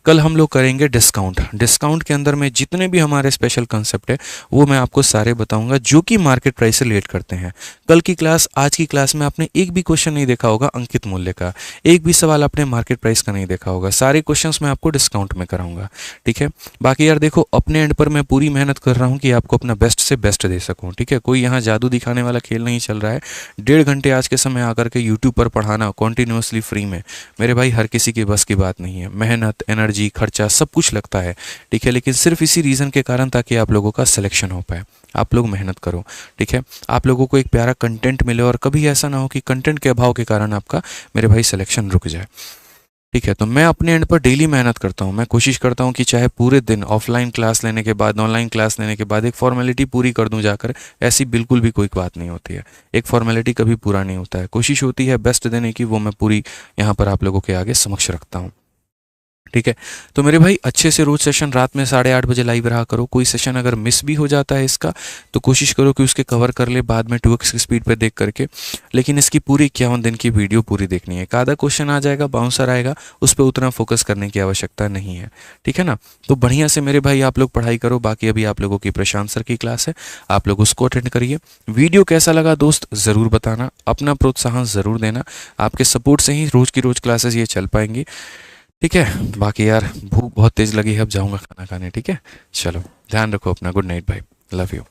Speaker 1: कल हम लोग करेंगे डिस्काउंट। डिस्काउंट के अंदर में जितने भी हमारे स्पेशल कंसेप्ट है वो मैं आपको सारे बताऊंगा जो कि मार्केट प्राइस से रिलेट करते हैं। कल की क्लास, आज की क्लास में आपने एक भी क्वेश्चन नहीं देखा होगा अंकित मूल्य का, एक भी सवाल आपने मार्केट प्राइस का नहीं देखा होगा, सारे क्वेश्चंस मैं आपको डिस्काउंट में कराऊंगा, ठीक है। बाकी यार देखो, अपने एंड पर मैं पूरी मेहनत कर रहा हूँ कि आपको अपना बेस्ट से बेस्ट दे सकूँ, ठीक है। कोई यहाँ जादू दिखाने वाला खेल नहीं चल रहा है। 1.5 घंटे आज के समय आकर के यूट्यूब पर पढ़ाना कॉन्टिन्यूसली फ्री में मेरे भाई हर किसी के बस की बात नहीं है। मेहनत, एनर्जी, खर्चा सब कुछ लगता है, ठीक है, लेकिन सिर्फ इसी रीज़न के कारण ताकि आप लोगों का सिलेक्शन हो पाए। आप लोग मेहनत करो, ठीक है, आप लोगों को एक प्यारा कंटेंट मिले, और कभी ऐसा ना हो कि कंटेंट के अभाव के कारण आपका मेरे भाई सिलेक्शन रुक जाए, ठीक है। तो मैं अपने एंड पर डेली मेहनत करता हूँ, मैं कोशिश करता हूँ कि चाहे पूरे दिन ऑफलाइन क्लास लेने के बाद, ऑनलाइन क्लास लेने के बाद एक फॉर्मेलिटी पूरी कर दूँ जाकर, ऐसी बिल्कुल भी कोई बात नहीं होती है। एक फॉर्मेलिटी कभी पूरा नहीं होता है, कोशिश होती है बेस्ट देने की, वो मैं पूरी यहाँ पर आप लोगों के आगे समक्ष रखता हूँ, ठीक है। तो मेरे भाई अच्छे से रोज सेशन रात में 8:30 बजे लाइव रहा करो। कोई सेशन अगर मिस भी हो जाता है इसका तो कोशिश करो कि उसके कवर कर ले बाद में 2x की स्पीड पे देख करके, लेकिन इसकी पूरी 51 दिन की वीडियो पूरी देखनी है। एक आधा क्वेश्चन आ जाएगा, बाउंसर आएगा, उस पर उतना फोकस करने की आवश्यकता नहीं है, ठीक है ना। तो बढ़िया से मेरे भाई आप लोग पढ़ाई करो। बाकी अभी आप लोगों की प्रशांत सर की क्लास है, आप लोग उसको अटेंड करिए। वीडियो कैसा लगा दोस्त ज़रूर बताना, अपना प्रोत्साहन ज़रूर देना। आपके सपोर्ट से ही रोज़ की रोज़ क्लासेस ये चल पाएंगी, ठीक है। बाकी यार भूख बहुत तेज लगी है, अब जाऊंगा खाना खाने, ठीक है। चलो ध्यान रखो अपना, गुड नाइट भाई, लव यू।